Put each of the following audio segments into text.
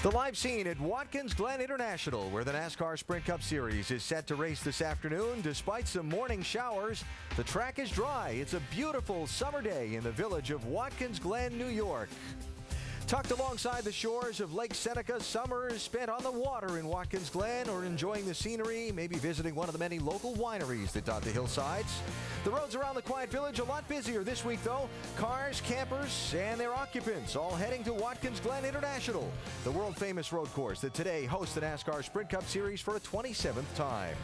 The live scene at Watkins Glen International, where the NASCAR Sprint Cup Series is set to race this afternoon. Despite some morning showers, the track is dry. It's a beautiful summer day in the village of Watkins Glen, New York. Tucked alongside the shores of Lake Seneca, summer is spent on the water in Watkins Glen or enjoying the scenery, maybe visiting one of the many local wineries that dot the hillsides. The roads around the quiet village a lot busier this week, though. Cars, campers, and their occupants all heading to Watkins Glen International, the world-famous road course that today hosts the NASCAR Sprint Cup Series for a 27th time.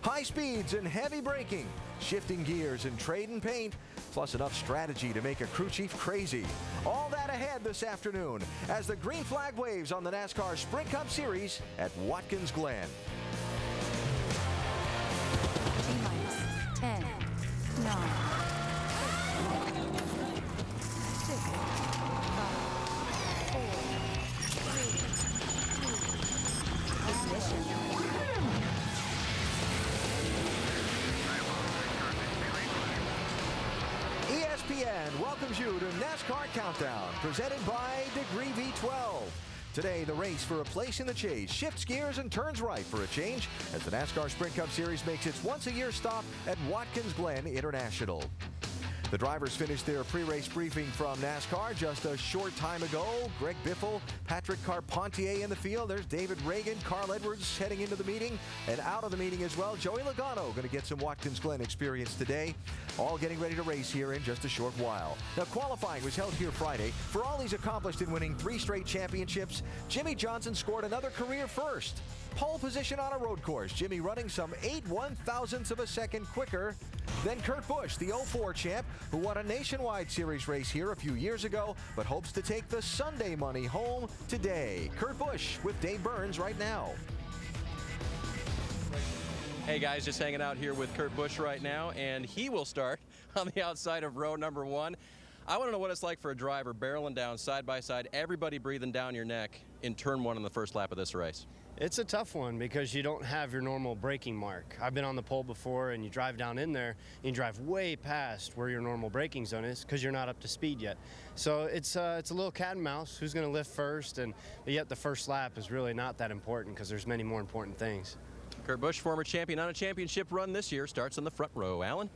High speeds and heavy braking, shifting gears and trade and paint, plus enough strategy to make a crew chief crazy. All that ahead this afternoon as the green flag waves on the NASCAR Sprint Cup Series at Watkins Glen. T-minus 10, 9, 6, 5, 4, 3, 2, ignition. ESPN welcomes you to NASCAR Countdown, presented by Degree V12. Today, the race for a place in the chase shifts gears and turns right for a change as the NASCAR Sprint Cup Series makes its once-a-year stop at Watkins Glen International. The drivers finished their pre-race briefing from NASCAR just a short time ago. Greg Biffle, Patrick Carpentier in the field. There's David Reagan, Carl Edwards heading into the meeting. And out of the meeting as well, Joey Logano going to get some Watkins Glen experience today. All getting ready to race here in just a short while. Now, qualifying was held here Friday. For all he's accomplished in winning 3 straight championships, Jimmy Johnson scored another career first. Pole position on a road course. Jimmy running some 8 1/1000ths of a second quicker than Kurt Busch, the 04 champ, who won a nationwide series race here a few years ago, but hopes to take the Sunday money home today. Kurt Busch with Dave Burns right now. Hey guys, just hanging out here with Kurt Busch right now, and he will start on the outside of row number 1. I want to know what it's like for a driver barreling down side by side, everybody breathing down your neck in turn 1 on the first lap of this race. It's a tough one because you don't have your normal braking mark. I've been on the pole before, and you drive down in there, and you drive way past where your normal braking zone is because you're not up to speed yet. So it's a little cat and mouse. Who's going to lift first? But yet the first lap is really not that important because there's many more important things. Kurt Busch, former champion on a championship run this year, starts in the front row. Alan?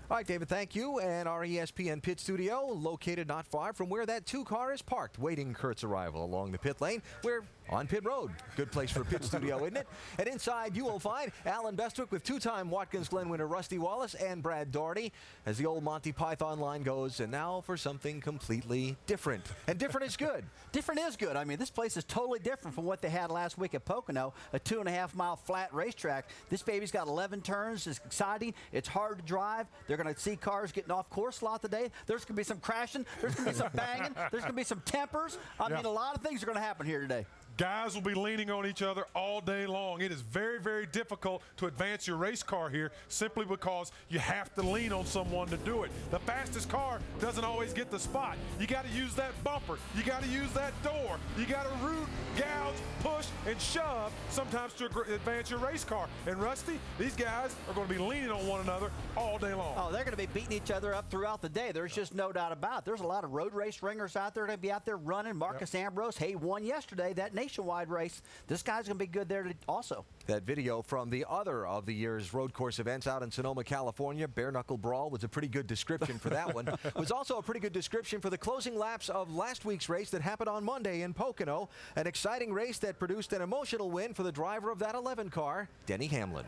All right, David, thank you. And our ESPN pit studio, located not far from where that 2 car is parked, waiting Kurt's arrival along the pit lane. We're on pit road. Good place for a pit studio, isn't it? And inside, you will find Alan Bestwick with 2-time Watkins Glen winner Rusty Wallace and Brad Daugherty, as the old Monty Python line goes. And now for something completely different. And different is good. Different is good. I mean, this place is totally different from what they had last week at Pocono, a 2.5-mile flat racetrack. This baby's got 11 turns. It's exciting. It's hard to drive. They're going to see cars getting off course a lot today. There's going to be some crashing. There's going to be some banging. There's going to be some tempers. I mean, a lot of things are going to happen here today. Guys will be leaning on each other all day long. It is very, very difficult to advance your race car here simply because you have to lean on someone to do it. The fastest car doesn't always get the spot. You got to use that bumper. You got to use that door. You got to root, gouge, push, and shove sometimes to advance your race car. And Rusty, these guys are going to be leaning on one another all day long. Oh, they're going to be beating each other up throughout the day. There's just no doubt about it. There's a lot of road race ringers out there going to be out there running. Marcus Ambrose, he won yesterday that nationwide race. This guy's going to be good there also. That video from the other of the year's road course events out in Sonoma, California, Bare Knuckle Brawl, was a pretty good description for that one. It was also a pretty good description for the closing laps of last week's race that happened on Monday in Pocono. An exciting race that produced an emotional win for the driver of that 11 car, Denny Hamlin.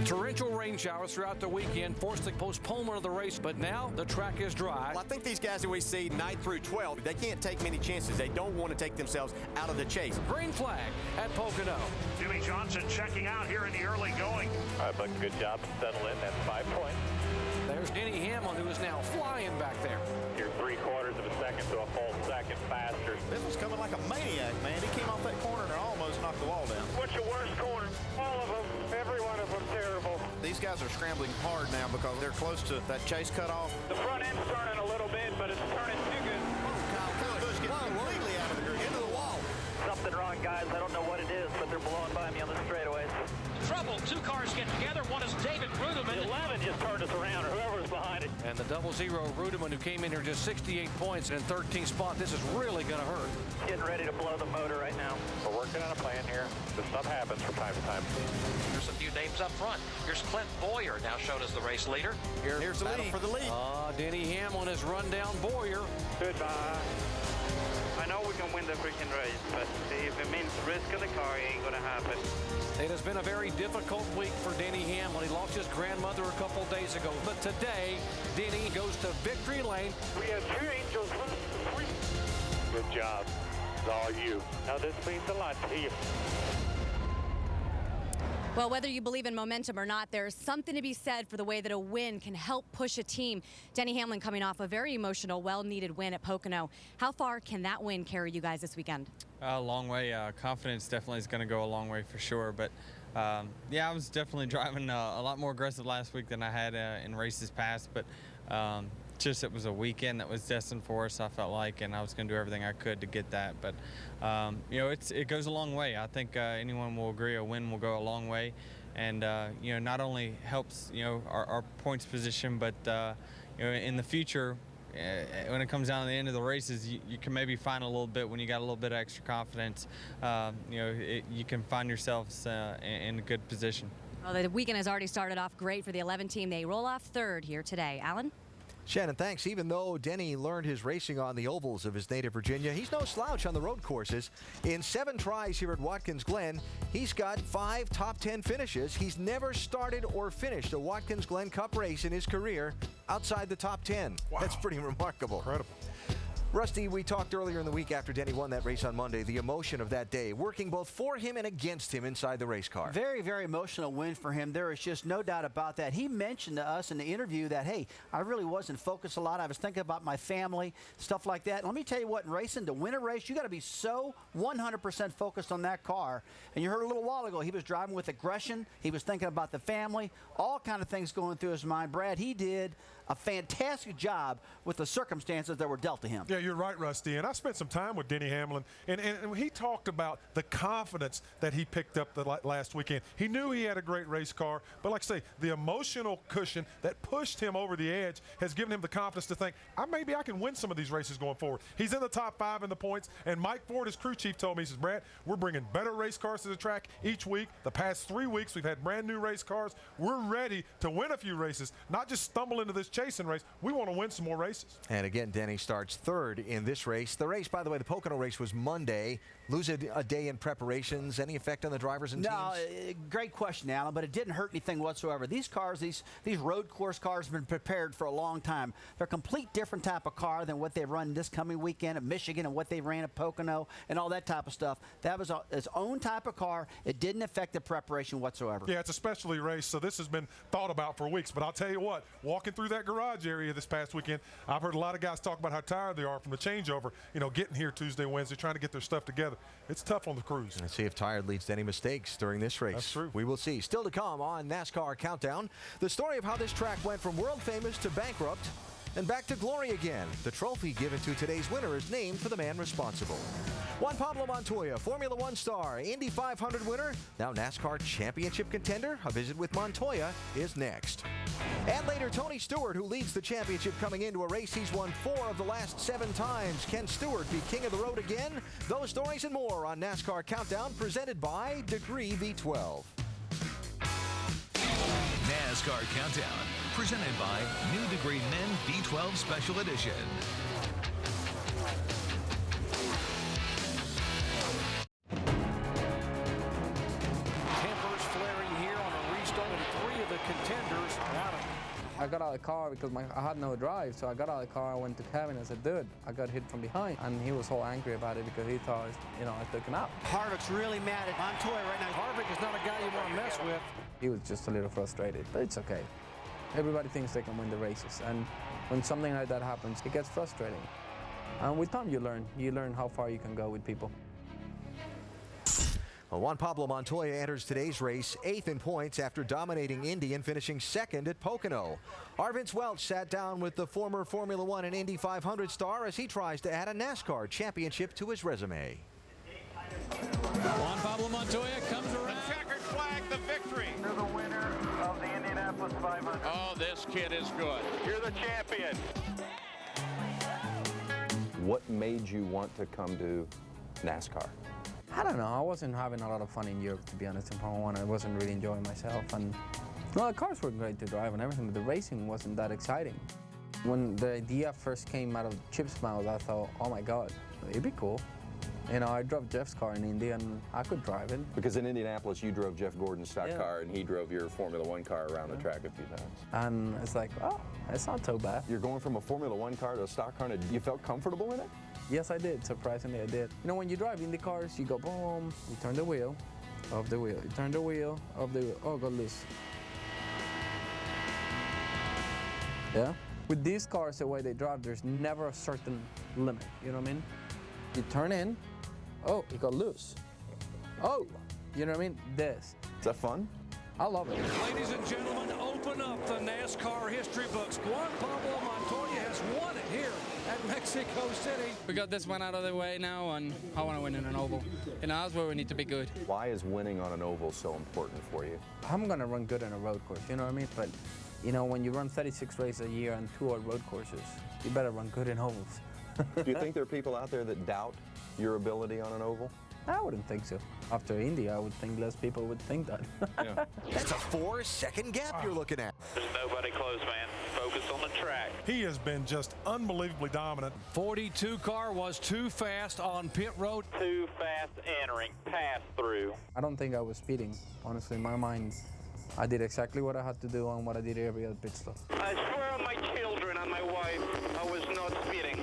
Torrential rain showers throughout the weekend forced the postponement of the race, but now the track is dry. Well, I think these guys that we see 9 through 12, they can't take many chances. They don't want to take themselves out of the chase. Green flag at Pocono. Jimmy Johnson checking out here in the early going. All right, Buck, good job. Settle in. That's 5 points. There's Denny Hamlin, who is now flying back there. You're 3/4 of a second to a full second faster. Biffle's coming like a maniac, man. He came off that corner and almost knocked the wall down. What's your worst corner? All of them. Every one of them terrible. These guys are scrambling hard now because they're close to that chase cutoff. The front end's turning a little bit, but it's turning too good. Kyle Busch getting completely out of the grid, into the wall. Something wrong, guys. I don't know what it is, but they're blowing by me on the straightaways. Trouble. 2 cars get together. One is David Bruderman. 11 just turned us around, or whoever's behind it. And the 00 Rudeman, who came in here just 68 points in 13th spot, this is really going to hurt. Getting ready to blow the motor right now. We're working on a plan here. This stuff happens from time to time. There's a few names up front. Here's Clint Bowyer, now shown as the race leader. Here's the lead for the lead. Denny Hamlin has run down Bowyer. Goodbye. I know we can win the freaking race, but if it means risking the car, it ain't going to happen. It has been a very difficult week for Denny Hamlin. He lost his grandmother a couple days ago. But today, Denny goes to victory lane. We have 2 angels. Good job. It's all you. Now, this means a lot to you. Well, whether you believe in momentum or not, there's something to be said for the way that a win can help push a team. Denny Hamlin coming off a very emotional, well-needed win at Pocono. How far can that win carry you guys this weekend? A long way. Confidence definitely is going to go a long way for sure. But yeah, I was definitely driving a lot more aggressive last week than I had in races past. But just it was a weekend that was destined for us, I felt like, and I was going to do everything I could to get that. But you know, it goes a long way. I think anyone will agree a win will go a long way, and you know, not only helps our points position, but you know, in the future, when it comes down to the end of the races, you can maybe find a little bit when you got a little bit of extra confidence. You know, you can find yourselves in a good position. Well, the weekend has already started off great for the 11 team. They roll off third here today. Alan? Shannon, thanks. Even though Denny learned his racing on the ovals of his native Virginia, he's no slouch on the road courses. In 7 tries here at Watkins Glen, he's got 5 top 10 finishes. He's never started or finished a Watkins Glen Cup race in his career outside the top 10. Wow. That's pretty remarkable. Incredible. Rusty, we talked earlier in the week after Denny won that race on Monday, the emotion of that day, working both for him and against him inside the race car. Very, very emotional win for him. There is just no doubt about that. He mentioned to us in the interview that, hey, I really wasn't focused a lot. I was thinking about my family, stuff like that. And let me tell you what, in racing, to win a race, you got to be so 100% focused on that car. And you heard a little while ago, he was driving with aggression. He was thinking about the family, all kind of things going through his mind. Brad, he did a fantastic job with the circumstances that were dealt to him. Yeah, you're right, Rusty. And I spent some time with Denny Hamlin, and he talked about the confidence that he picked up the last weekend. He knew he had a great race car, but like I say, the emotional cushion that pushed him over the edge has given him the confidence to think, maybe I can win some of these races going forward. He's in the top 5 in the points, and Mike Ford, his crew chief, told me, he says, Brad, we're bringing better race cars to the track each week. The past 3 weeks, we've had brand new race cars. We're ready to win a few races, not just stumble into this chasing race. We want to win some more races. And again, Denny starts 3rd in this race. The race, by the way, the Pocono race was Monday. Lose a day in preparations. Any effect on the drivers and teams? No, great question, Alan, but it didn't hurt anything whatsoever. These cars, these road course cars have been prepared for a long time. They're a complete different type of car than what they've run this coming weekend at Michigan and what they ran at Pocono and all that type of stuff. That was its own type of car. It didn't affect the preparation whatsoever. Yeah, it's a specialty race, so this has been thought about for weeks. But I'll tell you what, walking through that garage area this past weekend, I've heard a lot of guys talk about how tired they are from the changeover, getting here Tuesday, Wednesday, trying to get their stuff together. It's tough on the crews. Let's see if tired leads to any mistakes during this race. That's true. We will see. Still to come on NASCAR Countdown, the story of how this track went from world famous to bankrupt and back to glory again. The trophy given to today's winner is named for the man responsible. Juan Pablo Montoya, Formula One star, Indy 500 winner, now NASCAR championship contender. A visit with Montoya is next. And later, Tony Stewart, who leads the championship coming into a race he's won 4 of the last 7 times. Can Stewart be king of the road again? Those stories and more on NASCAR Countdown, presented by Degree V12. NASCAR Countdown, presented by New Degree Men V12 Special Edition. Tempers flaring here on a restart, and 3 of the contenders are out of it. I got out of the car because I had no drive, so I got out of the car, I went to Kevin and said, dude, I got hit from behind. And he was so angry about it because he thought, I took him out. Harvick's really mad at Montoya right now. Harvick is not a guy you want to mess with. He was just a little frustrated, but it's okay. Everybody thinks they can win the races, and when something like that happens, it gets frustrating. And with time, you learn how far you can go with people. Well, Juan Pablo Montoya enters today's race 8th in points after dominating Indy and finishing 2nd at Pocono. Our Vince Welch sat down with the former Formula One and Indy 500 star as he tries to add a NASCAR championship to his resume. Juan Pablo Montoya comes around. The checkered flag, the victory. You're the winner of the Indianapolis 500. Oh, this kid is good. You're the champion. What made you want to come to NASCAR? I don't know. I wasn't having a lot of fun in Europe, to be honest, in Formula 1. I wasn't really enjoying myself. And well, the cars were great to drive and everything, but the racing wasn't that exciting. When the idea first came out of Chip's mouth, I thought, oh my God, it'd be cool. You know, I drove Jeff's car in Indy and I could drive it. Because in Indianapolis, you drove Jeff Gordon's stock car and he drove your Formula One car around the track a few times. And it's like, oh, it's not so bad. You're going from a Formula One car to a stock car, and you felt comfortable in it? Yes, I did. Surprisingly, I did. You know, when you drive Indy cars, you go boom, you turn the wheel, off the wheel. You turn the wheel, off the wheel. Oh, got loose. Yeah? With these cars, the way they drive, there's never a certain limit. You know what I mean? You turn in, oh, it got loose. Oh, you know what I mean? This. Is that fun? I love it. Ladies and gentlemen, open up the NASCAR history books. Juan Pablo Montoya has won it here at Mexico City. We got this one out of the way now, and I want to win in an oval. You know, that's where we need to be good. Why is winning on an oval so important for you? I'm going to run good on a road course, you know what I mean? But, you know, when you run 36 races a year on 2 odd road courses, you better run good in ovals. Do you think there are people out there that doubt your ability on an oval? I wouldn't think so. After Indy, I would think less people would think that. Yeah. That's a 4-second gap you're looking at. There's nobody close, man. Focus on the track. He has been just unbelievably dominant. 42 car was too fast on pit road. Too fast entering, pass through. I don't think I was speeding. Honestly, in my mind, I did exactly what I had to do and what I did every other pit stop. I swear on my children and my wife, I was not speeding.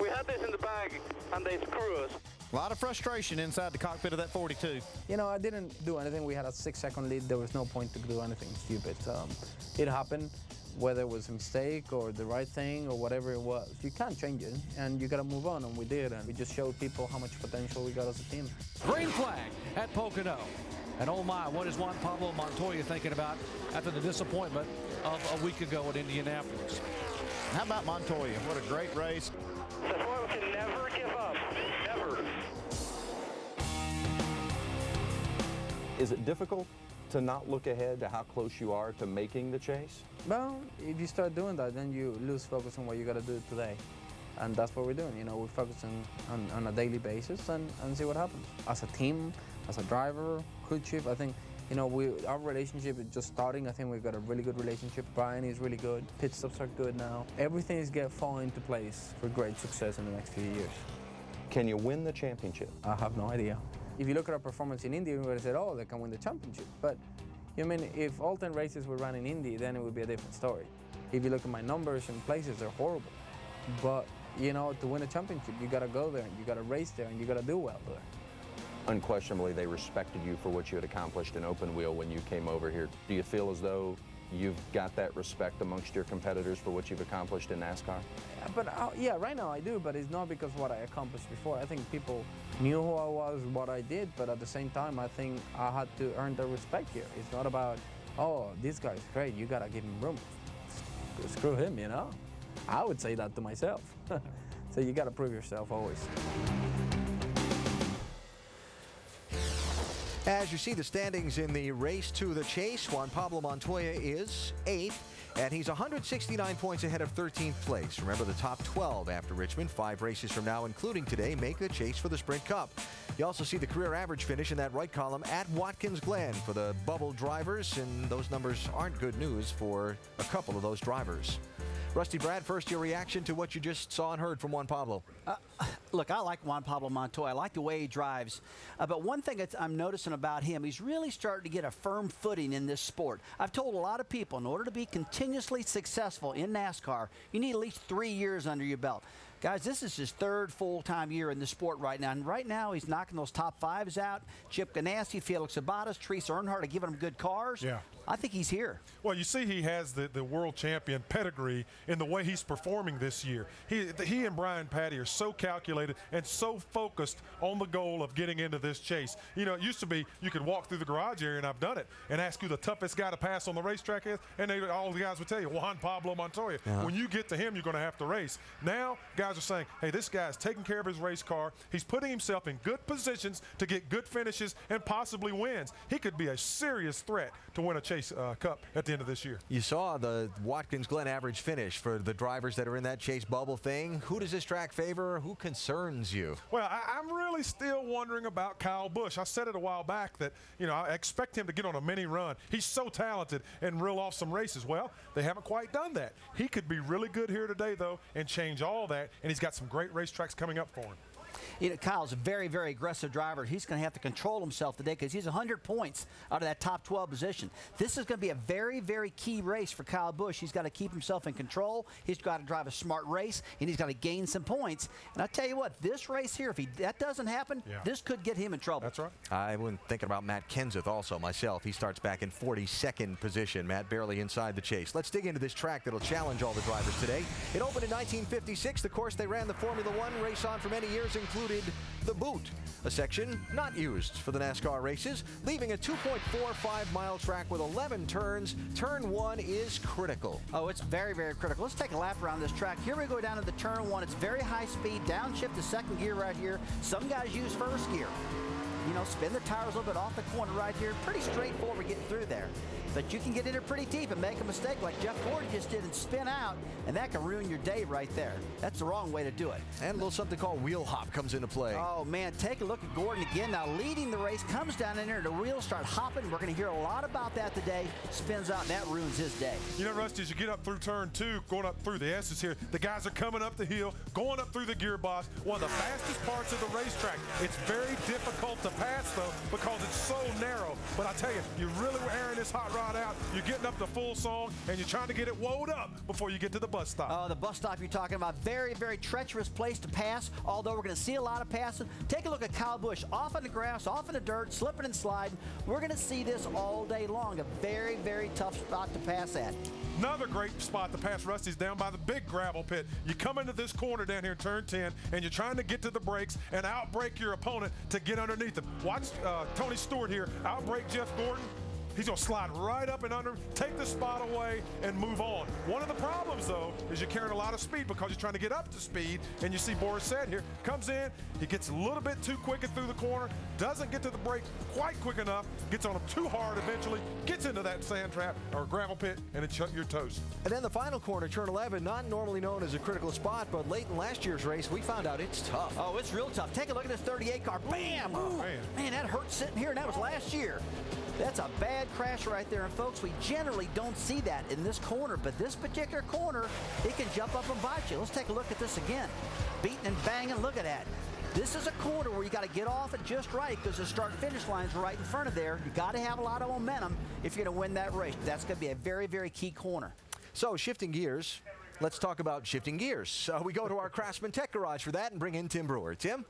We had this in the bag, and they screw us. A lot of frustration inside the cockpit of that 42. You know, I didn't do anything. We had a 6-second lead. There was no point to do anything stupid. It happened, whether it was a mistake or the right thing or whatever it was. You can't change it, and you got to move on, and we did. And we just showed people how much potential we got as a team. Green flag at Pocono. And oh my, what is Juan Pablo Montoya thinking about after the disappointment of a week ago at Indianapolis? How about Montoya? What a great race. That's why we can never give up. Never. Is it difficult to not look ahead to how close you are to making the chase? Well, if you start doing that, then you lose focus on what you got to do today. And that's what we're doing. You know, we're focusing on a daily basis and see what happens. As a team, as a driver, crew chief, I think, you know, our relationship is just starting. I think we've got a really good relationship. Brian is really good. Pit stops are good now. Everything is falling into place for great success in the next few years. Can you win the championship? I have no idea. If you look at our performance in Indy, we would have said, oh, they can win the championship. But, I mean, if all 10 races were run in Indy, then it would be a different story. If you look at my numbers and places, they're horrible. But, you know, to win a championship, you got to go there, and you got to race there, and you got to do well there. Unquestionably, they respected you for what you had accomplished in open wheel when you came over here. Do you feel as though you've got that respect amongst your competitors for what you've accomplished in NASCAR? Yeah, right now I do, but it's not because of what I accomplished before. I think people knew who I was, what I did, but at the same time, I think I had to earn their respect here. It's not about, oh, this guy's great, you gotta give him room. Screw him, you know? I would say that to myself. So you gotta prove yourself always. As you see the standings in the race to the chase, Juan Pablo Montoya is 8th, and he's 169 points ahead of 13th place. Remember, the top 12 after Richmond, 5 races from now, including today, make the chase for the Sprint Cup. You also see the career average finish in that right column at Watkins Glen for the bubble drivers, and those numbers aren't good news for a couple of those drivers. Rusty Brad, first your reaction to what you just saw and heard from Juan Pablo. Look, I like Juan Pablo Montoya. I like the way he drives. But one thing that I'm noticing about him, he's really starting to get a firm footing in this sport. I've told a lot of people, in order to be continuously successful in NASCAR, you need at least 3 years under your belt. Guys, this is his 3rd full-time year in the sport right now. And right now, he's knocking those top 5s out. Chip Ganassi, Felix Sabates, Teresa Earnhardt are giving him good cars. Yeah. I think he's here. Well, you see he has the world champion pedigree in the way he's performing this year. He and Brian Patty are so calculated and so focused on the goal of getting into this chase. You know, it used to be you could walk through the garage area, and I've done it, and ask who the toughest guy to pass on the racetrack is, and all the guys would tell you, Juan Pablo Montoya. When you get to him, you're going to have to race. Now, guys are saying, hey, this guy's taking care of his race car. He's putting himself in good positions to get good finishes and possibly wins. He could be a serious threat to win a chase Chase Cup at the end of this year. You saw the Watkins Glen average finish for the drivers that are in that Chase bubble thing. Who does this track favor? Who concerns you? Well, I'm really still wondering about Kyle Busch. I said it a while back that, you know, I expect him to get on a mini run. He's so talented and reel off some races. Well, they haven't quite done that. He could be really good here today, though, and change all that, and he's got some great racetracks coming up for him. You know, Kyle's a very, very aggressive driver. He's going to have to control himself today because he's 100 points out of that top 12 position. This is going to be a very, very key race for Kyle Busch. He's got to keep himself in control. He's got to drive a smart race, and he's got to gain some points. And I'll tell you what, this race here, if that doesn't happen, this could get him in trouble. That's right. I was thinking about Matt Kenseth also myself. He starts back in 42nd position. Matt barely inside the chase. Let's dig into this track that'll challenge all the drivers today. It opened in 1956. The course they ran the Formula One race on for many years included the Boot, a section not used for the NASCAR races, leaving a 2.45-mile track with 11 turns. Turn 1 is critical. Oh, it's very, very critical. Let's take a lap around this track. Here we go down to the turn 1. It's very high speed, downshift to second gear right here. Some guys use first gear. You know, spin the tires a little bit off the corner right here. Pretty straightforward getting through there. But you can get in there pretty deep and make a mistake like Jeff Gordon just did and spin out, and that can ruin your day right there. That's the wrong way to do it. And a little something called wheel hop comes into play. Oh, man, take a look at Gordon again. Now leading the race, comes down in there, and the wheels start hopping. We're going to hear a lot about that today. Spins out, and that ruins his day. You know, Rusty, as you get up through turn 2, going up through the S's here, the guys are coming up the hill, going up through the gearbox. One of the fastest parts of the racetrack. It's very difficult to pass, though, because it's so narrow. But I tell you, you're really airing this hot rod out. You're getting up to full song, and you're trying to get it woed up before you get to the bus stop. Oh, the bus stop you're talking about, very, very treacherous place to pass, although we're going to see a lot of passing. Take a look at Kyle Busch, off in the grass, off in the dirt, slipping and sliding. We're going to see this all day long, a very, very tough spot to pass at. Another great spot to pass Rusty's down by the big gravel pit. You come into this corner down here in turn 10, and you're trying to get to the brakes and outbrake your opponent to get underneath them. Watch Tony Stewart here outbrake Jeff Gordon. He's going to slide right up and under him, take the spot away, and move on. One of the problems, though, is you're carrying a lot of speed because you're trying to get up to speed. And you see Boris said here, comes in, he gets a little bit too quick through the corner, doesn't get to the brake quite quick enough, gets on him too hard eventually, gets into that sand trap or gravel pit, and it's your toast. And then the final corner, turn 11, not normally known as a critical spot, but late in last year's race, we found out it's tough. Oh, it's real tough. Take a look at this 38 car. Bam! Oh, man, that hurt sitting here, and that was last year. That's a bad crash right there. And folks, we generally don't see that in this corner, but this particular corner, it can jump up and bite you. Let's take a look at this again. Beating and banging, look at that. This is a corner where you got to get off it just right because the start-finish line's right in front of there. You got to have a lot of momentum if you're going to win that race. That's going to be a very, very key corner. So, shifting gears, let's talk about shifting gears. We go to our Craftsman Tech Garage for that and bring in Tim Brewer. Tim?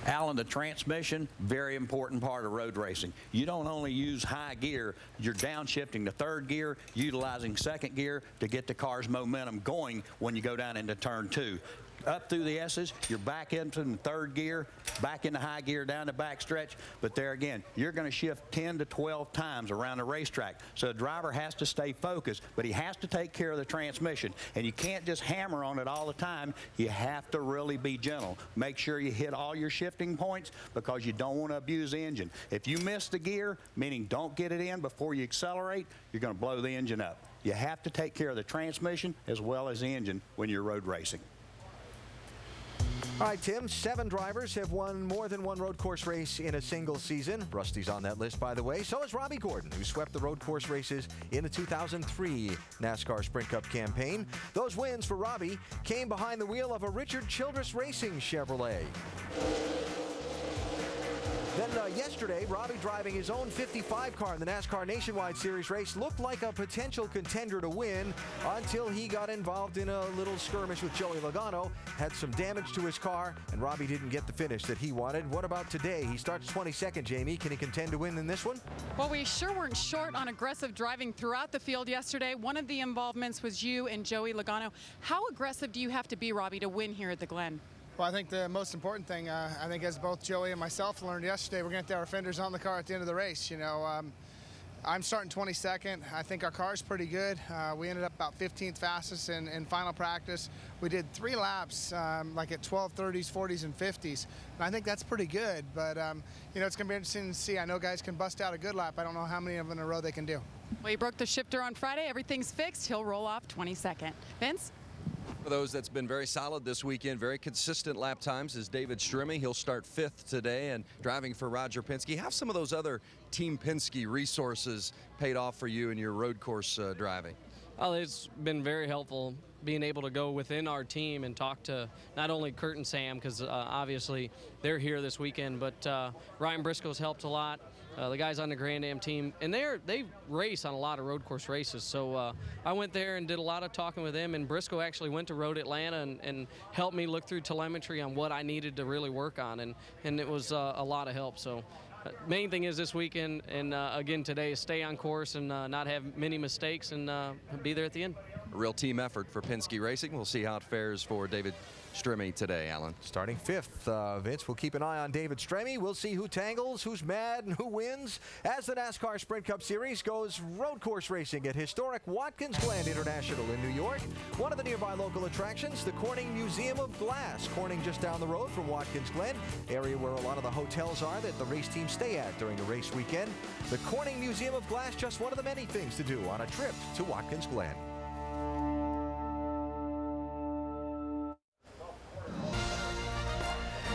Alan, the transmission, very important part of road racing. You don't only use high gear, you're downshifting to third gear, utilizing second gear to get the car's momentum going when you go down into turn 2. Up through the S's, you're back into the third gear, back into high gear down the back stretch. But there again, you're going to shift 10 to 12 times around the racetrack. So the driver has to stay focused, but he has to take care of the transmission. And you can't just hammer on it all the time. You have to really be gentle. Make sure you hit all your shifting points because you don't want to abuse the engine. If you miss the gear, meaning don't get it in before you accelerate, you're going to blow the engine up. You have to take care of the transmission as well as the engine when you're road racing. All right, Tim, 7 drivers have won more than one road course race in a single season. Rusty's on that list, by the way. So is Robbie Gordon, who swept the road course races in the 2003 NASCAR Sprint Cup campaign. Those wins for Robbie came behind the wheel of a Richard Childress Racing Chevrolet. Then yesterday, Robbie, driving his own 55 car in the NASCAR Nationwide Series race, looked like a potential contender to win until he got involved in a little skirmish with Joey Logano, had some damage to his car, and Robbie didn't get the finish that he wanted. What about today? He starts 22nd, Jamie. Can he contend to win in this one? Well, we sure weren't short on aggressive driving throughout the field yesterday. One of the involvements was you and Joey Logano. How aggressive do you have to be, Robbie, to win here at the Glen? Well, I think the most important thing, I think as both Joey and myself learned yesterday, we're going to have our fenders on the car at the end of the race. You know, I'm starting 22nd. I think our car's pretty good. We ended up about 15th fastest in final practice. We did 3 laps, like at 12:30s, 40s, and 50s. And I think that's pretty good. But, you know, it's going to be interesting to see. I know guys can bust out a good lap. I don't know how many of them in a row they can do. Well, he broke the shifter on Friday. Everything's fixed. He'll roll off 22nd. Vince? For those that's been very solid this weekend, very consistent lap times is David Stremme. He'll start 5th today and driving for Roger Penske. How have some of those other Team Penske resources paid off for you in your road course driving? Oh, it's been very helpful being able to go within our team and talk to not only Kurt and Sam, because obviously they're here this weekend, but Ryan Briscoe's helped a lot. The guys on the Grand Am team, and they race on a lot of road course races. So I went there and did a lot of talking with them, and Briscoe actually went to Road Atlanta and helped me look through telemetry on what I needed to really work on, and it was a lot of help. So main thing is this weekend, and again today, is stay on course and not have many mistakes and be there at the end. A real team effort for Penske Racing. We'll see how it fares for David Stremme today, Alan. Starting 5th, Vince, we'll keep an eye on David Stremme. We'll see who tangles, who's mad, and who wins as the NASCAR Sprint Cup Series goes road course racing at historic Watkins Glen International in New York. One of the nearby local attractions, the Corning Museum of Glass. Corning just down the road from Watkins Glen, area where a lot of the hotels are that the race teams stay at during the race weekend. The Corning Museum of Glass, just one of the many things to do on a trip to Watkins Glen.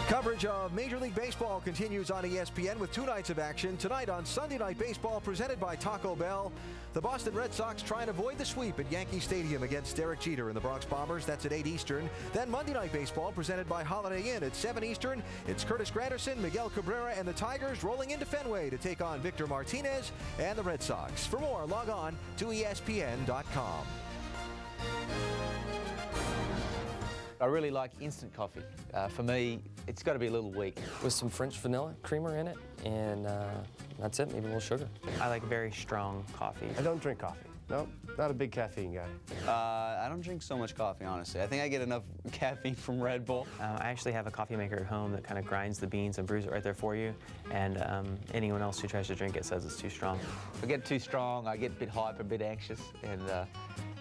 Coverage of Major League Baseball continues on ESPN with 2 nights of action. Tonight on Sunday Night Baseball, presented by Taco Bell, the Boston Red Sox try and avoid the sweep at Yankee Stadium against Derek Jeter and the Bronx Bombers. That's at 8 Eastern. Then Monday Night Baseball, presented by Holiday Inn at 7 Eastern. It's Curtis Granderson, Miguel Cabrera, and the Tigers rolling into Fenway to take on Victor Martinez and the Red Sox. For more, log on to ESPN.com. I really like instant coffee. For me, it's got to be a little weak. With some French vanilla creamer in it, and that's it, maybe a little sugar. I like very strong coffee. I don't drink coffee. No, not a big caffeine guy. I don't drink so much coffee, honestly. I think I get enough caffeine from Red Bull. I actually have a coffee maker at home that kind of grinds the beans and brews it right there for you. And anyone else who tries to drink it says it's too strong. If I get too strong, I get a bit hyper, a bit anxious,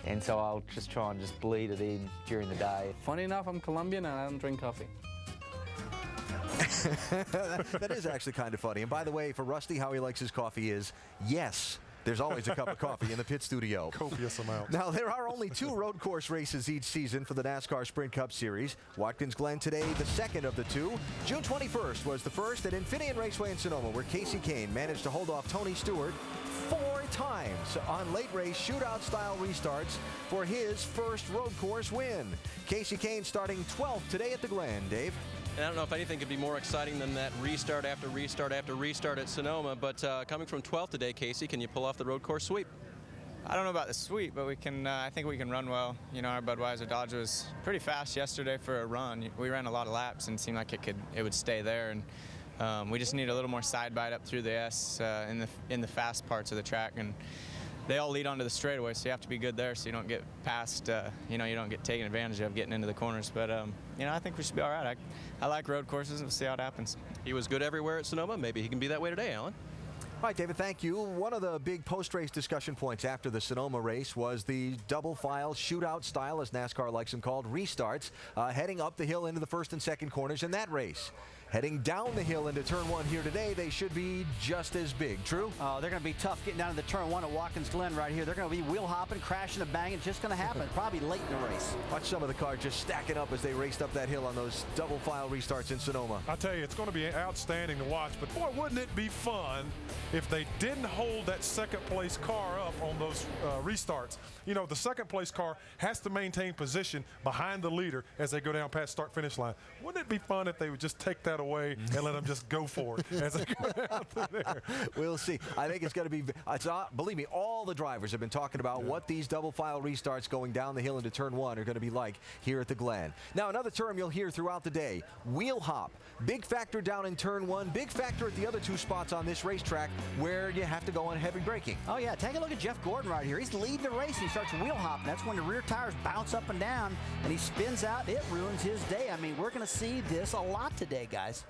and so I'll just try and just bleed it in during the day. Funny enough, I'm Colombian and I don't drink coffee. That is actually kind of funny. And by the way, for Rusty, how he likes his coffee is, yes, there's always a cup of coffee in the pit studio. Copious amount. Now, there are only 2 road course races each season for the NASCAR Sprint Cup Series. Watkins Glen today, the second of the 2. June 21st was the first at Infineon Raceway in Sonoma, where Casey Kane managed to hold off Tony Stewart 4 times on late race shootout-style restarts for his first road course win. Casey Kane starting 12th today at the Glen. Dave? And I don't know if anything could be more exciting than that restart after restart after restart at Sonoma, but coming from 12th today, Casey, can you pull off the road course sweep? I don't know about the sweep, but we can. I think we can run well. You know, our Budweiser Dodge was pretty fast yesterday for a run. We ran a lot of laps and it seemed like it would stay there. And we just need a little more side bite up through the S in the fast parts of the track, and they all lead onto the straightaway, so you have to be good there so you don't get past, you don't get taken advantage of getting into the corners. But, I think we should be all right. I like road courses, and we'll see how it happens. He was good everywhere at Sonoma. Maybe he can be that way today, Alan. All right, David, thank you. One of the big post-race discussion points after the Sonoma race was the double-file shootout style, as NASCAR likes them called, restarts, heading up the hill into the first and second corners in that race. Heading down the hill into turn 1 here today, they should be just as big. True? Oh, they're going to be tough getting down to the turn 1 at Watkins Glen right here. They're going to be wheel hopping, crashing and banging. It's just going to happen. Probably late in the race. Watch some of the cars just stacking up as they raced up that hill on those double file restarts in Sonoma. I tell you, it's going to be outstanding to watch, but boy, wouldn't it be fun if they didn't hold that second place car up on those restarts. You know, the second place car has to maintain position behind the leader as they go down past start finish line. Wouldn't it be fun if they would just take that away and let them just go for it as they go down through there? We'll see. I think it's going to be, believe me, all the drivers have been talking about what these double file restarts going down the hill into turn 1 are going to be like here at the Glen. Now, another term you'll hear throughout the day, wheel hop. Big factor down in turn 1, big factor at the other 2 spots on this racetrack where you have to go on heavy braking. Oh, yeah. Take a look at Jeff Gordon right here. He's leading the race. He starts wheel hopping. That's when the rear tires bounce up and down, and he spins out. It ruins his day. I mean, we're going to see this a lot today, guys. guys.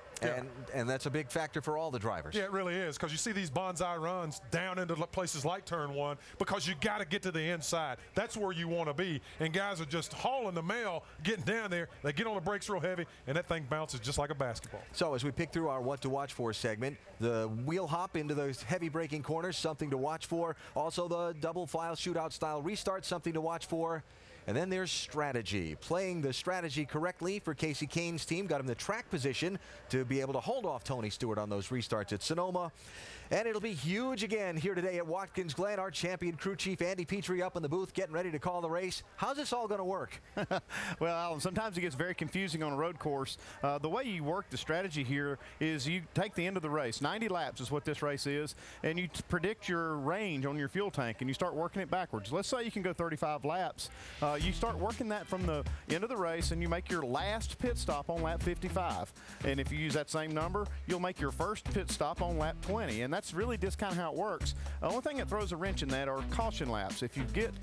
And that's a big factor for all the drivers. Yeah, it really is, because you see these bonsai runs down into places like turn 1 because you got to get to the inside. That's where you want to be. And guys are just hauling the mail, getting down there. They get on the brakes real heavy, and that thing bounces just like a basketball. So as we pick through our what to watch for segment, the wheel hop into those heavy braking corners, something to watch for. Also the double file shootout style restart, something to watch for. And then there's strategy. Playing the strategy correctly for Casey Kane's team got him the track position to be able to hold off Tony Stewart on those restarts at Sonoma. And it'll be huge again here today at Watkins Glen. Our champion crew chief Andy Petrie up in the booth getting ready to call the race. How's this all going to work? Well, Alan, sometimes it gets very confusing on a road course. The way you work the strategy here is you take the end of the race. 90 laps is what this race is, and you predict your range on your fuel tank, and you start working it backwards. Let's say you can go 35 laps. You start working that from the end of the race, and you make your last pit stop on lap 55. And if you use that same number, you'll make your first pit stop on lap 20. And that's really just kind of how it works. The only thing that throws a wrench in that are caution laps. If you get,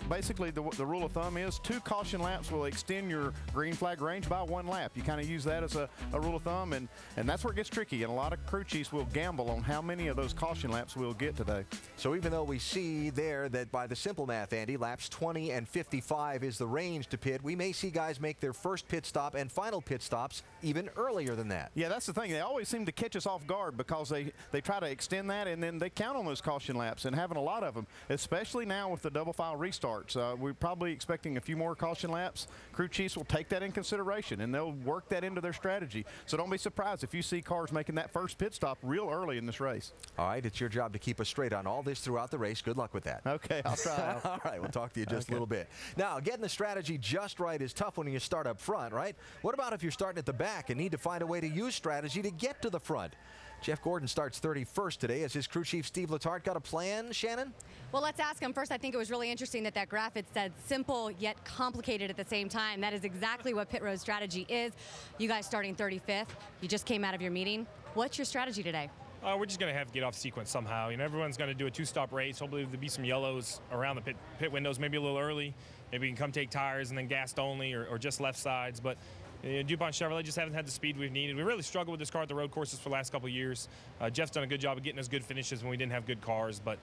basically the rule of thumb is 2 caution laps will extend your green flag range by 1 lap. You kind of use that as a rule of thumb, and that's where it gets tricky. And a lot of crew chiefs will gamble on how many of those caution laps we'll get today. So even though we see there that by the simple math, Andy, laps 20 and 55 is the range to pit, we may see guys make their first pit stop and final pit stops even earlier than that. Yeah, that's the thing. They always seem to catch us off guard because they try to extend that, and then they count on those caution laps, and having a lot of them, especially now with the double file restarts. We're probably expecting a few more caution laps. Crew chiefs will take that in consideration, and they'll work that into their strategy. So don't be surprised if you see cars making that first pit stop real early in this race. All right, it's your job to keep us straight on all this throughout the race. Good luck with that. Okay, I'll try. All right, we'll talk to you just a little bit. Now, getting the strategy just right is tough when you start up front, right? What about if you're starting at the back and need to find a way to use strategy to get to the front? Jeff Gordon starts 31st today. As his crew chief Steve Letarte got a plan, Shannon? Well, let's ask him first. I think it was really interesting that graphic said simple yet complicated at the same time. That is exactly what pit road strategy is. You guys starting 35th. You just came out of your meeting. What's your strategy today? We're just going to have to get off sequence somehow. You know, everyone's going to do a 2-stop race. Hopefully there'll be some yellows around the pit windows, maybe a little early. Maybe we can come take tires and then gassed only or just left sides. But DuPont Chevrolet just haven't had the speed we've needed. We really struggled with this car at the road courses for the last couple of years. Jeff's done a good job of getting us good finishes when we didn't have good cars. But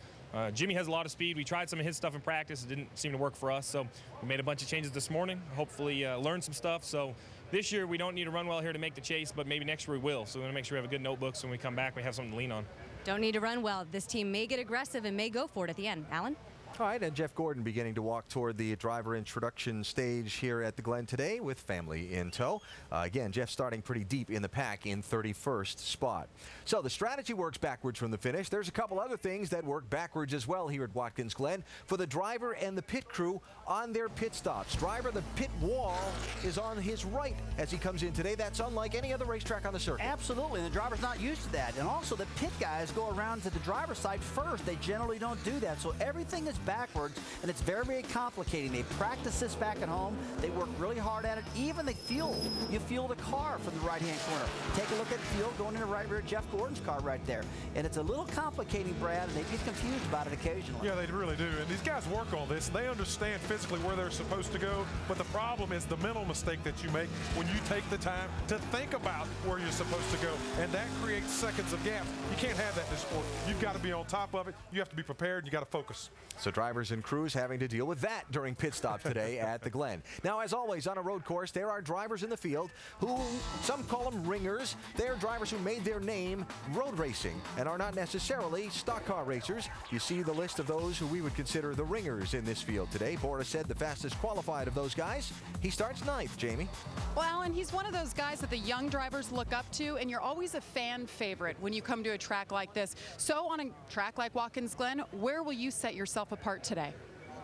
Jimmy has a lot of speed. We tried some of his stuff in practice. It didn't seem to work for us. So we made a bunch of changes this morning. Hopefully learned some stuff. So this year we don't need to run well here to make the chase, but maybe next year we will. So we want to make sure we have a good notebook so when we come back we have something to lean on. Don't need to run well. This team may get aggressive and may go for it at the end. Alan? All right, and Jeff Gordon beginning to walk toward the driver introduction stage here at the Glen today with family in tow. Again, Jeff starting pretty deep in the pack in 31st spot. So the strategy works backwards from the finish. There's a couple other things that work backwards as well here at Watkins Glen for the driver and the pit crew on their pit stops. Driver, the pit wall is on his right as he comes in today. That's unlike any other racetrack on the circuit. Absolutely, and the driver's not used to that. And also the pit guys go around to the driver's side first. They generally don't do that. So everything is backwards, and it's very, very complicating. They practice this back at home. They work really hard at it. Even the fuel. You fuel the car from the right-hand corner. Take a look at the fuel going into right rear Jeff Gordon's car right there. And it's a little complicating, Brad, and they get confused about it occasionally. Yeah, they really do. And these guys work on this. They understand physically where they're supposed to go, but the problem is the mental mistake that you make when you take the time to think about where you're supposed to go. And that creates seconds of gaps. You can't have that in this sport. You've got to be on top of it. You have to be prepared. You got to focus. So drivers and crews having to deal with that during pit stop today at the Glen. Now, as always, on a road course, there are drivers in the field who, some call them ringers. They're drivers who made their name road racing and are not necessarily stock car racers. You see the list of those who we would consider the ringers in this field today. Boris said the fastest qualified of those guys. He starts 9th, Jamie. Well, Alan, he's one of those guys that the young drivers look up to, and you're always a fan favorite when you come to a track like this. So on a track like Watkins Glen, where will you set yourself apart today?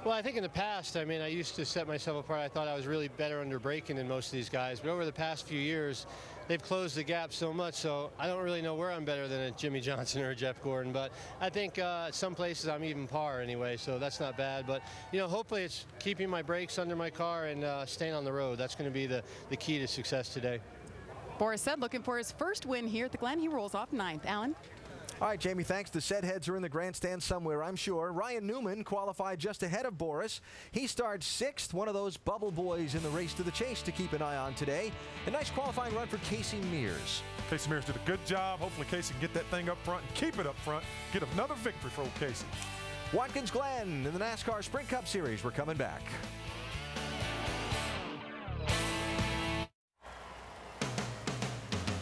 Well, I think in the past, I used to set myself apart. I thought I was really better under braking than most of these guys. But over the past few years, they've closed the gap so much, so I don't really know where I'm better than a Jimmy Johnson or a Jeff Gordon. But I think some places I'm even par anyway, so that's not bad. But, hopefully it's keeping my brakes under my car and staying on the road. That's going to be the key to success today. Boris said looking for his first win here at the Glen. He rolls off 9th. Alan? All right, Jamie, thanks. The set heads are in the grandstand somewhere, I'm sure. Ryan Newman qualified just ahead of Boris. He starts 6th, one of those bubble boys in the race to the chase to keep an eye on today. A nice qualifying run for Casey Mears. Casey Mears did a good job. Hopefully Casey can get that thing up front and keep it up front. Get another victory for old Casey. Watkins Glen in the NASCAR Sprint Cup Series. We're coming back.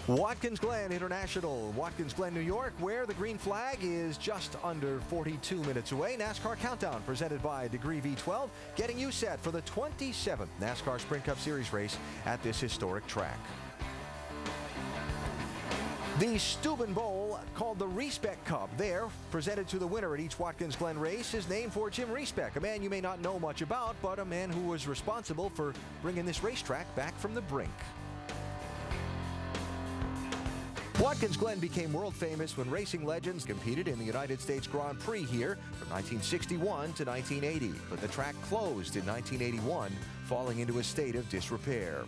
Watkins Glen International, Watkins Glen, New York, where the green flag is just under 42 minutes away. NASCAR Countdown presented by Degree V12, getting you set for the 27th NASCAR Sprint Cup Series race at this historic track. The Steuben Bowl, called the Respect Cup, there, presented to the winner at each Watkins Glen race, is named for Jim Respect, a man you may not know much about, but a man who was responsible for bringing this racetrack back from the brink. Watkins Glen became world famous when racing legends competed in the United States Grand Prix here from 1961 to 1980, but the track closed in 1981, falling into a state of disrepair.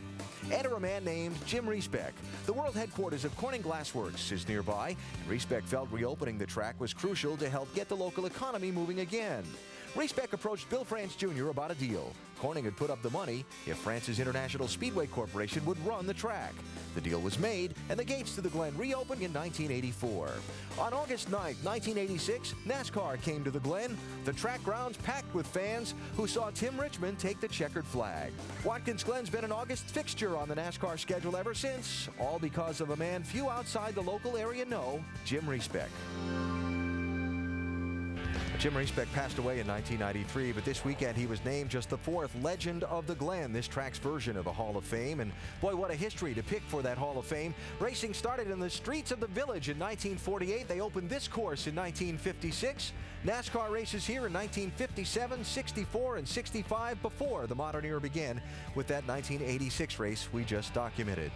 Enter a man named Jim Respect. The world headquarters of Corning Glassworks is nearby, and Respect felt reopening the track was crucial to help get the local economy moving again. Respect approached Bill France Jr. about a deal. Corning had put up the money if France's International Speedway Corporation would run the track. The deal was made, and the gates to the Glen reopened in 1984. On August 9, 1986, NASCAR came to the Glen, the track grounds packed with fans who saw Tim Richmond take the checkered flag. Watkins Glen's been an August fixture on the NASCAR schedule ever since, all because of a man few outside the local area know, Jim Respect. Jim Respect passed away in 1993, but this weekend he was named just the 4th Legend of the Glen, this track's version of a Hall of Fame. And boy, what a history to pick for that Hall of Fame. Racing started in the streets of the village in 1948. They opened this course in 1956. NASCAR races here in 1957, 64, and 65 before the modern era began with that 1986 race we just documented.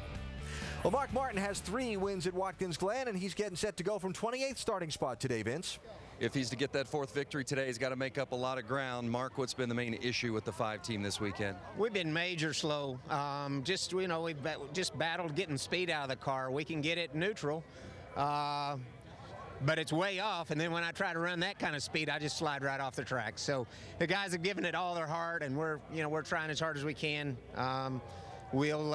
Well, Mark Martin has 3 wins at Watkins Glen, and he's getting set to go from 28th starting spot today, Vince. If he's to get that 4th victory today, he's got to make up a lot of ground. Mark, what's been the main issue with the 5 team this weekend? We've been major slow. We've just battled getting speed out of the car. We can get it neutral, but it's way off. And then when I try to run that kind of speed, I just slide right off the track. So the guys are giving it all their heart, and we're trying as hard as we can. We'll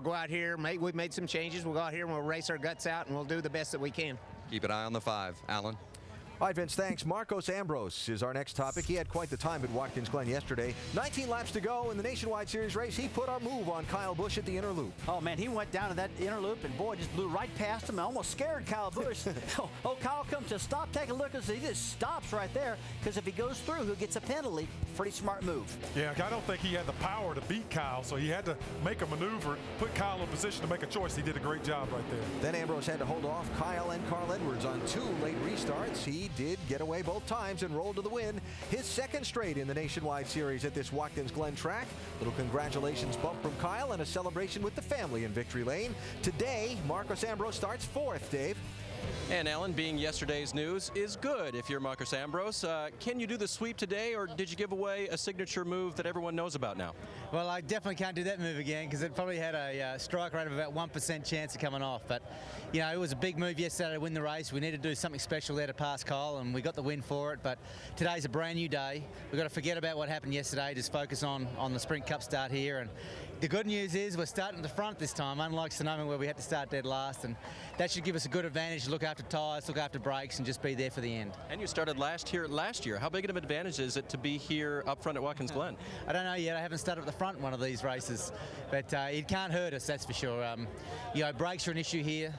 go out here. We've made some changes. We'll go out here and we'll race our guts out, and we'll do the best that we can. Keep an eye on the 5. Alan? All right, Vince, thanks. Marcos Ambrose is our next topic. He had quite the time at Watkins Glen yesterday. 19 laps to go in the Nationwide Series race. He put a move on Kyle Busch at the inner loop. Oh, man, he went down to that inner loop, and boy, just blew right past him. I almost scared Kyle Busch. Kyle comes to stop, take a look, and he just stops right there, because if he goes through, he gets a penalty. Pretty smart move. Yeah, I don't think he had the power to beat Kyle, so he had to make a maneuver, put Kyle in position to make a choice. He did a great job right there. Then Ambrose had to hold off Kyle and Carl Edwards on 2 late restarts. He did get away both times and rolled to the win. His 2nd straight in the Nationwide Series at this Watkins Glen track. Little congratulations bump from Kyle and a celebration with the family in victory lane. Today, Marcos Ambrose starts 4th, Dave. And Alan, being yesterday's news is good if you're Marcos Ambrose. Can you do the sweep today, or did you give away a signature move that everyone knows about now? Well, I definitely can't do that move again, because it probably had a strike rate of about 1% chance of coming off. But, it was a big move yesterday to win the race. We needed to do something special there to pass Kyle, and we got the win for it. But today's a brand new day. We've got to forget about what happened yesterday, just focus on the Sprint Cup start here. And the good news is we're starting at the front this time, unlike Sonoma where we had to start dead last, and that should give us a good advantage to look after tyres, look after brakes, and just be there for the end. And you started last year. How big of an advantage is it to be here up front at Watkins Glen? I don't know yet. I haven't started at the front in one of these races, but it can't hurt us, that's for sure. Brakes are an issue here,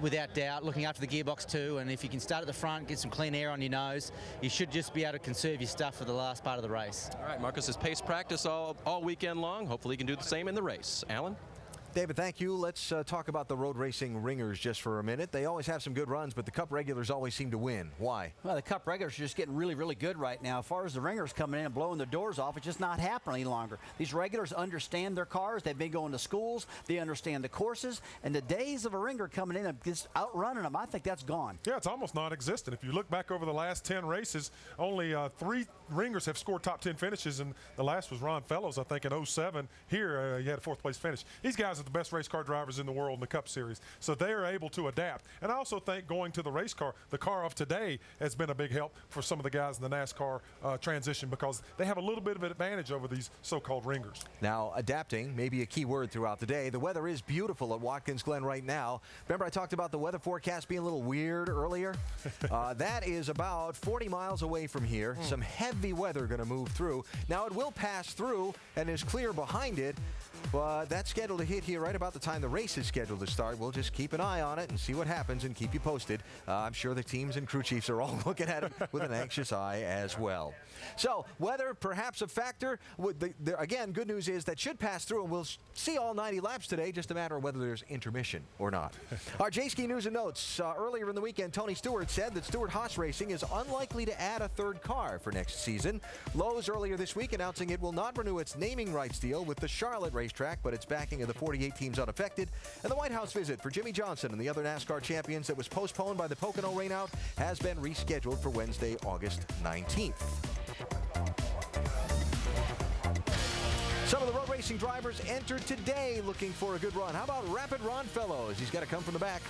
without doubt, looking after the gearbox too, and if you can start at the front, get some clean air on your nose, you should just be able to conserve your stuff for the last part of the race. All right, Marcus has paced practice all weekend long. Hopefully he can do the same in the race. Alan? David, thank you. Let's talk about the road racing ringers just for a minute. They always have some good runs, but the Cup regulars always seem to win. Why? Well, the Cup regulars are just getting really, really good right now. As far as the ringers coming in and blowing their doors off, it's just not happening any longer. These regulars understand their cars. They've been going to schools. They understand the courses. And the days of a ringer coming in and just outrunning them, I think that's gone. Yeah, it's almost non-existent. If you look back over the last 10 races, only 3 ringers have scored top 10 finishes, and the last was Ron Fellows, I think, in 07. Here, he had a 4th place finish. These guys are the best race car drivers in the world in the Cup Series. So they are able to adapt. And I also think going to the race car, the car of today has been a big help for some of the guys in the NASCAR transition because they have a little bit of an advantage over these so-called ringers. Now, adapting may be a key word throughout the day. The weather is beautiful at Watkins Glen right now. Remember I talked about the weather forecast being a little weird earlier? That is about 40 miles away from here. Some heavy weather going to move through. Now, it will pass through and is clear behind it. But that's scheduled to hit here right about the time the race is scheduled to start. We'll just keep an eye on it and see what happens and keep you posted. I'm sure the teams and crew chiefs are all looking at it with an anxious eye as well. So weather perhaps a factor. Again, good news is that should pass through and we'll see all 90 laps today, just a matter of whether there's intermission or not. Our J-Ski news and notes. Earlier in the weekend, Tony Stewart said that Stewart Haas Racing is unlikely to add a third car for next season. Lowe's earlier this week announcing it will not renew its naming rights deal with the Charlotte racetrack, but its backing of the 48 teams unaffected. And the White House visit for Jimmy Johnson and the other NASCAR champions that was postponed by the Pocono rainout has been rescheduled for Wednesday, August 19th. Some of the road racing drivers entered today looking for a good run. How about Rapid Ron Fellows? He's got to come from the back.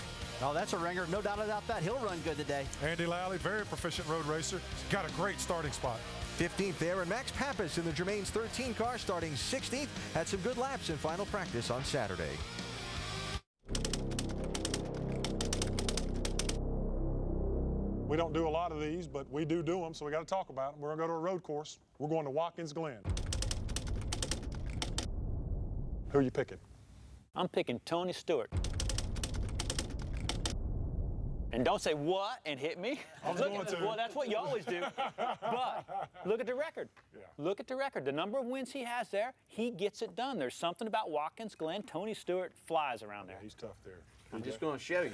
Oh, that's a ringer. No doubt about that. He'll run good today. Andy Lally, very proficient road racer. He's got a great starting spot. 15th there, and Max Pappas in the Germain's 13 car starting 16th. Had some good laps in final practice on Saturday. We don't do a lot of these, but we do them, so we got to talk about them. We're going to go to a road course. We're going to Watkins Glen. Who are you picking? I'm picking Tony Stewart. And don't say what and hit me. Well, that's what you always do. But look at the record. Yeah. Look at the record. The number of wins he has there, he gets it done. There's something about Watkins Glen. Tony Stewart flies around there. Yeah, he's tough there. I'm just going to show you.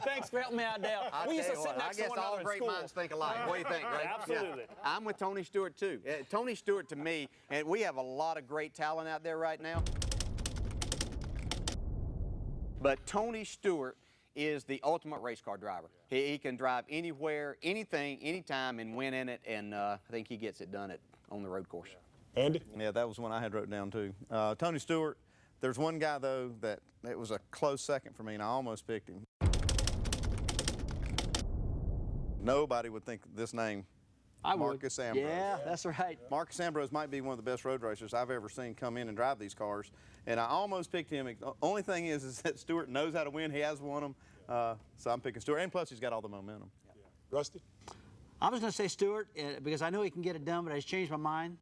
Thanks for helping me out, Dale. I guess all great minds think alike. What do you think, Greg? Absolutely. Yeah. I'm with Tony Stewart, too. Tony Stewart, to me, and we have a lot of great talent out there right now. But Tony Stewart is the ultimate race car driver. He can drive anywhere, anything, anytime, and win in it, and I think he gets it done on the road course. Andy? Yeah, that was one I had wrote down, too. Tony Stewart. There's one guy, though, that it was a close second for me, and I almost picked him. Nobody would think this name, Marcus Ambrose. Yeah, that's right. Marcus Ambrose might be one of the best road racers I've ever seen come in and drive these cars, and I almost picked him. The only thing is that Stewart knows how to win. He has won them, so I'm picking Stewart, and plus he's got all the momentum. Yeah. Rusty? I was going to say Stewart because I know he can get it done, but I just changed my mind.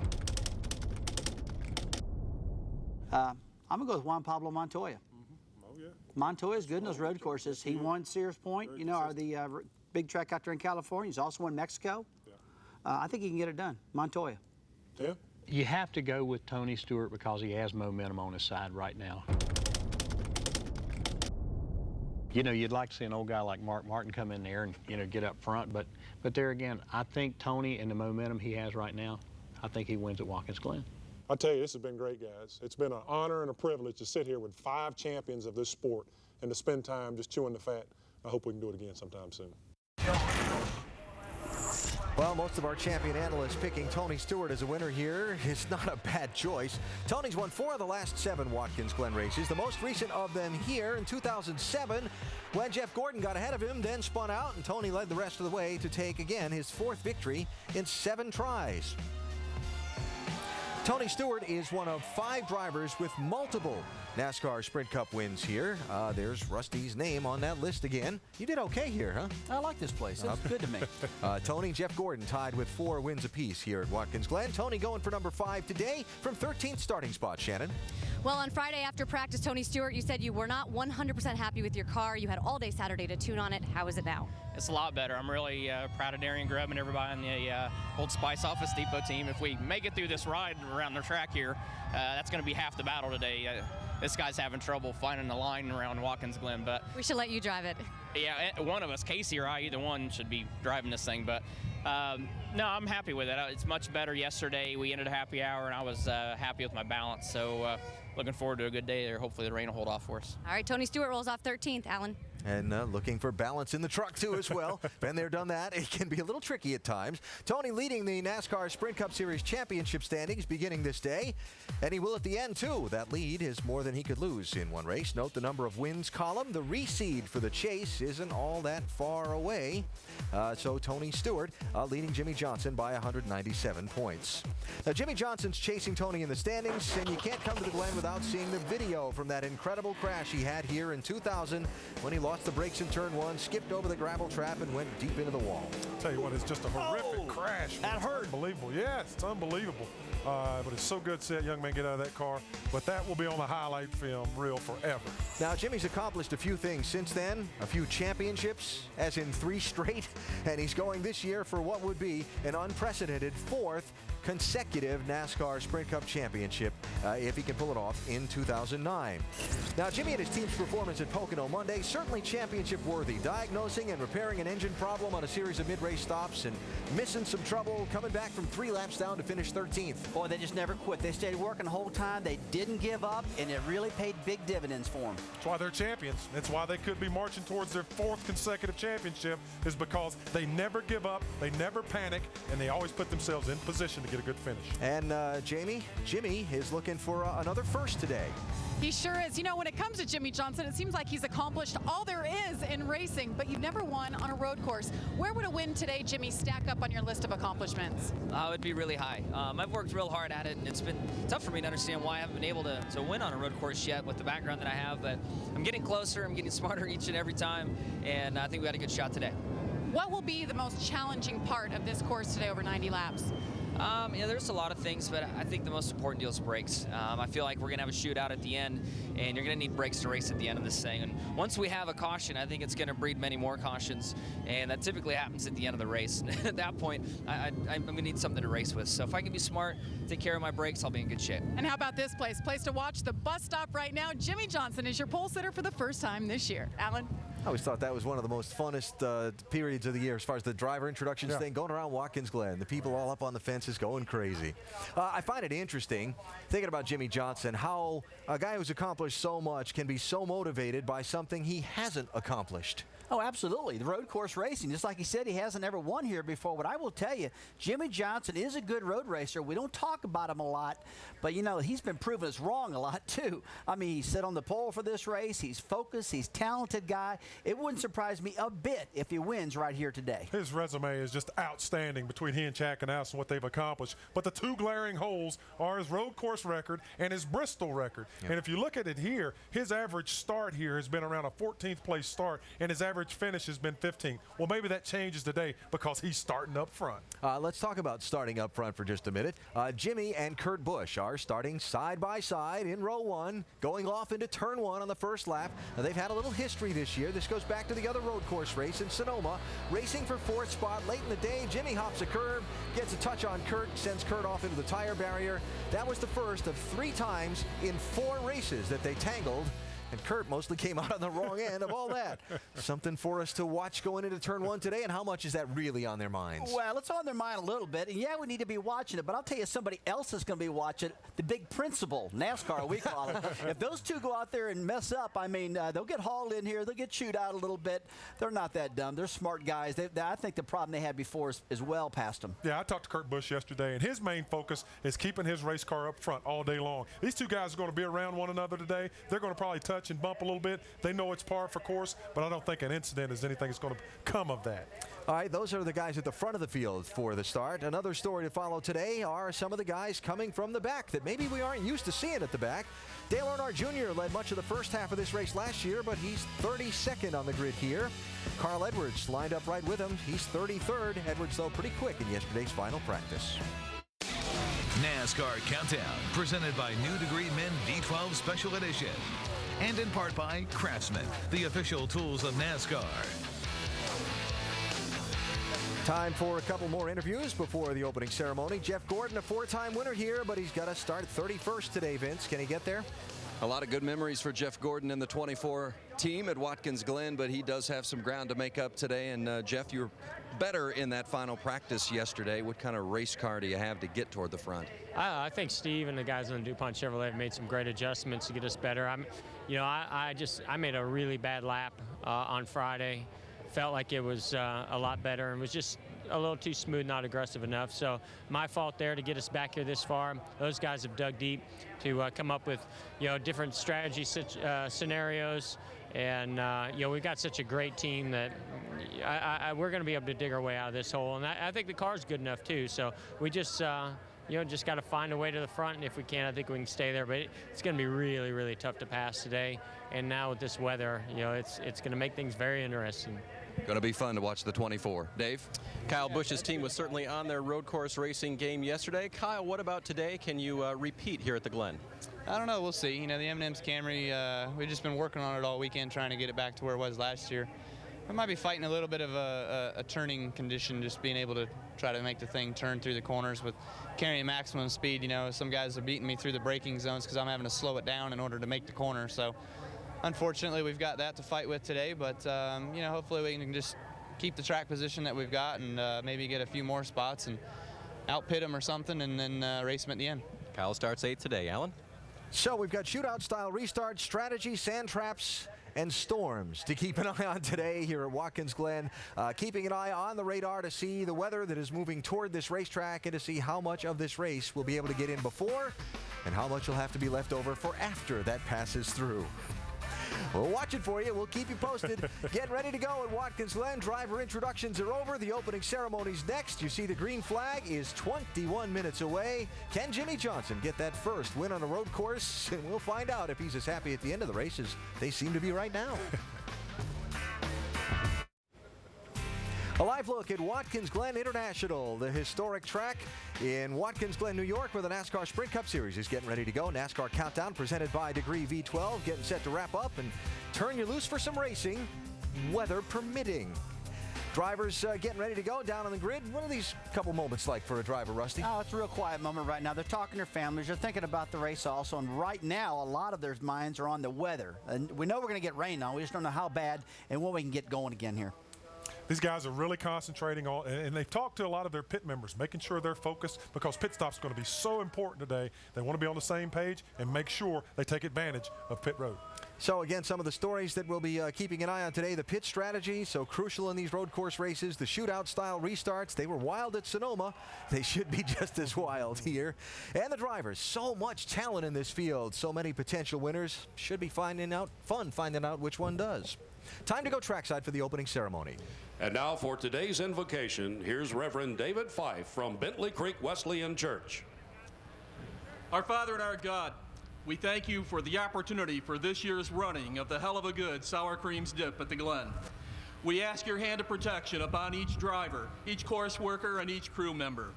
I'm going to go with Juan Pablo Montoya. Oh, yeah. Montoya's good in those road courses. He won Sears Point, you know, or the big track out there in California. He's also won Mexico. Yeah. I think he can get it done. Montoya. Yeah. You have to go with Tony Stewart because he has momentum on his side right now. You know, you'd like to see an old guy like Mark Martin come in there and, you know, get up front. But there again, I think Tony and the momentum he has right now, I think he wins at Watkins Glen. I tell you, this has been great, guys. It's been an honor and a privilege to sit here with 5 champions of this sport and to spend time just chewing the fat. I hope we can do it again sometime soon. Well, most of our champion analysts picking Tony Stewart as a winner here is not a bad choice. Tony's won 4 of the last 7 Watkins Glen races, the most recent of them here in 2007 when Jeff Gordon got ahead of him, then spun out, and Tony led the rest of the way to take, again, his 4th victory in 7 tries. Tony Stewart is one of 5 drivers with multiple NASCAR Sprint Cup wins here. There's Rusty's name on that list again. You did okay here, huh? I like this place. It's good to me. Tony and Jeff Gordon tied with 4 wins apiece here at Watkins Glen. Tony going for number 5 today from 13th starting spot. Shannon? Well, on Friday after practice, Tony Stewart, you said you were not 100% happy with your car. You had all day Saturday to tune on it. How is it now? It's a lot better. I'm really proud of Darian Grubb and everybody in the Old Spice Office Depot team. If we make it through this ride around the track here, that's going to be half the battle today. This guy's having trouble finding the line around Watkins Glen, but we should let you drive it. Yeah, one of us, Casey or I, either one should be driving this thing. But no, I'm happy with it. It's much better yesterday. We ended a happy hour, and I was happy with my balance. So looking forward to a good day there. Hopefully the rain will hold off for us. All right, Tony Stewart rolls off 13th. Alan? and looking for balance in the truck, too, as well. Been there, done that. It can be a little tricky at times. Tony leading the NASCAR Sprint Cup Series championship standings beginning this day, and he will at the end, too. That lead is more than he could lose in one race. Note the number of wins column. The reseed for the chase isn't all that far away. So Tony Stewart leading Jimmy Johnson by 197 points. Now, Jimmy Johnson's chasing Tony in the standings, and you can't come to the Glen without seeing the video from that incredible crash he had here in 2000 when he lost the brakes in turn 1, skipped over the gravel trap, and went deep into the wall. I'll tell you what, it's just a horrific crash. That hurt. Unbelievable. Yes, it's unbelievable. But it's so good to see that young man get out of that car. But that will be on the highlight film reel forever. Now, Jimmy's accomplished a few things since then, a few championships, as in 3 straight, and he's going this year for what would be an unprecedented 4th consecutive NASCAR Sprint Cup championship if he can pull it off in 2009. Now, Jimmy and his team's performance at Pocono Monday, certainly championship worthy, diagnosing and repairing an engine problem on a series of mid-race stops and missing some trouble, coming back from 3 laps down to finish 13th. Boy, they just never quit. They stayed working the whole time. They didn't give up, and it really paid big dividends for them. That's why they're champions. That's why they could be marching towards their 4th consecutive championship, is because they never give up, they never panic, and they always put themselves in position to get a good finish. And Jimmy is looking for another first today. He sure is. You know, when it comes to Jimmy Johnson, it seems like he's accomplished all there is in racing, but you've never won on a road course. Where would a win today, Jimmy, stack up on your list of accomplishments? It'd be really high. I've worked real hard at it, and it's been tough for me to understand why I haven't been able to win on a road course yet with the background that I have, but I'm getting closer, I'm getting smarter each and every time, and I think we had a good shot today. What will be the most challenging part of this course today over 90 laps? There's a lot of things, but I think the most important deal is brakes. I feel like we're going to have a shootout at the end, and you're going to need brakes to race at the end of this thing. And once we have a caution, I think it's going to breed many more cautions, and that typically happens at the end of the race. At that point, I'm going to need something to race with. So if I can be smart, take care of my brakes, I'll be in good shape. And how about this place? Place to watch, the bus stop right now. Jimmy Johnson is your pole sitter for the first time this year. Alan? I always thought that was one of the most funnest periods of the year as far as the driver introductions thing, going around Watkins Glen. The people all up on the fences going crazy. I find it interesting, thinking about Jimmy Johnson, how a guy who's accomplished so much can be so motivated by something he hasn't accomplished. Oh, absolutely. The road course racing, just like he said, he hasn't ever won here before. But I will tell you, Jimmy Johnson is a good road racer. We don't talk about him a lot, but, you know, he's been proving us wrong a lot, too. I mean, he sat on the pole for this race. He's focused. He's a talented guy. It wouldn't surprise me a bit if he wins right here today. His resume is just outstanding between he and Chad Canals and what they've accomplished. But the 2 glaring holes are his road course record and his Bristol record. Yep. And if you look at it here, his average start here has been around a 14th place start, and his average finish has been 15th. Well, maybe that changes today because he's starting up front. Let's talk about starting up front for just a minute. Jimmy and Kurt Busch are starting side by side in row 1, going off into turn 1 on the first lap. Now, they've had a little history this year. This goes back to the other road course race in Sonoma. Racing for 4th spot late in the day. Jimmy hops a curb, gets a touch on Kurt, sends Kurt off into the tire barrier. That was the first of 3 times in 4 races that they tangled. And Kurt mostly came out on the wrong end of all that. Something for us to watch going into turn 1 today, and how much is that really on their minds? Well, it's on their mind a little bit, and yeah, we need to be watching it, but I'll tell you, somebody else is going to be watching the big principal, NASCAR, we call it. If those 2 go out there and mess up, I mean, they'll get hauled in here, they'll get chewed out a little bit. They're not that dumb. They're smart guys. I think the problem they had before is well past them. Yeah, I talked to Kurt Busch yesterday, and his main focus is keeping his race car up front all day long. These 2 guys are going to be around one another today. They're going to probably touch and bump a little bit. They know it's par for course, but I don't think an incident is anything that's going to come of that. All right, those are the guys at the front of the field for the start. Another story to follow today are some of the guys coming from the back that maybe we aren't used to seeing at the back. Dale Earnhardt Jr. led much of the first half of this race last year, but he's 32nd on the grid here. Carl Edwards lined up right with him. He's 33rd. Edwards, though, pretty quick in yesterday's final practice. NASCAR Countdown, presented by New Degree Men D12 Special Edition. And in part by Craftsman, the official tools of NASCAR. Time for a couple more interviews before the opening ceremony. Jeff Gordon, a 4-time winner here, but he's got to start 31st today, Vince. Can he get there? A lot of good memories for Jeff Gordon in the 24 team at Watkins Glen, but he does have some ground to make up today. And Jeff, you were better in that final practice yesterday. What kind of race car do you have to get toward the front? I think Steve and the guys on DuPont Chevrolet have made some great adjustments to get us better. I made a really bad lap on Friday. Felt like it was a lot better and was just a little too smooth, not aggressive enough. So my fault there to get us back here this far. Those guys have dug deep to come up with, different strategy scenarios. And, we've got such a great team that we're going to be able to dig our way out of this hole. And I think the car's good enough, too. So we just got to find a way to the front. And if we can, I think we can stay there. But it's going to be really, really tough to pass today. And now with this weather, it's going to make things very interesting. Going to be fun to watch the 24. Dave? Kyle Busch's team was certainly on their road course racing game yesterday. Kyle, what about today? Can you repeat here at the Glen? I don't know. We'll see. The M&M's Camry, we've just been working on it all weekend, trying to get it back to where it was last year. We might be fighting a little bit of a turning condition, just being able to try to make the thing turn through the corners with carrying maximum speed. Some guys are beating me through the braking zones because I'm having to slow it down in order to make the corner. So unfortunately, we've got that to fight with today, but hopefully we can just keep the track position that we've got and maybe get a few more spots and outpit them or something and then race them at the end. Kyle starts 8th today. Alan? So we've got shootout-style restart, strategy, sand traps, and storms to keep an eye on today here at Watkins Glen. Keeping an eye on the radar to see the weather that is moving toward this racetrack and to see how much of this race we'll be able to get in before and how much will have to be left over for after that passes through. We'll watch it for you. We'll keep you posted. Get ready to go at Watkins Glen. Driver introductions are over. The opening ceremony's next. You see the green flag is 21 minutes away. Can Jimmy Johnson get that first win on a road course? And we'll find out if he's as happy at the end of the race as they seem to be right now. A live look at Watkins Glen International, the historic track in Watkins Glen, New York, where the NASCAR Sprint Cup Series is getting ready to go. NASCAR Countdown presented by Degree V12, getting set to wrap up and turn you loose for some racing, weather permitting. Drivers getting ready to go down on the grid. What are these couple moments like for a driver, Rusty? Oh, it's a real quiet moment right now. They're talking to their families. They're thinking about the race also. And right now, a lot of their minds are on the weather. And we know we're going to get rain on. We just don't know how bad and when we can get going again here. These guys are really concentrating on, and they've talked to a lot of their pit members, making sure they're focused because pit stop's going to be so important today. They want to be on the same page and make sure they take advantage of pit road. So again, some of the stories that we'll be keeping an eye on today, the pit strategy, so crucial in these road course races, the shootout style restarts. They were wild at Sonoma. They should be just as wild here. And the drivers, so much talent in this field, so many potential winners. Should be finding out which one does. Time to go trackside for the opening ceremony. And now for today's invocation, here's Reverend David Fife from Bentley Creek Wesleyan Church. Our Father and our God, we thank you for the opportunity for this year's running of the Hell of a Good Sour Creams Dip at the Glen. We ask your hand of protection upon each driver, each course worker, and each crew member.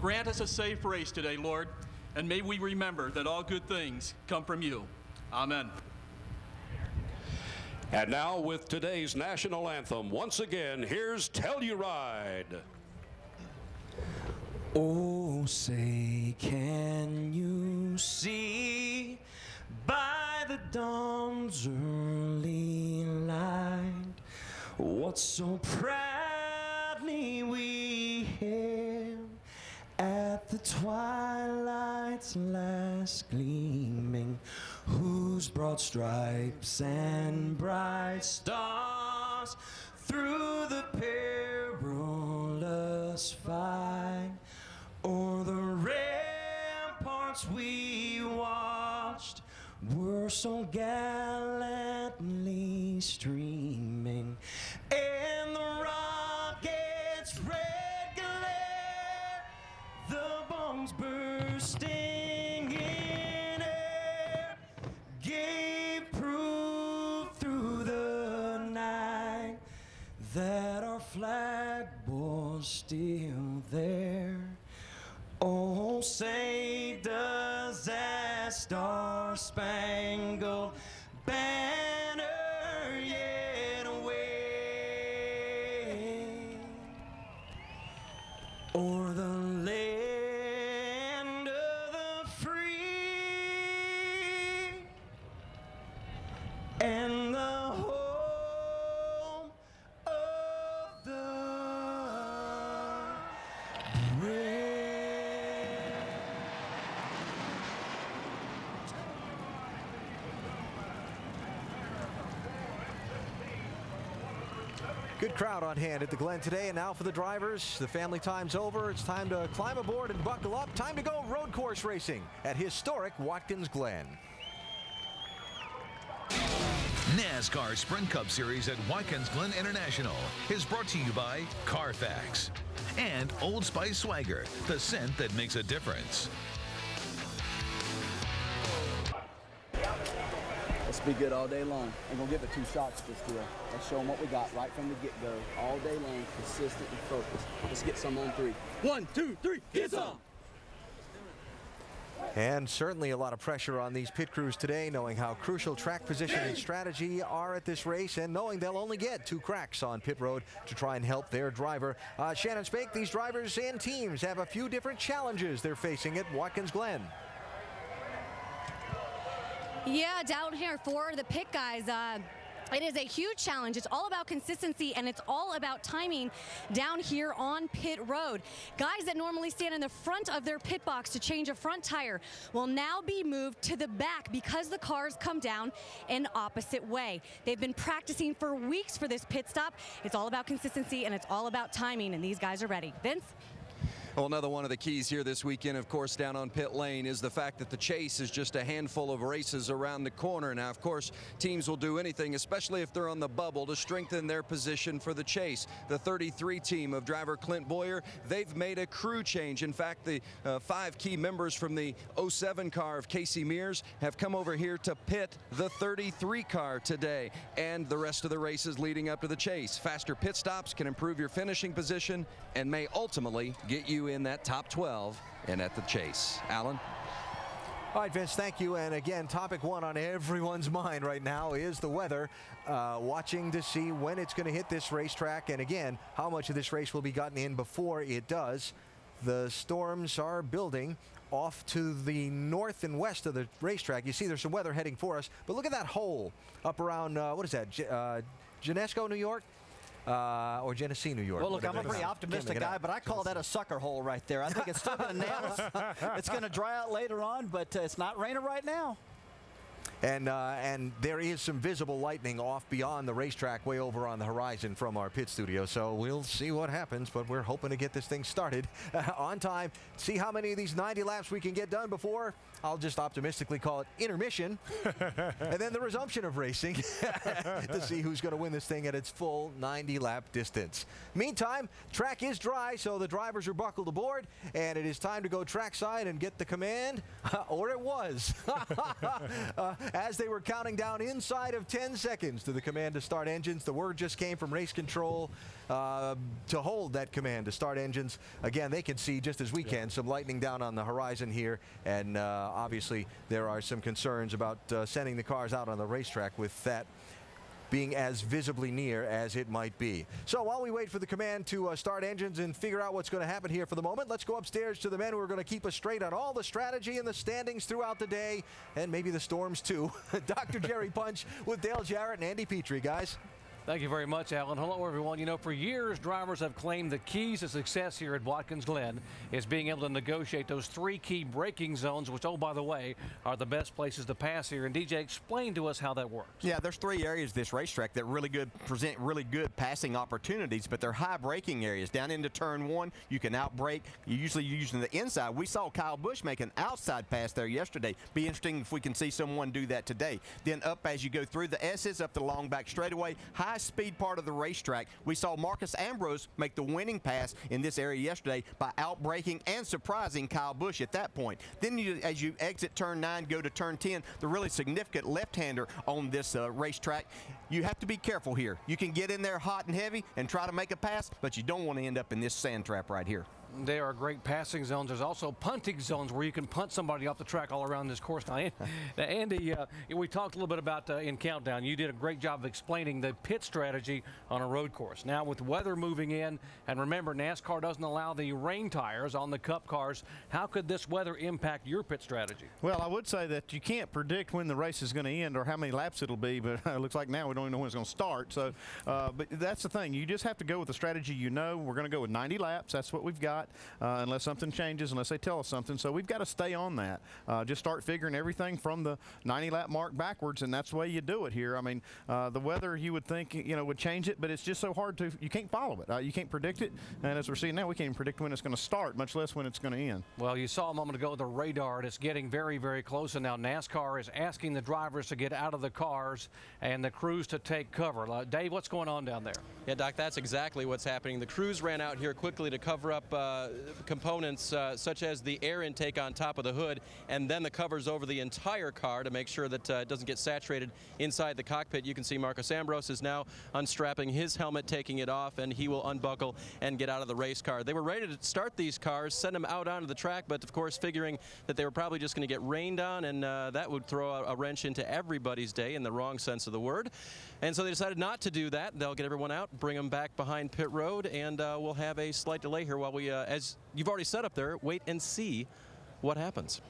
Grant us a safe race today, Lord, and may we remember that all good things come from you. Amen. And now with today's national anthem, once again, here's Telluride. Oh, say, can you see by the dawn's early light what so proudly we hailed at the twilight's last gleaming, whose broad stripes and bright stars through the perilous fight o'er the ramparts we watched were so gallantly streaming, and the rocket's red glare, the bombs bursting in air, gave proof through the night that our flag was still there. Oh, say does that star-spangled banner yet wave o'er the land of the free and the Good crowd on hand at the Glen today, and now for the drivers. The family time's over. It's time to climb aboard and buckle up. Time to go road course racing at historic Watkins Glen. NASCAR Sprint Cup Series at Watkins Glen International is brought to you by Carfax and Old Spice Swagger, the scent that makes a difference. Let's be good all day long. I'm going to give it 2 shots this deal. Let's show them what we got right from the get-go. All day long, consistent and focused. Let's get some on 3. 1, 2, 3, get some! And certainly a lot of pressure on these pit crews today, knowing how crucial track position and strategy are at this race, and knowing they'll only get 2 cracks on pit road to try and help their driver. Shannon Spake, these drivers and teams have a few different challenges they're facing at Watkins Glen. Yeah, down here for the pit guys, it is a huge challenge. It's all about consistency, and it's all about timing down here on pit road. Guys that normally stand in the front of their pit box to change a front tire will now be moved to the back because the cars come down an opposite way. They've been practicing for weeks for this pit stop. It's all about consistency, and it's all about timing, and these guys are ready. Vince? Well, another one of the keys here this weekend, of course, down on pit lane is the fact that the chase is just a handful of races around the corner. Now, of course, teams will do anything, especially if they're on the bubble, to strengthen their position for the chase. The 33 team of driver Clint Bowyer, they've made a crew change. In fact, the 5 key members from the 07 car of Casey Mears have come over here to pit the 33 car today and the rest of the races leading up to the chase. Faster pit stops can improve your finishing position and may ultimately get you in that top 12 and at the chase. Alan? All right, Vince, thank you. And again, topic 1 on everyone's mind right now is the weather. Watching to see when it's going to hit this racetrack, and again, how much of this race will be gotten in before it does. The storms are building off to the north and west of the racetrack. You see there's some weather heading for us, but look at that hole up around, what is that, Genesco, New York? Or Genesee, New York. Well, look, I'm a pretty optimistic guy, but I call that a sucker hole right there. I think it's still going to nail us. It's going to dry out later on, but it's not raining right now. And there is some visible lightning off beyond the racetrack way over on the horizon from our pit studio. So we'll see what happens, but we're hoping to get this thing started on time. See how many of these 90 laps we can get done before, I'll just optimistically call it intermission, and then the resumption of racing to see who's going to win this thing at its full 90-lap distance. Meantime, track is dry, so the drivers are buckled aboard, and it is time to go trackside and get the command, or it was. As they were counting down inside of 10 seconds to the command to start engines, the word just came from race control to hold that command to start engines. Again, they can see, just as we can, some lightning down on the horizon here, and obviously there are some concerns about sending the cars out on the racetrack with that being as visibly near as it might be. So while we wait for the command to start engines and figure out what's going to happen here for the moment, let's go upstairs to the men who are going to keep us straight on all the strategy and the standings throughout the day, and maybe the storms too. Dr. Jerry Punch with Dale Jarrett and Andy Petrie, guys. Thank you very much, Alan. Hello, everyone. You know, for years, drivers have claimed the keys to success here at Watkins Glen is being able to negotiate those 3 key braking zones, which, oh, by the way, are the best places to pass here. And DJ, explain to us how that works. Yeah, there's 3 areas of this racetrack that present really good passing opportunities, but they're high braking areas. Down into turn 1, you can outbrake. You're usually using the inside. We saw Kyle Busch make an outside pass there yesterday. Be interesting if we can see someone do that today. Then up as you go through the S's, up the long back straightaway, high speed part of the racetrack. We saw Marcus Ambrose make the winning pass in this area yesterday by outbraking and surprising Kyle Busch at that point. Then as you exit turn 9, go to turn 10, the really significant left-hander on this racetrack, you have to be careful here. You can get in there hot and heavy and try to make a pass, but you don't want to end up in this sand trap right here. They are great passing zones. There's also punting zones where you can punt somebody off the track all around this course. Now, Andy, we talked a little bit about in Countdown. You did a great job of explaining the pit strategy on a road course. Now, with weather moving in, and remember, NASCAR doesn't allow the rain tires on the Cup cars, how could this weather impact your pit strategy? Well, I would say that you can't predict when the race is going to end or how many laps it'll be, but it looks like now we don't even know when it's going to start. So, but that's the thing. You just have to go with the strategy you know. We're going to go with 90 laps. That's what we've got. got unless something changes, unless they tell us something. So we've got to stay on that. Just start figuring everything from the 90-lap mark backwards, and that's the way you do it here. I mean, the weather you would think would change it, but it's just so hard to. You can't follow it. You can't predict it, and as we're seeing now, we can't even predict when it's going to start, much less when it's going to end. Well, you saw a moment ago the radar, and it's getting very, very close, and now NASCAR is asking the drivers to get out of the cars and the crews to take cover. Dave, what's going on down there? Yeah, Doc, that's exactly what's happening. The crews ran out here quickly to cover up components such as the air intake on top of the hood, and then the covers over the entire car to make sure that it doesn't get saturated inside the cockpit. You can see Marcos Ambrose is now unstrapping his helmet, taking it off, and he will unbuckle and get out of the race car. They were ready to start these cars, send them out onto the track, but of course figuring that they were probably just going to get rained on, and that would throw a wrench into everybody's day in the wrong sense of the word. And so they decided not to do that. They'll get everyone out, bring them back behind pit road, and we'll have a slight delay here while we, as you've already set up there, wait and see what happens.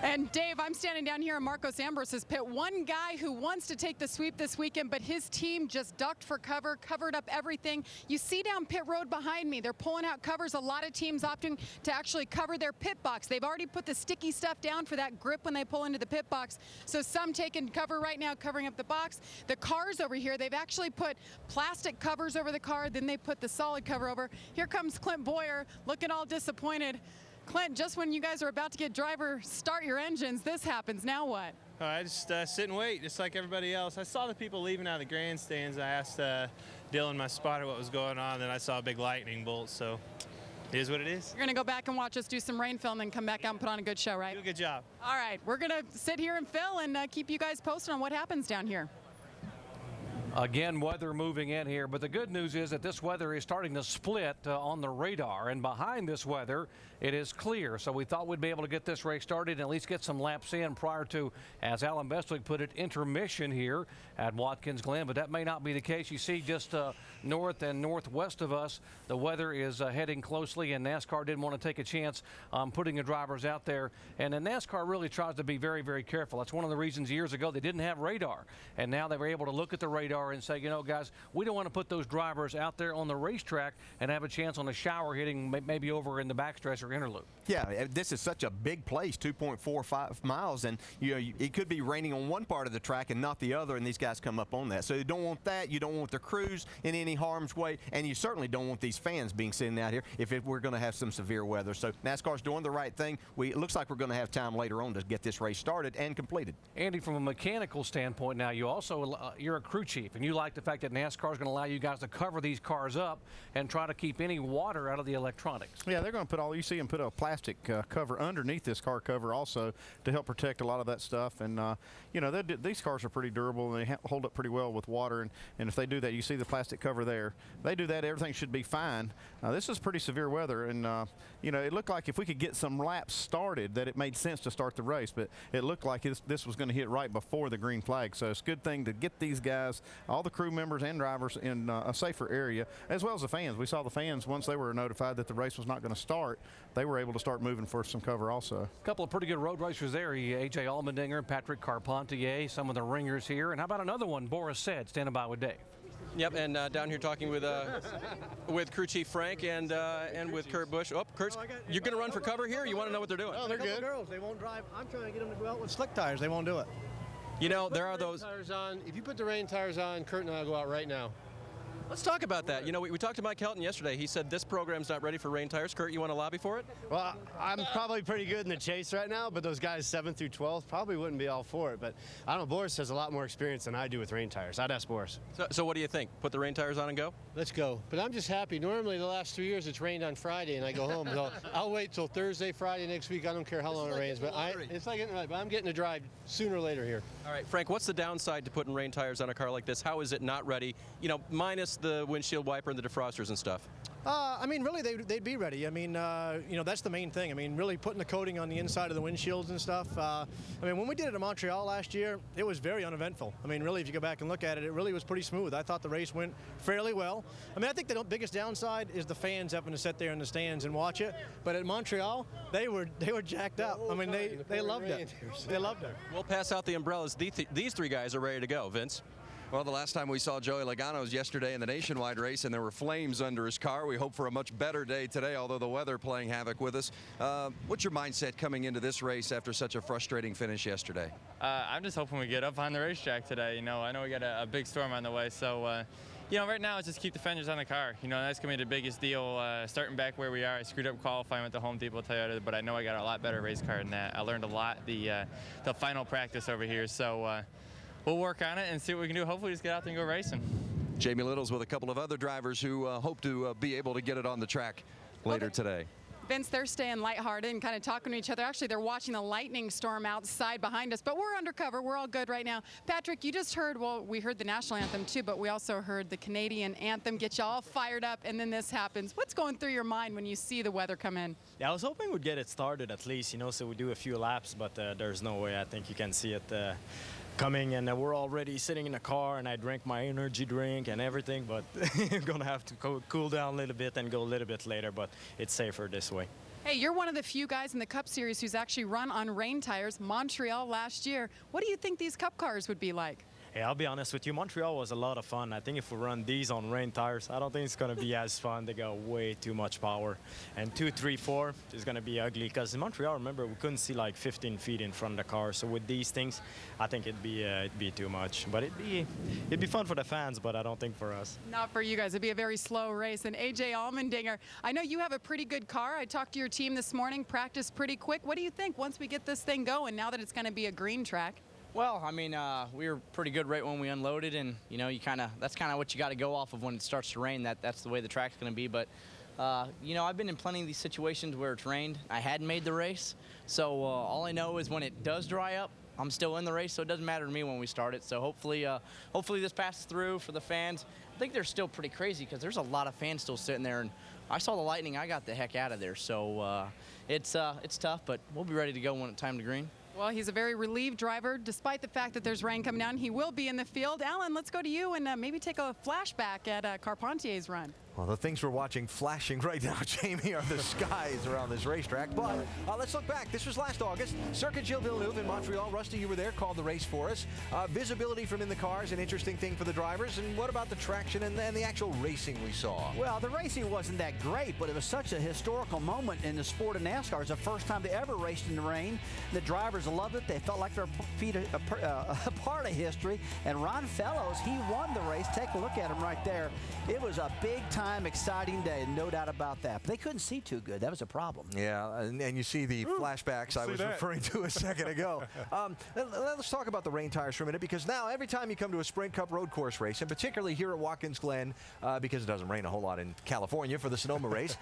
And Dave, I'm standing down here in Marcos Ambrose's pit. One guy who wants to take the sweep this weekend, but his team just ducked for cover, covered up everything. You see down pit road behind me, they're pulling out covers. A lot of teams opting to actually cover their pit box. They've already put the sticky stuff down for that grip when they pull into the pit box. So some taking cover right now, covering up the box. The cars over here, they've actually put plastic covers over the car, then they put the solid cover over. Here comes Clint Bowyer, looking all disappointed. Clint, just when you guys are about to get driver start your engines, this happens. Now what? I just sit and wait, just like everybody else. I saw the people leaving out of the grandstands. I asked Dylan, my spotter, what was going on, and I saw a big lightning bolt, so it is what it is. You're going to go back and watch us do some rain film and come back out and put on a good show, right? Do a good job. All right, we're going to sit here and fill and keep you guys posted on what happens down here. Again, weather moving in here, but the good news is that this weather is starting to split on the radar, and behind this weather, it is clear. So we thought we'd be able to get this race started and at least get some laps in prior to, as Alan Bestwick put it, intermission here at Watkins Glen, but that may not be the case. You see just north and northwest of us, the weather is heading closely, and NASCAR didn't want to take a chance on putting the drivers out there, and then NASCAR really tries to be very, very careful. That's one of the reasons years ago they didn't have radar, and now they were able to look at the radar and say, you know, guys, we don't want to put those drivers out there on the racetrack and have a chance on a shower hitting maybe over in the backstretch or interloop. Yeah, this is such a big place, 2.45 miles, and it could be raining on one part of the track and not the other, and these guys come up on that. So you don't want that. You don't want the crews in any harm's way, and you certainly don't want these fans being sitting out here if we're going to have some severe weather. So NASCAR's doing the right thing. It looks like we're going to have time later on to get this race started and completed. Andy, from a mechanical standpoint now, you also you're a crew chief, and you like the fact that NASCAR is going to allow you guys to cover these cars up and try to keep any water out of the electronics. Yeah, they're going to put all you see and put a plastic cover underneath this car cover also to help protect a lot of that stuff. And you know, these cars are pretty durable and they hold up pretty well with water. And if they do that, you see the plastic cover there. If they do that, everything should be fine. This is pretty severe weather, and you know, it looked like if we could get some laps started, that it made sense to start the race. But it looked like this was going to hit right before the green flag. So it's a good thing to get these guys, all the crew members and drivers, in a safer area, as well as the fans. We saw the fans, once they were notified that the race was not going to start, they were able to start moving for some cover also. A couple of pretty good road racers there. A.J. Allmendinger, Patrick Carpentier, some of the ringers here. And how about another one, Boris Said, standing by with Dave. Yep, and down here talking with crew chief Frank and with Kurt Busch. Oh, Kurt, you're going to run for cover here? You want to know what they're doing? No, they're good. Girls, they won't drive. I'm trying to get them to go out with slick tires. They won't do it. You know, there are those tires on. If you put the rain tires on, Kurt and I will go out right now. Let's talk about that. You know, we talked to Mike Helton yesterday. He said this program's not ready for rain tires. Kurt, you want to lobby for it? Well, I'm probably pretty good in the chase right now, but those guys 7th through 12th probably wouldn't be all for it. But I don't know, Boris has a lot more experience than I do with rain tires. I'd ask Boris. So what do you think? Put the rain tires on and go? Let's go. But I'm just happy. Normally the last 3 years it's rained on Friday and I go home. So I'll wait till Thursday, Friday next week. I don't care how long it rains. But it's like getting right. But I'm getting to drive sooner or later here. All right, Frank, what's the downside to putting rain tires on a car like this? How is it not ready? You know, minus the windshield wiper and the defrosters and stuff. I mean, really, they'd be ready. I mean, you know, that's the main thing. I mean, really putting the coating on the inside of the windshields and stuff. I mean, when we did it in Montreal last year, it was very uneventful. I mean, really, if you go back and look at it, it really was pretty smooth. I thought the race went fairly well. I mean, I think the biggest downside is the fans having to sit there in the stands and watch it. But at Montreal, they were jacked up. I mean, they loved it. They loved it. We'll pass out the umbrellas. These three guys are ready to go, Vince. Well, the last time we saw Joey Logano was yesterday in the nationwide race, and there were flames under his car. We hope for a much better day today, although the weather playing havoc with us. What's your mindset coming into this race after such a frustrating finish yesterday? I'm just hoping we get up on the racetrack today. You know, I know we got a big storm on the way, so you know, right now it's just keep the fenders on the car. You know, that's going to be the biggest deal. Starting back where we are, I screwed up qualifying with the Home Depot Toyota, but I know I got a lot better race car than that. I learned a lot the final practice over here, so we'll work on it and see what we can do. Hopefully just get out there and go racing. Jamie Little's with a couple of other drivers who hope to be able to get it on the track later today. Vince, they're staying lighthearted and kind of talking to each other. Actually, they're watching the lightning storm outside behind us, but we're undercover. We're all good right now. Patrick, you just heard, well, we heard the national anthem too, but we also heard the Canadian anthem get you all fired up, and then this happens. What's going through your mind when you see the weather come in? Yeah, I was hoping we'd get it started at least, you know, so we do a few laps, but there's no way. I think you can see it coming, and we're already sitting in the car, and I drank my energy drink and everything, but I'm gonna have to cool down a little bit and go a little bit later, but it's safer this way. Hey, you're one of the few guys in the Cup Series who's actually run on rain tires, Montreal last year. What do you think these Cup cars would be like? Hey, I'll be honest with you, Montreal was a lot of fun. I think if we run these on rain tires, I don't think it's going to be as fun. They got way too much power. And 2, 3, 4 is going to be ugly because in Montreal, remember, we couldn't see like 15 feet in front of the car. So with these things, I think it'd be too much. But it'd be fun for the fans, but I don't think for us. Not for you guys. It'd be a very slow race. And AJ Allmendinger, I know you have a pretty good car. I talked to your team this morning, practiced pretty quick. What do you think once we get this thing going, now that it's going to be a green track? Well, I mean, we were pretty good right when we unloaded, and you know, that's kind of what you got to go off of when it starts to rain. That's the way the track's going to be. But you know, I've been in plenty of these situations where it's rained. I hadn't made the race, so all I know is when it does dry up, I'm still in the race, so it doesn't matter to me when we start it. So hopefully this passes through for the fans. I think they're still pretty crazy because there's a lot of fans still sitting there, and I saw the lightning. I got the heck out of there. So it's tough, but we'll be ready to go when it's time to green. Well, he's a very relieved driver, despite the fact that there's rain coming down. He will be in the field. Alan, let's go to you and maybe take a flashback at Carpentier's run. Well, the things we're watching flashing right now, Jamie, are the skies around this racetrack. But let's look back. This was last August. Circuit Gilles Villeneuve in Montreal. Rusty, you were there, called the race for us. Visibility from in the cars, an interesting thing for the drivers. And what about the traction and the actual racing we saw? Well, the racing wasn't that great, but it was such a historical moment in the sport of NASCAR. It's the first time they ever raced in the rain. The drivers loved it. They felt like they're a part of history. And Ron Fellows, he won the race. Take a look at him right there. It was a big-time, exciting day, no doubt about that. But they couldn't see too good. That was a problem. Yeah, and you see the flashbacks I was referring to a second ago. Let's talk about the rain tires for a minute, because now every time you come to a Sprint Cup road course race, and particularly here at Watkins Glen, because it doesn't rain a whole lot in California for the Sonoma race,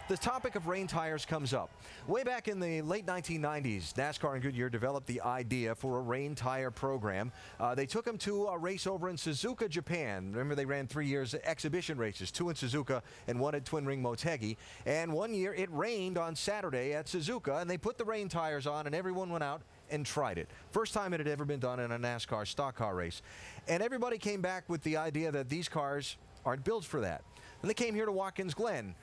the topic of rain tires comes up. Way back in the late 1990s, NASCAR and Goodyear developed the idea for a rain tire program. They took them to a race over in Suzuka, Japan. Remember, they ran 3 years exhibition races, 2 in Suzuka and 1 at Twin Ring Motegi. And 1 year it rained on Saturday at Suzuka, and they put the rain tires on, and everyone went out and tried it. First time it had ever been done in a NASCAR stock car race. And everybody came back with the idea that these cars aren't built for that. And they came here to Watkins Glen.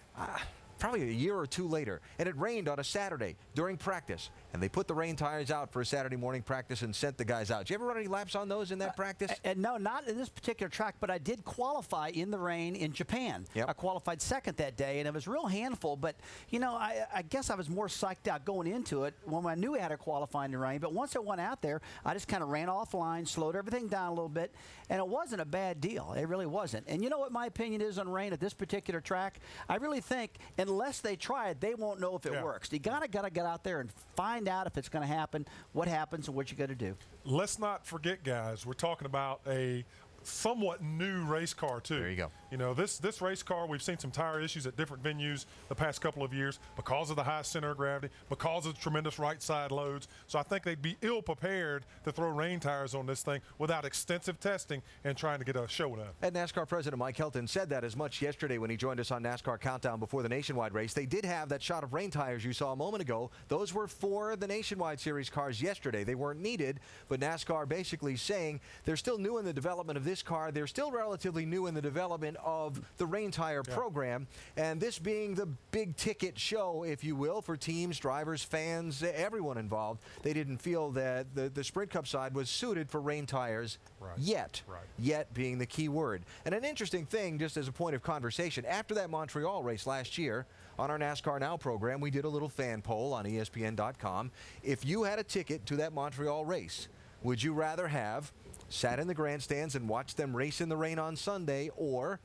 Probably a year or 2 later, and it rained on a Saturday during practice, and they put the rain tires out for a Saturday morning practice and sent the guys out. Did you ever run any laps on those in that practice? No, not in this particular track, but I did qualify in the rain in Japan. Yep. I qualified second that day, and it was a real handful, but, you know, I guess I was more psyched out going into it when I knew I had to qualify in the rain, but once I went out there, I just kind of ran offline, slowed everything down a little bit, and it wasn't a bad deal. It really wasn't. And you know what my opinion is on rain at this particular track? I really think unless they try it, they won't know if it works. You gotta get out there and find out if it's going to happen, what happens, and what you got to do. Let's not forget, guys, we're talking about a somewhat new race car too. There you go. You know, this race car, we've seen some tire issues at different venues the past couple of years because of the high center of gravity, because of the tremendous right side loads. So I think they'd be ill prepared to throw rain tires on this thing without extensive testing and trying to get a show done. And NASCAR President Mike Helton said that as much yesterday when he joined us on NASCAR Countdown before the Nationwide race. They did have that shot of rain tires you saw a moment ago. Those were for the Nationwide Series cars yesterday. They weren't needed, but NASCAR basically saying they're still new in the development of this car. They're still relatively new in the development of the rain tire program, and this being the big ticket show, if you will, for teams, drivers, fans, everyone involved, they didn't feel that the Sprint Cup side was suited for rain tires yet. Yet being the key word. And an interesting thing, just as a point of conversation, after that Montreal race last year, on our NASCAR Now program, we did a little fan poll on ESPN.com. If you had a ticket to that Montreal race, would you rather have sat in the grandstands and watched them race in the rain on Sunday, or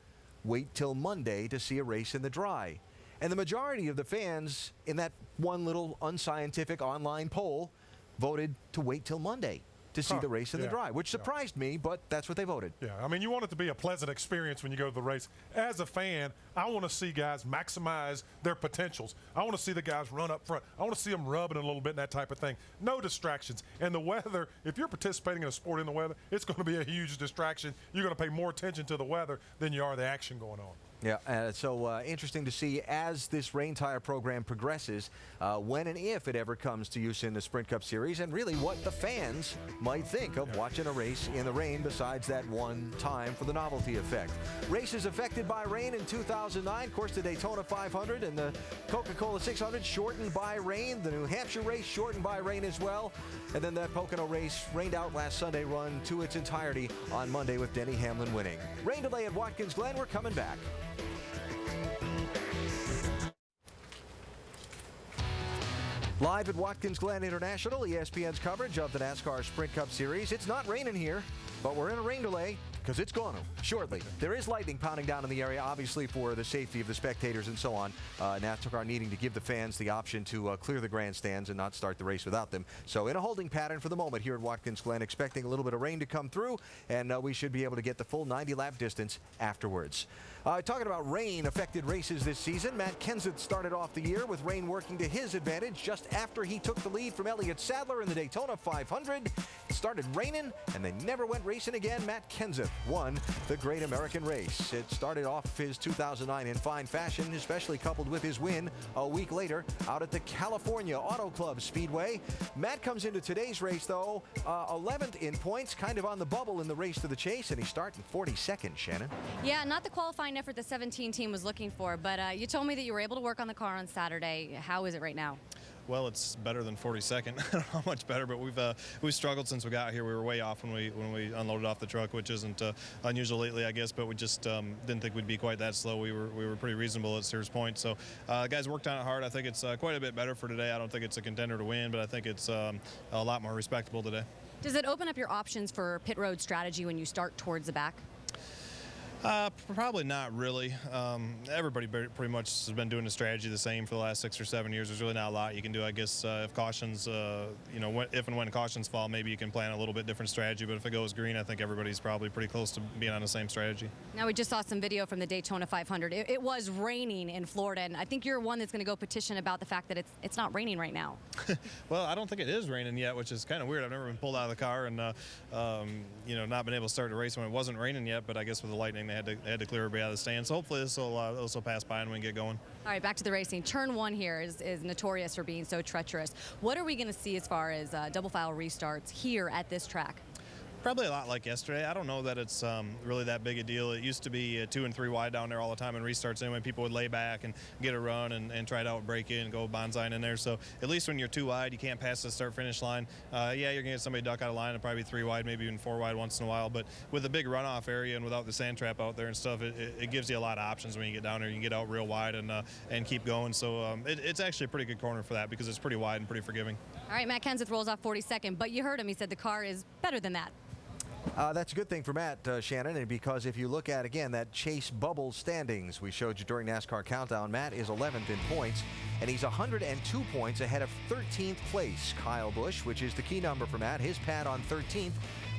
wait till Monday to see a race in the dry? And the majority of the fans in that one little unscientific online poll voted to wait till Monday to see the race in the dry, which surprised me, but that's what they voted. Yeah, I mean, you want it to be a pleasant experience when you go to the race. As a fan, I want to see guys maximize their potentials. I want to see the guys run up front. I want to see them rubbing a little bit and that type of thing. No distractions. And the weather, if you're participating in a sport in the weather, it's going to be a huge distraction. You're going to pay more attention to the weather than you are the action going on. Yeah, so interesting to see as this rain tire program progresses, when and if it ever comes to use in the Sprint Cup Series, and really what the fans might think of watching a race in the rain besides that one time for the novelty effect. Races affected by rain in 2009, of course, the Daytona 500 and the Coca-Cola 600 shortened by rain. The New Hampshire race shortened by rain as well. And then that Pocono race rained out last Sunday, run to its entirety on Monday with Denny Hamlin winning. Rain delay at Watkins Glen. We're coming back. Live at Watkins Glen International, ESPN's coverage of the NASCAR Sprint Cup Series. It's not raining here, but we're in a rain delay because it's going to shortly. There is lightning pounding down in the area, obviously for the safety of the spectators and so on. NASCAR needing to give the fans the option to clear the grandstands and not start the race without them. So in a holding pattern for the moment here at Watkins Glen, expecting a little bit of rain to come through, and we should be able to get the full 90-lap distance afterwards. Talking about rain-affected races this season, Matt Kenseth started off the year with rain working to his advantage just after he took the lead from Elliott Sadler in the Daytona 500. It started raining, and they never went racing again. Matt Kenseth won the Great American Race. It started off his 2009 in fine fashion, especially coupled with his win a week later out at the California Auto Club Speedway. Matt comes into today's race, though, 11th in points, kind of on the bubble in the race to the chase, and he's starting 42nd, Shannon. Yeah, not the qualifying effort the 17 team was looking for, but you told me that you were able to work on the car on Saturday. How is it right now? Well, it's better than 42nd. I don't know how much better, but we've struggled since we got here. We were way off when we unloaded off the truck, which isn't unusual lately, I guess. But we just didn't think we'd be quite that slow. We were pretty reasonable at Sears Point. So guys worked on it hard. I think it's quite a bit better for today. I don't think it's a contender to win, but I think it's a lot more respectable today. Does it open up your options for pit road strategy when you start towards the back? Probably not really. Everybody pretty much has been doing the strategy the same for the last 6 or 7 years. There's really not a lot you can do. I guess if cautions, if and when cautions fall, maybe you can plan a little bit different strategy. But if it goes green, I think everybody's probably pretty close to being on the same strategy. Now, we just saw some video from the Daytona 500. It was raining in Florida, and I think you're one that's going to go petition about the fact that it's not raining right now. Well, I don't think it is raining yet, which is kind of weird. I've never been pulled out of the car and not been able to start the race when it wasn't raining yet. But I guess with the lightning, they had to clear everybody out of the stand. So hopefully this will pass by and we can get going. All right, back to the racing. Turn 1 here is notorious for being so treacherous. What are we going to see as far as double file restarts here at this track? Probably a lot like yesterday. I don't know that it's really that big a deal. It used to be 2 and 3 wide down there all the time in restarts anyway. People would lay back and get a run and try to out-break it and go bonsaiing in there. So at least when you're 2 wide, you can't pass the start-finish line. Yeah, you're going to get somebody duck out of line and probably 3 wide, maybe even 4 wide once in a while. But with a big runoff area and without the sand trap out there and stuff, it gives you a lot of options when you get down there. You can get out real wide and keep going. So it's actually a pretty good corner for that because it's pretty wide and pretty forgiving. All right, Matt Kenseth rolls off 42nd, but you heard him. He said the car is better than that. That's a good thing for Matt, Shannon, and because if you look at, again, that chase bubble standings we showed you during NASCAR Countdown, Matt is 11th in points, and he's 102 points ahead of 13th place Kyle Busch, which is the key number for Matt. His pad on 13th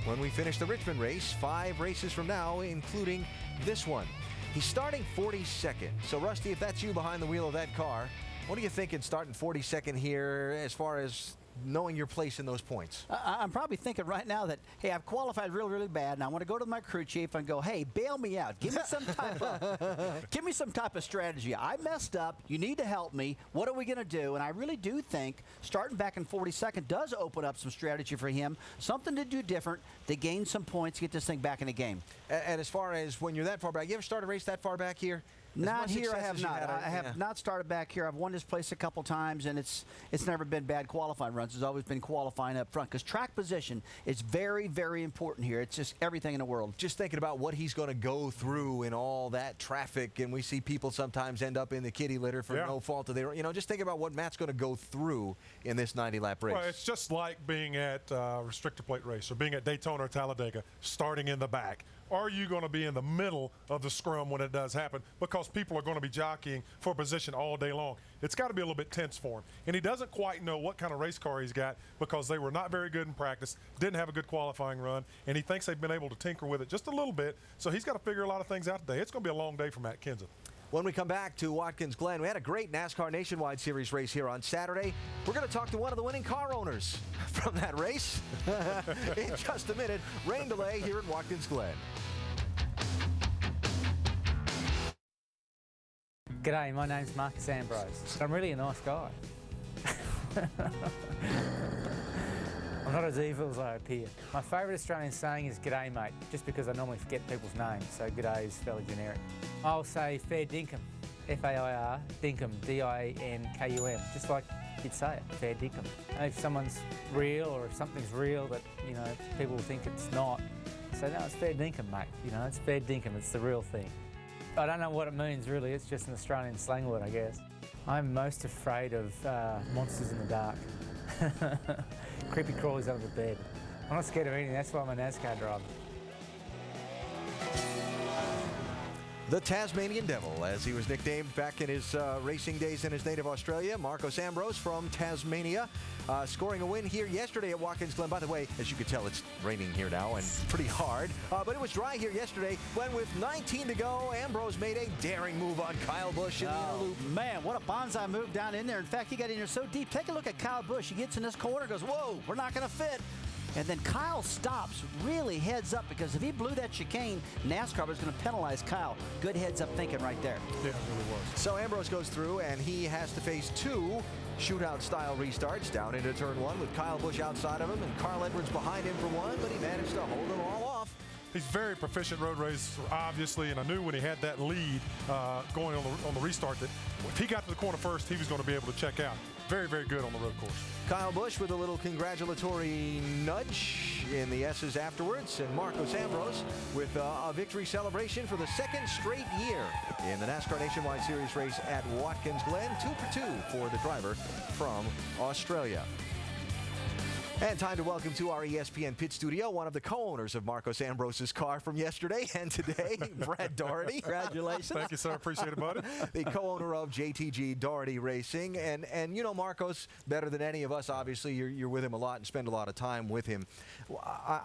when we finish the Richmond race, 5 races from now, including this one. He's starting 42nd. So, Rusty, if that's you behind the wheel of that car, what are you thinking starting 42nd here as far as knowing your place in those points? I'm probably thinking right now that, hey, I've qualified really, really bad, and I want to go to my crew chief and go, hey, bail me out. Give me some type of strategy. I messed up. You need to help me. What are we going to do? And I really do think starting back in 42nd does open up some strategy for him, something to do different to gain some points, get this thing back in the game. And as far as when you're that far back, you ever start a race that far back here? Not here, I have not. I have not started back here. I've won this place a couple times, and it's never been bad qualifying runs. It's always been qualifying up front because track position is very, very important here. It's just everything in the world. Just thinking about what he's going to go through in all that traffic, and we see people sometimes end up in the kitty litter for no fault of their own. Just think about what Matt's going to go through in this 90-lap race. Well, it's just like being at a restrictor plate race or being at Daytona or Talladega, starting in the back. Are you going to be in the middle of the scrum when it does happen? Because people are going to be jockeying for position all day long. It's got to be a little bit tense for him. And he doesn't quite know what kind of race car he's got because they were not very good in practice, didn't have a good qualifying run, and he thinks they've been able to tinker with it just a little bit. So he's got to figure a lot of things out today. It's going to be a long day for Matt Kenseth. When we come back to Watkins Glen, we had a great NASCAR Nationwide Series race here on Saturday. We're going to talk to one of the winning car owners from that race in just a minute. Rain delay here at Watkins Glen. G'day, my name's Marcus Ambrose. I'm really a nice guy. I'm not as evil as I appear. My favourite Australian saying is g'day mate, just because I normally forget people's names, so g'day is fairly generic. I'll say fair dinkum, F-A-I-R, dinkum, D-I-N-K-U-M, just like you'd say it, fair dinkum. If someone's real or if something's real that, people think it's not, say no, it's fair dinkum mate, it's fair dinkum, it's the real thing. I don't know what it means really, it's just an Australian slang word I guess. I'm most afraid of monsters in the dark. Creepy crawlies under the bed. I'm not scared of anything, that's why I'm a NASCAR driver. The Tasmanian Devil, as he was nicknamed back in his racing days in his native Australia, Marcos Ambrose from Tasmania, scoring a win here yesterday at Watkins Glen. By the way, as you can tell, it's raining here now and pretty hard, but it was dry here yesterday when with 19 to go, Ambrose made a daring move on Kyle Busch in the inner loop. Man, what a bonsai move down in there. In fact, he got in there so deep. Take a look at Kyle Busch. He gets in this corner, goes, whoa, we're not going to fit. And then Kyle stops, really heads up, because if he blew that chicane, NASCAR was going to penalize Kyle. Good heads-up thinking right there. Yeah, it really was. So Ambrose goes through, and he has to face two shootout-style restarts down into turn one with Kyle Busch outside of him and Carl Edwards behind him for one, but he managed to hold them all off. He's very proficient road racer, obviously, and I knew when he had that lead going on the restart that if he got to the corner first, he was going to be able to check out. Very, very good on the road course. Kyle Busch with a little congratulatory nudge in the S's afterwards, and Marcos Ambrose with a victory celebration for the second straight year in the NASCAR Nationwide Series race at Watkins Glen. 2 for 2 for the driver from Australia. And time to welcome to our ESPN pit studio one of the co-owners of Marcos Ambrose's car from yesterday and today, Brad Daugherty. Congratulations. Thank you, sir. Appreciate it, buddy. The co-owner of JTG Daugherty Racing. And you know Marcos better than any of us, obviously. You're with him a lot and spend a lot of time with him.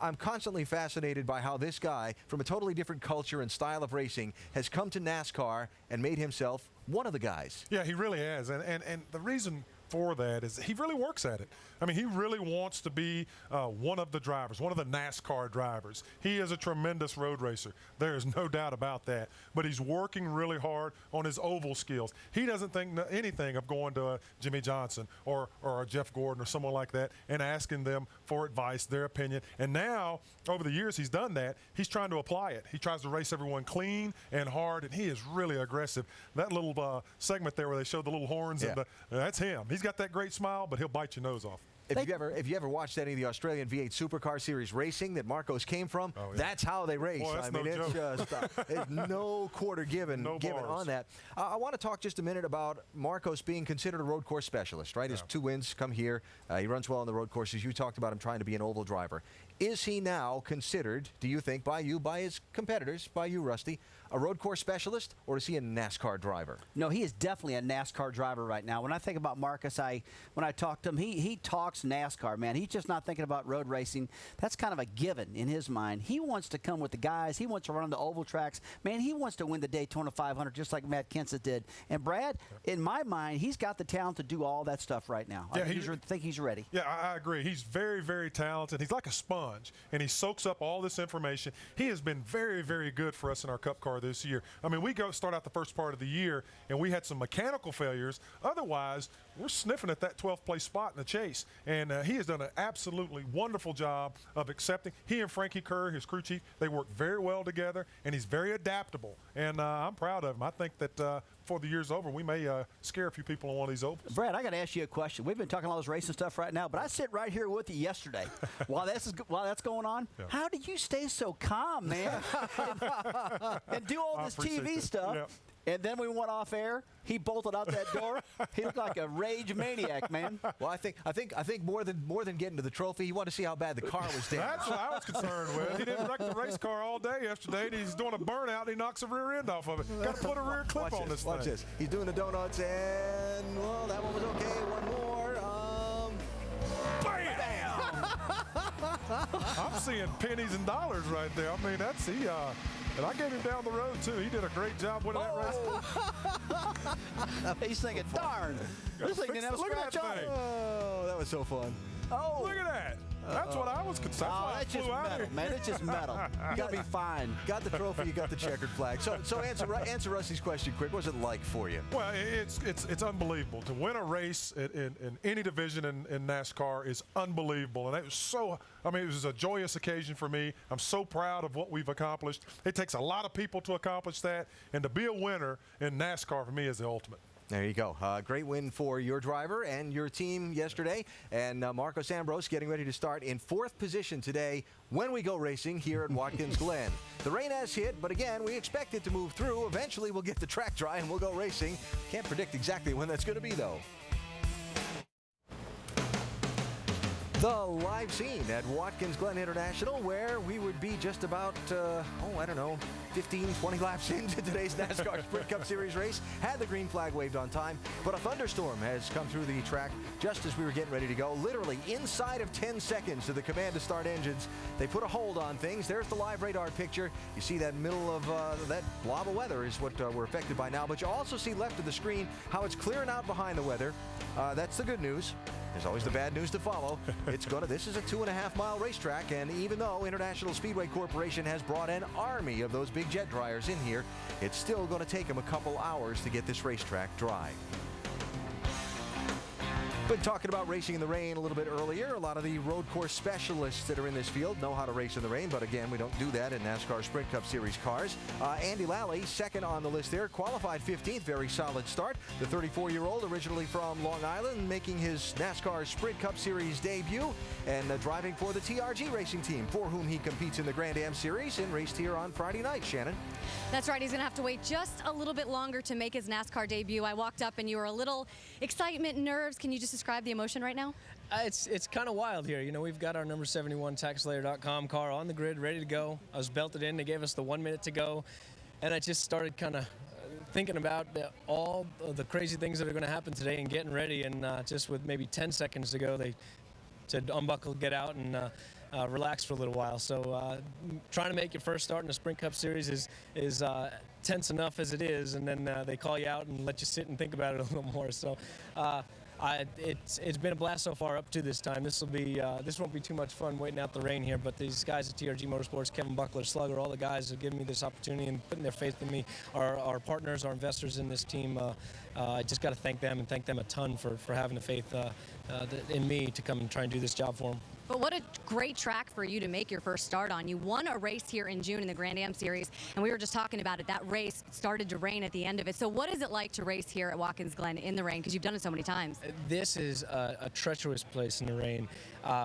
I'm constantly fascinated by how this guy, from a totally different culture and style of racing, has come to NASCAR and made himself one of the guys. Yeah, he really has. And the reason for that is he really works at it. I mean, he really wants to be one of the drivers, one of the NASCAR drivers. He is a tremendous road racer. There is no doubt about that. But he's working really hard on his oval skills. He doesn't think anything of going to Jimmy Johnson or a Jeff Gordon or someone like that and asking them for advice, their opinion. And now, over the years he's done that, he's trying to apply it. He tries to race everyone clean and hard, and he is really aggressive. That little segment there where they showed the little horns, and that's him. He's got that great smile, but he'll bite your nose off. If you ever watched any of the Australian V8 Supercar Series racing that Marcos came from, that's how they race. Boy, I mean, it's just it's no quarter given on that. I want to talk just a minute about Marcos being considered a road course specialist, right? His 2 wins come here. He runs well on the road courses. You talked about him trying to be an oval driver. Is he now considered, do you think, by you, by his competitors, by you, Rusty, a road course specialist, or is he a NASCAR driver? No, he is definitely a NASCAR driver right now. When I think about Marcus, when I talk to him, he talks NASCAR, man. He's just not thinking about road racing. That's kind of a given in his mind. He wants to come with the guys. He wants to run on the oval tracks. Man, he wants to win the Daytona 500 just like Matt Kenseth did. And Brad, in my mind, he's got the talent to do all that stuff right now. Yeah, I think he's ready. Yeah, I agree. He's very, very talented. He's like a sponge, and he soaks up all this information. He has been very, very good for us in our Cup car this year. I mean, we start out the first part of the year, and we had some mechanical failures. Otherwise, we're sniffing at that 12th place spot in the chase. And he has done an absolutely wonderful job of accepting. He and Frankie Kerr, his crew chief, they work very well together, and he's very adaptable. And I'm proud of him. I think that before the year's over, we may scare a few people on one of these opens. Brad, I got to ask you a question. We've been talking all this racing stuff right now, but I sit right here with you yesterday while that's going on. Yeah. How do you stay so calm, man, and do all this TV stuff? Yeah. And then we went off air. He bolted out that door. He looked like a rage maniac, man. Well, I think more than getting to the trophy, he wanted to see how bad the car was damaged. That's what I was concerned with. He didn't wreck the race car all day yesterday, and he's doing a burnout, and he knocks the rear end off of it. Got to put a rear clip on this thing. Watch this. He's doing the donuts, and, well, that one was okay. One more. Bam! I'm seeing pennies and dollars right there. I mean, that's and I gave him down the road, too. He did a great job winning that race. He's thinking, darn. This thing didn't have a scratch on it. Oh, that was so fun. Oh. Look at that. That's what I was concerned. That's just metal, man. It's just metal. You got to be fine. Got the trophy, you got the checkered flag. So answer Rusty's question quick. What was it like for you? Well, it's unbelievable. To win a race in any division in NASCAR is unbelievable. And it was a joyous occasion for me. I'm so proud of what we've accomplished. It takes a lot of people to accomplish that. And to be a winner in NASCAR for me is the ultimate. There you go. Great win for your driver and your team yesterday. And Marcos Ambrose getting ready to start in 4th position today when we go racing here at Watkins Glen. The rain has hit, but again, we expect it to move through. Eventually, we'll get the track dry and we'll go racing. Can't predict exactly when that's going to be, though. The live scene at Watkins Glen International, where we would be just about, 15, 20 laps into today's NASCAR Sprint Cup Series race. Had the green flag waved on time, but a thunderstorm has come through the track just as we were getting ready to go. Literally inside of 10 seconds to the command to start engines. They put a hold on things. There's the live radar picture. You see that middle of that blob of weather is what we're affected by now, but you also see left of the screen how it's clearing out behind the weather. That's the good news. There's always the bad news to follow. This is a 2.5-mile racetrack, and even though International Speedway Corporation has brought an army of those big jet dryers in here, it's still going to take them a couple hours to get this racetrack dry. Been talking about racing in the rain a little bit earlier. A lot of the road course specialists that are in this field know how to race in the rain, but again, we don't do that in NASCAR Sprint Cup Series cars. Andy Lally, second on the list there, qualified 15th, very solid start. The 34-year-old, originally from Long Island, making his NASCAR Sprint Cup Series debut and driving for the TRG racing team, for whom he competes in the Grand Am Series and raced here on Friday night. Shannon? That's right. He's going to have to wait just a little bit longer to make his NASCAR debut. I walked up and you were a little excitement, nerves. Can you just describe the emotion right now? It's kind of wild here. You know, we've got our number 71 TaxSlayer.com car on the grid, ready to go. I was belted in. They gave us the 1 minute to go. And I just started kind of thinking about all of the crazy things that are going to happen today and getting ready. And just with maybe 10 seconds to go, they said unbuckle, get out, and relax for a little while. So trying to make your first start in the Sprint Cup Series is tense enough as it is, and then they call you out and let you sit and think about it a little more. So it's been a blast so far up to this time. This won't be too much fun waiting out the rain here, but these guys at TRG Motorsports, Kevin Buckler, Slugger, all the guys have given me this opportunity and putting their faith in me, our partners, our investors in this team. I just got to thank them and thank them a ton for having the faith in me to come and try and do this job for them. But what a great track for you to make your first start on. You won a race here in June in the Grand Am Series, and we were just talking about it. That race started to rain at the end of it. So what is it like to race here at Watkins Glen in the rain? Because you've done it so many times. This is a treacherous place in the rain.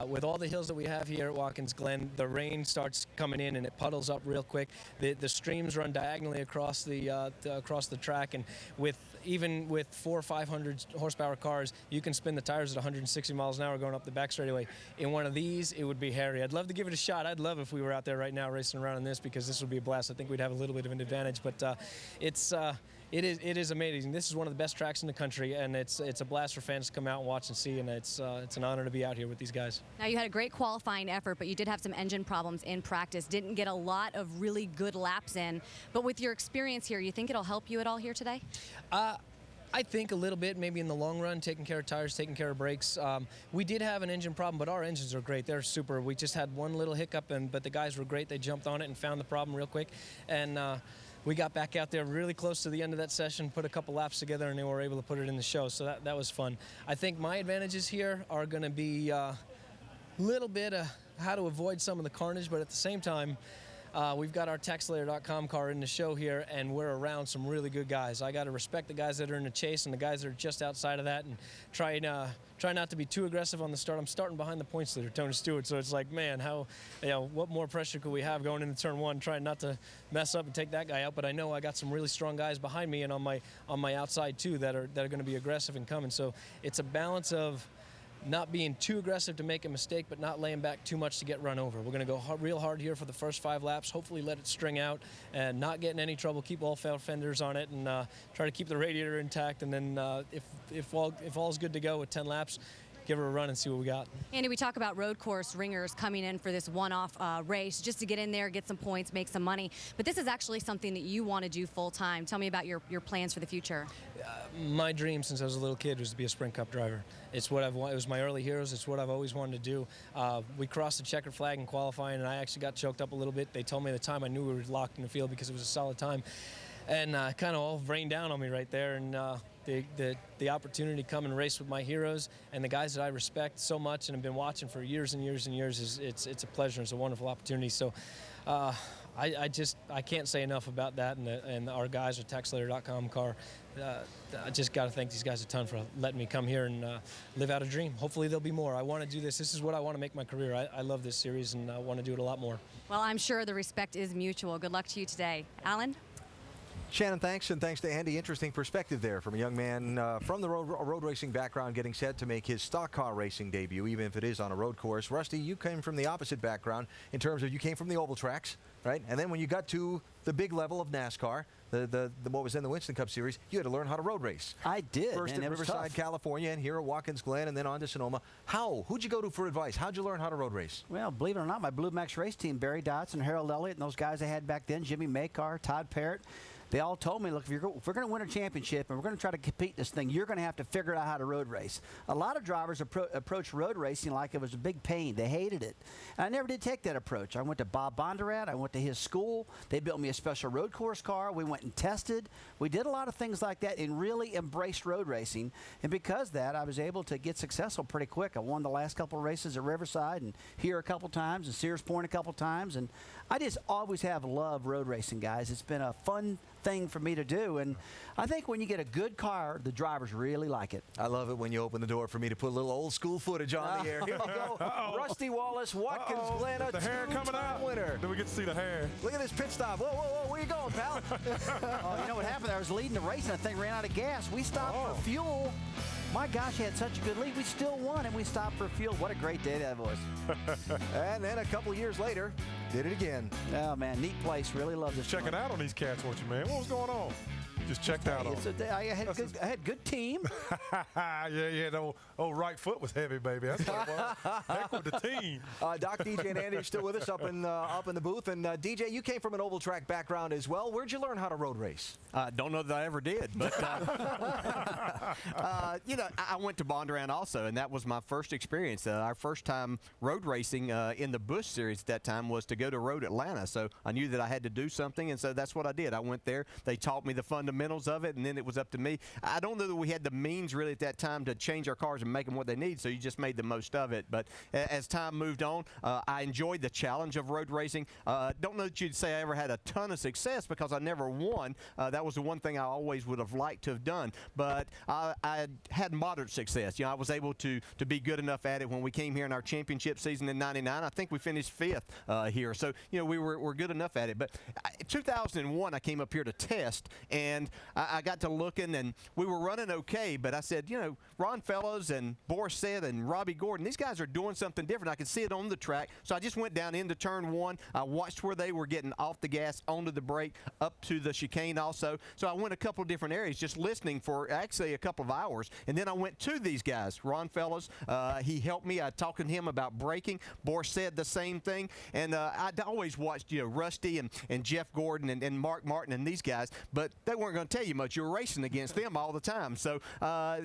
With all the hills that we have here at Watkins Glen, the rain starts coming in and it puddles up real quick. The streams run diagonally across the track, and with even with 400 or 500 horsepower cars, you can spin the tires at 160 miles an hour going up the back straightaway. In one of these, it would be hairy. I'd love to give it a shot. I'd love if we were out there right now racing around in this, because this would be a blast. I think we'd have a little bit of an advantage, but it is amazing. This is one of the best tracks in the country, and it's a blast for fans to come out and watch and see, and it's an honor to be out here with these guys. Now, you had a great qualifying effort, but you did have some engine problems in practice. Didn't get a lot of really good laps in, but with your experience here, you think it'll help you at all here today? I think a little bit, maybe in the long run, taking care of tires, taking care of brakes. We did have an engine problem, but our engines are great. They're super. We just had one little hiccup, but the guys were great. They jumped on it and found the problem real quick, and we got back out there really close to the end of that session, put a couple laps together, and they were able to put it in the show. So that was fun. I think my advantages here are going to be a little bit of how to avoid some of the carnage, but at the same time, we've got our TaxSlayer.com car in the show here, and we're around some really good guys. I got to respect the guys that are in the chase and the guys that are just outside of that, and try not to be too aggressive on the start. I'm starting behind the points leader, Tony Stewart, so it's like, man, what more pressure could we have going into turn one, trying not to mess up and take that guy out? But I know I got some really strong guys behind me and on my outside too that are going to be aggressive and coming. So it's a balance of not being too aggressive to make a mistake, but not laying back too much to get run over. We're going to go real hard here for the first 5 laps, hopefully let it string out and not get in any trouble, keep all fenders on it, and try to keep the radiator intact. And then if all's good to go with 10 laps, give her a run and see what we got. Andy, we talk about road course ringers coming in for this one-off race just to get in there, get some points, make some money. But this is actually something that you want to do full-time. Tell me about your plans for the future. My dream since I was a little kid was to be a Sprint Cup driver. It's what I've wanted. It was my early heroes. It's what I've always wanted to do. We crossed the checkered flag in qualifying, and I actually got choked up a little bit. They told me at the time I knew we were locked in the field because it was a solid time. And kind of all rained down on me right there. And the opportunity to come and race with my heroes and the guys that I respect so much and have been watching for years and years and years, it's a pleasure. It's a wonderful opportunity. So I can't say enough about that, and our guys at TaxSlayer.com car. I just got to thank these guys a ton for letting me come here and live out a dream. Hopefully there'll be more. I want to do this. This is what I want to make my career. I love this series, and I want to do it a lot more. Well, I'm sure the respect is mutual. Good luck to you today. Alan? Shannon, thanks, and thanks to Andy. Interesting perspective there from a young man from the road racing background getting set to make his stock car racing debut, even if it is on a road course. Rusty, you came from the opposite background in terms of you came from the oval tracks, right? And then when you got to the big level of NASCAR, the what was then the Winston Cup Series, you had to learn how to road race. I did. First at Riverside, California, and here at Watkins Glen, and then on to Sonoma. Who'd you go to for advice? How'd you learn how to road race? Well, believe it or not, my Blue Max race team, Barry Dotson, Harold Elliott, and those guys I had back then, Jimmy Makar, Todd Parrott, they all told me, look, if we're going to win a championship and we're going to try to compete in this thing, you're going to have to figure out how to road race. A lot of drivers approach road racing like it was a big pain. They hated it. And I never did take that approach. I went to Bob Bondurant. I went to his school. They built me a special road course car. We went and tested. We did a lot of things like that and really embraced road racing. And because of that, I was able to get successful pretty quick. I won the last couple of races at Riverside and here a couple times and Sears Point a couple times. And I just always have loved road racing, guys. It's been a fun thing for me to do, and I think when you get a good car, the drivers really like it. I love it when you open the door for me to put a little old school footage on the air. Here we go. Rusty Wallace, Watkins Glen, a the hair coming out. Winner. Do we get to see the hair? Look at this pit stop. Whoa, whoa, whoa, where you going, pal? Oh, you know what happened? I was leading the race, and the thing ran out of gas. We stopped for fuel. My gosh, he had such a good lead. We still won, and we stopped for fuel. What a great day that was. And then a couple years later, did it again. Oh, man, neat place. Really love this. Checking out on these cats, weren't you, man? What was going on? Just checked out on them. I had good team. Yeah, the old right foot was heavy, baby. That's what it was. Heck with the team. Doc, DJ, and Andy are still with us up in the booth. And DJ, you came from an oval track background as well. Where'd you learn how to road race? Don't know that I ever did, but I went to Bondurant also, and that was my first experience. Our first time road racing in the Busch Series at that time was to go to Road Atlanta. So I knew that I had to do something, and so that's what I did. I went there. They taught me the fundamentals of it, and then it was up to me. I don't know that we had the means really at that time to change our cars and make them what they need, so you just made the most of it. But as time moved on, I enjoyed the challenge of road racing. Don't know that you'd say I ever had a ton of success because I never won. That was the one thing I always would have liked to have done. But I had moderate success. I was able to be good enough at it when we came here in our championship season in '99. I think we finished 5th here. So, we were good enough at it. But 2001, I came up here to test, and and I got to looking, and we were running okay, but I said, you know, Ron Fellows and Boris Said and Robbie Gordon, these guys are doing something different. I could see it on the track, so I just went down into turn 1. I watched where they were getting off the gas, onto the brake, up to the chicane also. So I went a couple of different areas just listening for actually a couple of hours, and then I went to these guys. Ron Fellows, he helped me. I talked to him about braking. Boris said the same thing, and I'd always watched, you know, Rusty and Jeff Gordon and Mark Martin and these guys, but they weren't going to tell you much. You were racing against them all the time. So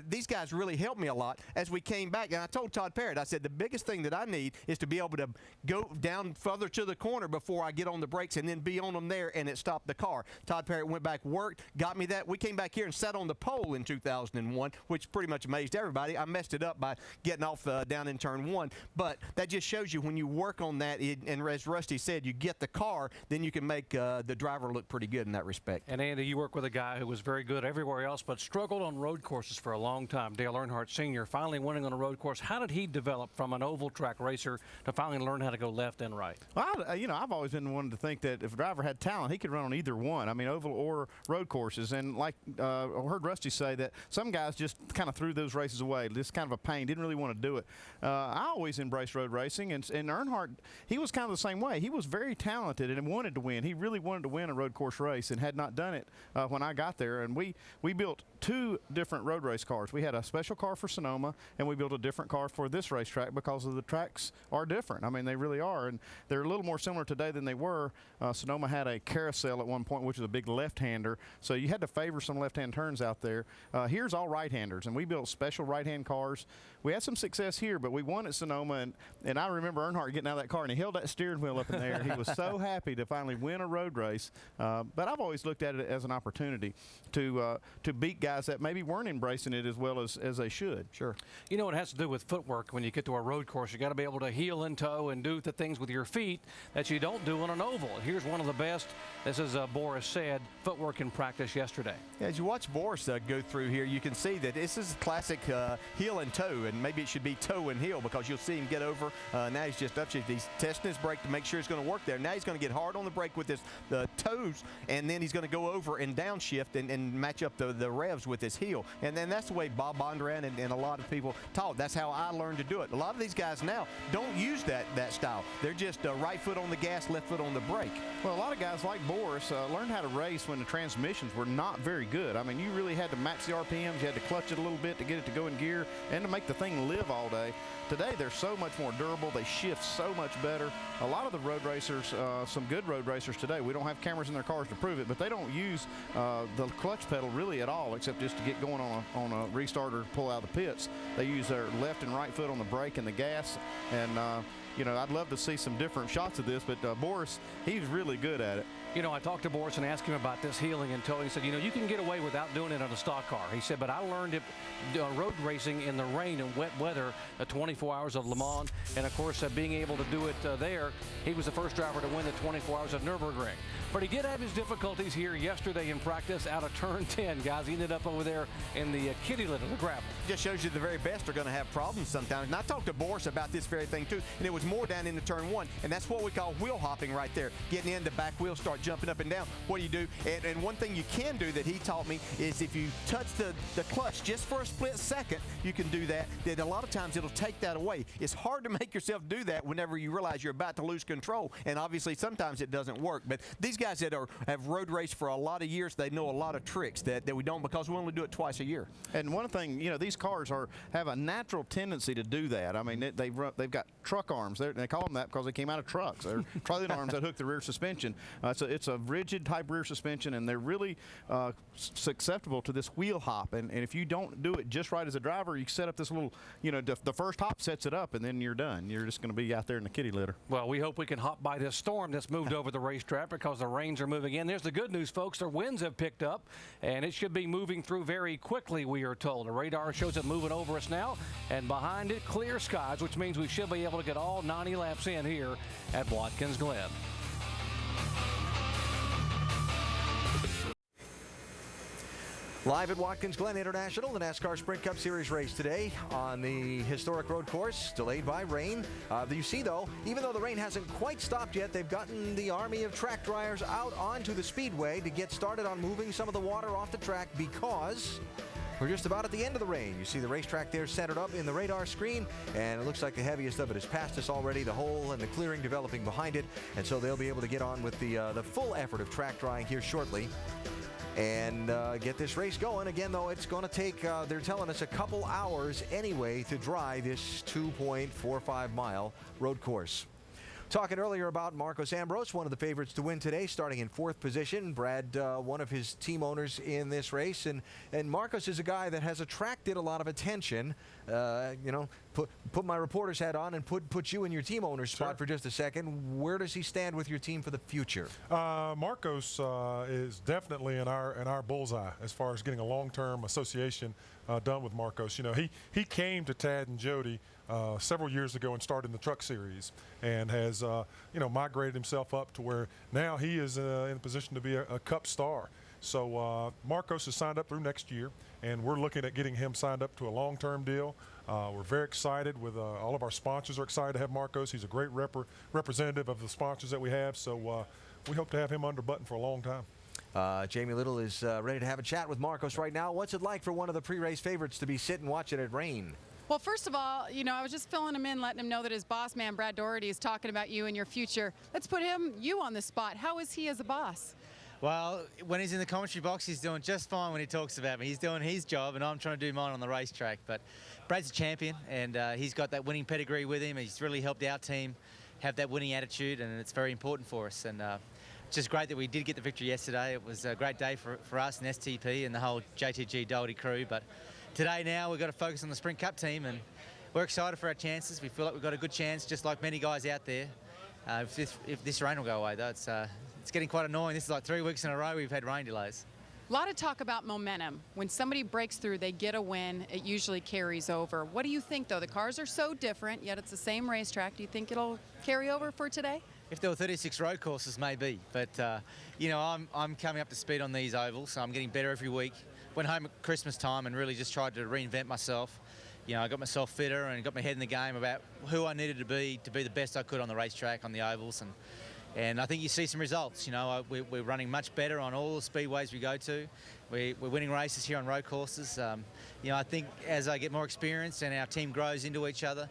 these guys really helped me a lot as we came back. And I told Todd Parrott, I said, the biggest thing that I need is to be able to go down further to the corner before I get on the brakes and then be on them there, and it stopped the car. Todd Parrott went back, worked, got me that. We came back here and sat on the pole in 2001, which pretty much amazed everybody. I messed it up by getting off down in turn 1, but that just shows you when you work on that, and as Rusty said, you get the car, then you can make the driver look pretty good in that respect. And Andy, you work with a guy who was very good everywhere else, but struggled on road courses for a long time. Dale Earnhardt Sr. finally winning on a road course. How did he develop from an oval track racer to finally learn how to go left and right? Well, you know, I've always been one to think that if a driver had talent, he could run on either one. I mean, oval or road courses. And like I heard Rusty say that some guys just kind of threw those races away. Just kind of a pain. Didn't really want to do it. I always embraced road racing, and Earnhardt, he was kind of the same way. He was very talented and wanted to win. He really wanted to win a road course race and had not done it when I got there. And we built 2 different road race cars. We had a special car for Sonoma, and we built a different car for this racetrack because of the tracks are different. I mean, they really are, and they're a little more similar today than they were. Sonoma had a carousel at one point, which was a big left-hander, so you had to favor some left-hand turns out there. Here's all right-handers, and we built special right-hand cars. We had some success here, but we won at Sonoma, and I remember Earnhardt getting out of that car, and he held that steering wheel up in the air. He was so happy to finally win a road race, but I've always looked at it as an opportunity to beat guys that maybe weren't embracing it as well as they should. Sure. You know, it has to do with footwork. When you get to a road course, you got to be able to heel and toe and do the things with your feet that you don't do on an oval. Here's one of the best. This is Boris Said footwork in practice yesterday. Yeah, as you watch Boris go through here, you can see that this is classic heel and toe, and maybe it should be toe and heel because you'll see him get over. Now he's just upshift. He's testing his brake to make sure it's going to work there. Now he's going to get hard on the brake with his toes, and then he's going to go over and downshift and match up the revs with his heel. And then that's the way Bob Bondurant and a lot of people taught. That's how I learned to do it. A lot of these guys now don't use that style. They're just right foot on the gas, left foot on the brake. Well, a lot of guys like Boris learned how to race when the transmissions were not very good. I mean, you really had to match the RPMs. You had to clutch it a little bit to get it to go in gear and to make the thing live all day. Today, they're so much more durable. They shift so much better. A lot of the road racers, some good road racers today, we don't have cameras in their cars to prove it, but they don't use the clutch pedal really at all, except just to get going on a restart or pull out of the pits. They use their left and right foot on the brake and the gas, and you know, I'd love to see some different shots of this, but Boris, he's really good at it. You know, I talked to Boris and asked him about this heeling and towing. He said, you know, you can get away without doing it on a stock car. He said, but I learned it road racing in the rain and wet weather, 24 hours of Le Mans, and of course, being able to do it there. He was the first driver to win the 24 hours of Nürburgring. But he did have his difficulties here yesterday in practice out of turn 10, guys. He ended up over there in the kitty litter, the gravel. Just shows you the very best are going to have problems sometimes. And I talked to Boris about this very thing, too, and it was more down into turn 1, and that's what we call wheel hopping right there. Getting in the back wheel, start jumping up and down. What do you do? And one thing you can do that he taught me is if you touch the clutch just for a split second, you can do that. That a lot of times it'll take that away. It's hard to make yourself do that whenever you realize you're about to lose control, and obviously sometimes it doesn't work. But these guys that have road raced for a lot of years, they know a lot of tricks that we don't because we only do it twice a year. And one thing, you know, these cars have a natural tendency to do that. I mean, they've got truck arms. They call them that because they came out of trucks. They're trailing arms that hook the rear suspension. It's a rigid type rear suspension, and they're really susceptible to this wheel hop. And if you don't do it just right as a driver, you set up this little, you know, the first hop sets it up, and then you're done. You're just going to be out there in the kitty litter. Well, we hope we can hop by this storm that's moved over the racetrack because the rains are moving in. There's the good news, folks. The winds have picked up, and it should be moving through very quickly, we are told. The radar shows it moving over us now, and behind it, clear skies, which means we should be able to get all 90 laps in here at Watkins Glen. Live at Watkins Glen International, the NASCAR Sprint Cup Series race today on the historic road course, delayed by rain. You see, though, even though the rain hasn't quite stopped yet, they've gotten the army of track dryers out onto the speedway to get started on moving some of the water off the track because we're just about at the end of the rain. You see the racetrack there centered up in the radar screen, and it looks like the heaviest of it is past us already, the hole and the clearing developing behind it, and so they'll be able to get on with the full effort of track drying here shortly and get this race going. Again, though, it's going to take, they're telling us, a couple hours anyway to dry this 2.45-mile road course. Talking earlier about Marcos Ambrose, one of the favorites to win today, starting in 4th position. Brad, one of his team owners in this race, and Marcos is a guy that has attracted a lot of attention. You know, put my reporter's hat on and put you in your team owner's spot for just a second. Where does he stand with your team for the future? Marcos is definitely in our bullseye as far as getting a long-term association done with Marcos. You know, he came to Tad and Jody several years ago and started in the Truck Series, and has you know, migrated himself up to where now he is in a position to be a Cup star. So Marcos is signed up through next year, and we're looking at getting him signed up to a long-term deal. We're very excited with all of our sponsors are excited to have Marcos. He's a great representative of the sponsors that we have, so we hope to have him under button for a long time. Jamie Little is ready to have a chat with Marcos right now. What's it like for one of the pre-race favorites to be sitting watching it rain? Well, first of all, you know, I was just filling him in, letting him know that his boss man, Brad Doherty, is talking about you and your future. Let's put you on the spot. How is he as a boss? Well, when he's in the commentary box, he's doing just fine when he talks about me. He's doing his job, and I'm trying to do mine on the racetrack. But Brad's a champion, and he's got that winning pedigree with him. He's really helped our team have that winning attitude, and it's very important for us. And it's just great that we did get the victory yesterday. It was a great day for us and STP and the whole JTG Doherty crew. But today now we've got to focus on the Sprint Cup team, and we're excited for our chances. We feel like we've got a good chance, just like many guys out there. If this rain will go away, though, it's getting quite annoying. This is like 3 weeks in a row we've had rain delays. A lot of talk about momentum. When somebody breaks through, they get a win, it usually carries over. What do you think, though? The cars are so different, yet it's the same racetrack. Do you think it'll carry over for today? If there were 36 road courses, maybe. But, you know, I'm coming up to speed on these ovals, so I'm getting better every week. Went home at Christmas time and really just tried to reinvent myself. You know, I got myself fitter and got my head in the game about who I needed to be the best I could on the racetrack, on the ovals. And I think you see some results. You know, we're running much better on all the speedways we go to. We're winning races here on road courses. You know, I think as I get more experience and our team grows into each other,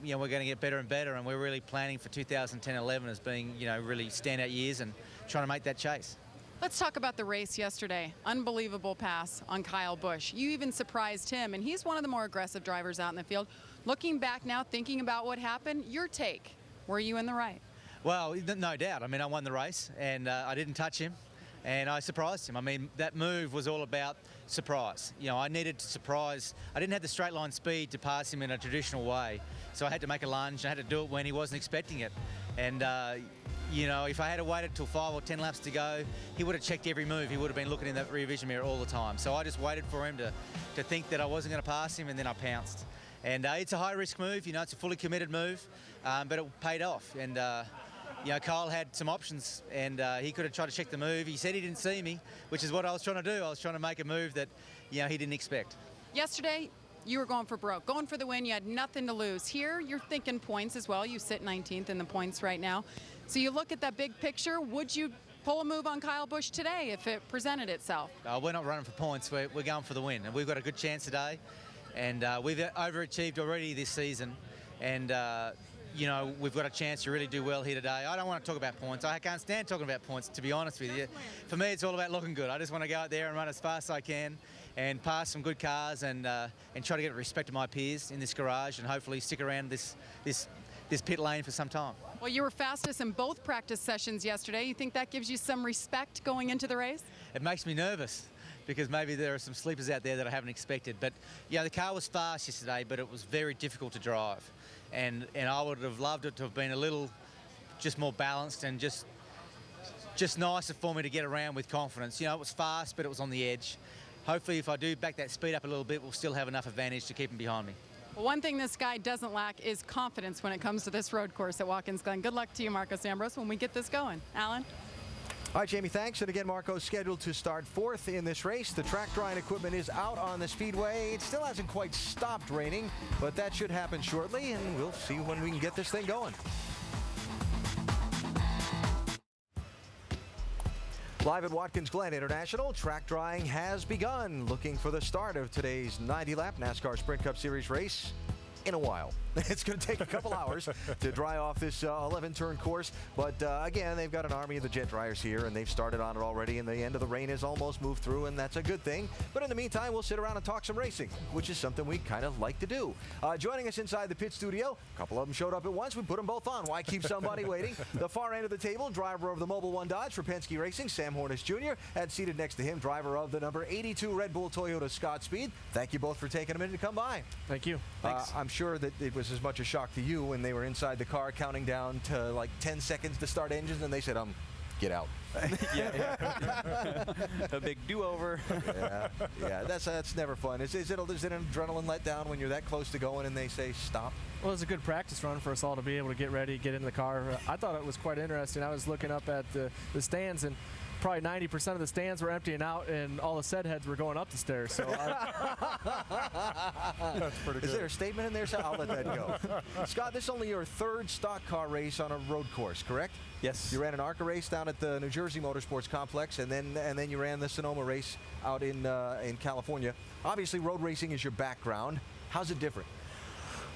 you know, we're going to get better and better. And we're really planning for 2010-11 as being, you know, really standout years and trying to make that chase. Let's talk about the race yesterday. Unbelievable pass on Kyle Busch. You even surprised him, and he's one of the more aggressive drivers out in the field. Looking back now, thinking about what happened, your take, were you in the right? Well, no doubt. I mean, I won the race, and I didn't touch him, and I surprised him. I mean, that move was all about surprise. You know, I needed to surprise. I didn't have the straight line speed to pass him in a traditional way, so I had to make a lunge. I had to do it when he wasn't expecting it. And, you know, if I had waited till 5 or 10 laps to go, he would have checked every move. He would have been looking in that rear vision mirror all the time. So I just waited for him to think that I wasn't going to pass him, and then I pounced. And it's a high-risk move. You know, it's a fully committed move, but it paid off. And, you know, Kyle had some options, and he could have tried to check the move. He said he didn't see me, which is what I was trying to do. I was trying to make a move that, you know, he didn't expect. Yesterday, you were going for broke, going for the win. You had nothing to lose. Here, you're thinking points as well. You sit 19th in the points right now. So you look at that big picture. Would you pull a move on Kyle Busch today if it presented itself? We're not running for points. We're going for the win, and we've got a good chance today. And we've overachieved already this season, and you know, we've got a chance to really do well here today. I don't want to talk about points. I can't stand talking about points, to be honest with you. For me, it's all about looking good. I just want to go out there and run as fast as I can and pass some good cars and try to get respect to my peers in this garage and hopefully stick around this pit lane for some time. Well, you were fastest in both practice sessions yesterday. You think that gives you some respect going into the race? It makes me nervous because maybe there are some sleepers out there that I haven't expected. But, yeah, the car was fast yesterday, but it was very difficult to drive. And I would have loved it to have been a little just more balanced and just nicer for me to get around with confidence. You know, it was fast, but it was on the edge. Hopefully, if I do back that speed up a little bit, we'll still have enough advantage to keep him behind me. Well, one thing this guy doesn't lack is confidence when it comes to this road course at Watkins Glen. Good luck to you, Marcos Ambrose, when we get this going. Alan? All right, Jamie, thanks. And again, Marco's scheduled to start 4th in this race. The track drying equipment is out on the speedway. It still hasn't quite stopped raining, but that should happen shortly, and we'll see when we can get this thing going. Live at Watkins Glen International, track drying has begun. Looking for the start of today's 90-lap NASCAR Sprint Cup Series race in a while. It's going to take a couple hours to dry off this 11-turn course, but again, they've got an army of the jet dryers here, and they've started on it already, and the end of the rain has almost moved through, and that's a good thing. But in the meantime, we'll sit around and talk some racing, which is something we kind of like to do. Joining us inside the pit studio, a couple of them showed up at once. We put them both on. Why keep somebody waiting? The far end of the table, driver of the Mobile One Dodge for Penske Racing, Sam Hornish Jr., and seated next to him, driver of the number 82 Red Bull Toyota, Scott Speed. Thank you both for taking a minute to come by. Thank you. Thanks. I'm sure that it was as much a shock to you when they were inside the car counting down to like 10 seconds to start engines, and they said, get out. Yeah. A big do-over. Yeah, that's never fun. Is it an adrenaline letdown when you're that close to going and they say stop? Well, it's a good practice run for us all to be able to get ready, get in the car. I thought it was quite interesting. I was looking up at the stands, and probably 90% of the stands were emptying out, and all the set heads were going up the stairs. So that's pretty good. Is there a statement in there? So I'll let that go. Scott, this is only your 3rd stock car race on a road course, correct? Yes. You ran an ARCA race down at the New Jersey Motorsports Complex, and then you ran the Sonoma race out in California. Obviously, road racing is your background. How's it different?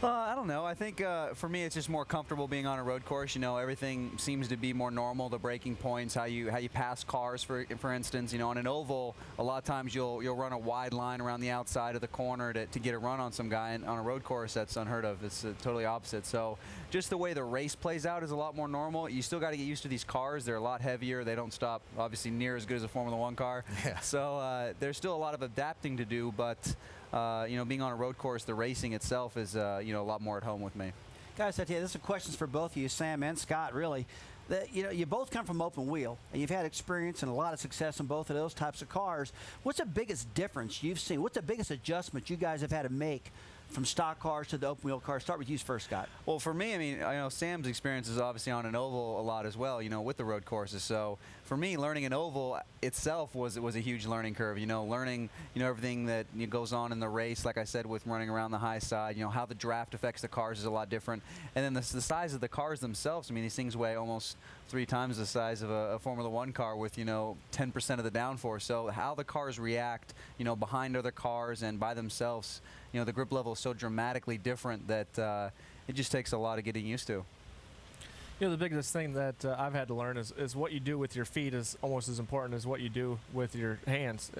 I don't know. I think for me, it's just more comfortable being on a road course. You know, everything seems to be more normal. The braking points, how you pass cars, for instance. You know, on an oval, a lot of times you'll run a wide line around the outside of the corner to get a run on some guy. And on a road course, that's unheard of. It's totally opposite. So just the way the race plays out is a lot more normal. You still got to get used to these cars. They're a lot heavier. They don't stop, obviously, near as good as a Formula One car. Yeah. So there's still a lot of adapting to do, but you know, being on a road course, the racing itself is, you know, a lot more at home with me. Guys, I tell you, this is questions for both of you, Sam and Scott, really. You know, you both come from open wheel, and you've had experience and a lot of success in both of those types of cars. What's the biggest difference you've seen? What's the biggest adjustment you guys have had to make from stock cars to the open wheel cars? Start with you first, Scott. Well, for me, I mean, I know Sam's experience is obviously on an oval a lot as well, you know, with the road courses. So for me, learning an oval itself was a huge learning curve. You know, learning, you know, everything that goes on in the race, like I said, with running around the high side, you know, how the draft affects the cars is a lot different. And then the size of the cars themselves, I mean, these things weigh almost 3 times the size of a Formula One car with, you know, 10% of the downforce. So how the cars react, you know, behind other cars and by themselves, you know, the grip level is so dramatically different that it just takes a lot of getting used to. You know, the biggest thing that I've had to learn is what you do with your feet is almost as important as what you do with your hands.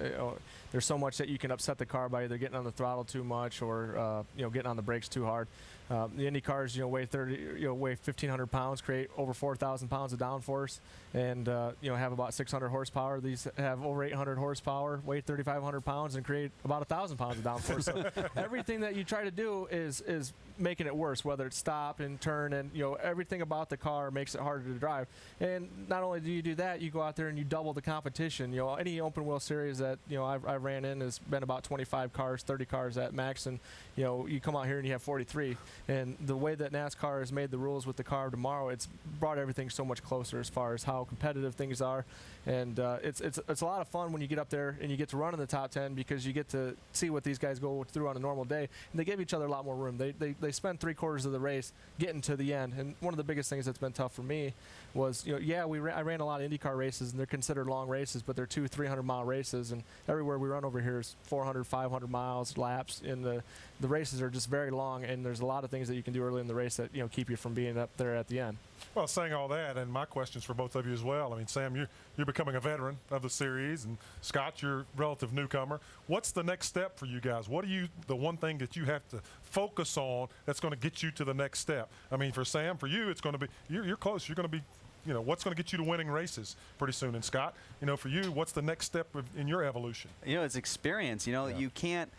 There's so much that you can upset the car by either getting on the throttle too much or you know, getting on the brakes too hard. The Indy cars, you know, weigh 1,500 pounds, create over 4,000 pounds of downforce, and you know, have about 600 horsepower. These have over 800 horsepower, weigh 3,500 pounds, and create about 1,000 pounds of downforce. So everything that you try to do is making it worse, whether it's stop and turn, and you know, everything about the car makes it harder to drive. And not only do you do that, you go out there and you double the competition. You know, any open wheel series that, you know, I ran in has been about 25 cars, 30 cars at max, and you know, you come out here and you have 43. And the way that NASCAR has made the rules with the car tomorrow, it's brought everything so much closer as far as how competitive things are. And it's a lot of fun when you get up there and you get to run in the top 10, because you get to see what these guys go through on a normal day. And they give each other a lot more room. They spend 3/4 of the race getting to the end. And one of the biggest things that's been tough for me was, you know, yeah, I ran a lot of IndyCar races, and they're considered long races, but they're 200-300 mile races. And everywhere we run over here is 400-500 miles laps. And the races are just very long, and there's a lot of things that you can do early in the race that, you know, keep you from being up there at the end. Well, saying all that, and my question's for both of you as well. I mean, Sam, you're becoming a veteran of the series, and Scott, you're a relative newcomer. What's the next step for you guys? What are the one thing that you have to focus on that's going to get you to the next step? I mean, for Sam, for you, it's going to be, you're close. You're going to be, you know, what's going to get you to winning races pretty soon? And Scott, you know, for you, what's the next step in your evolution? You know, it's experience. You know, you can't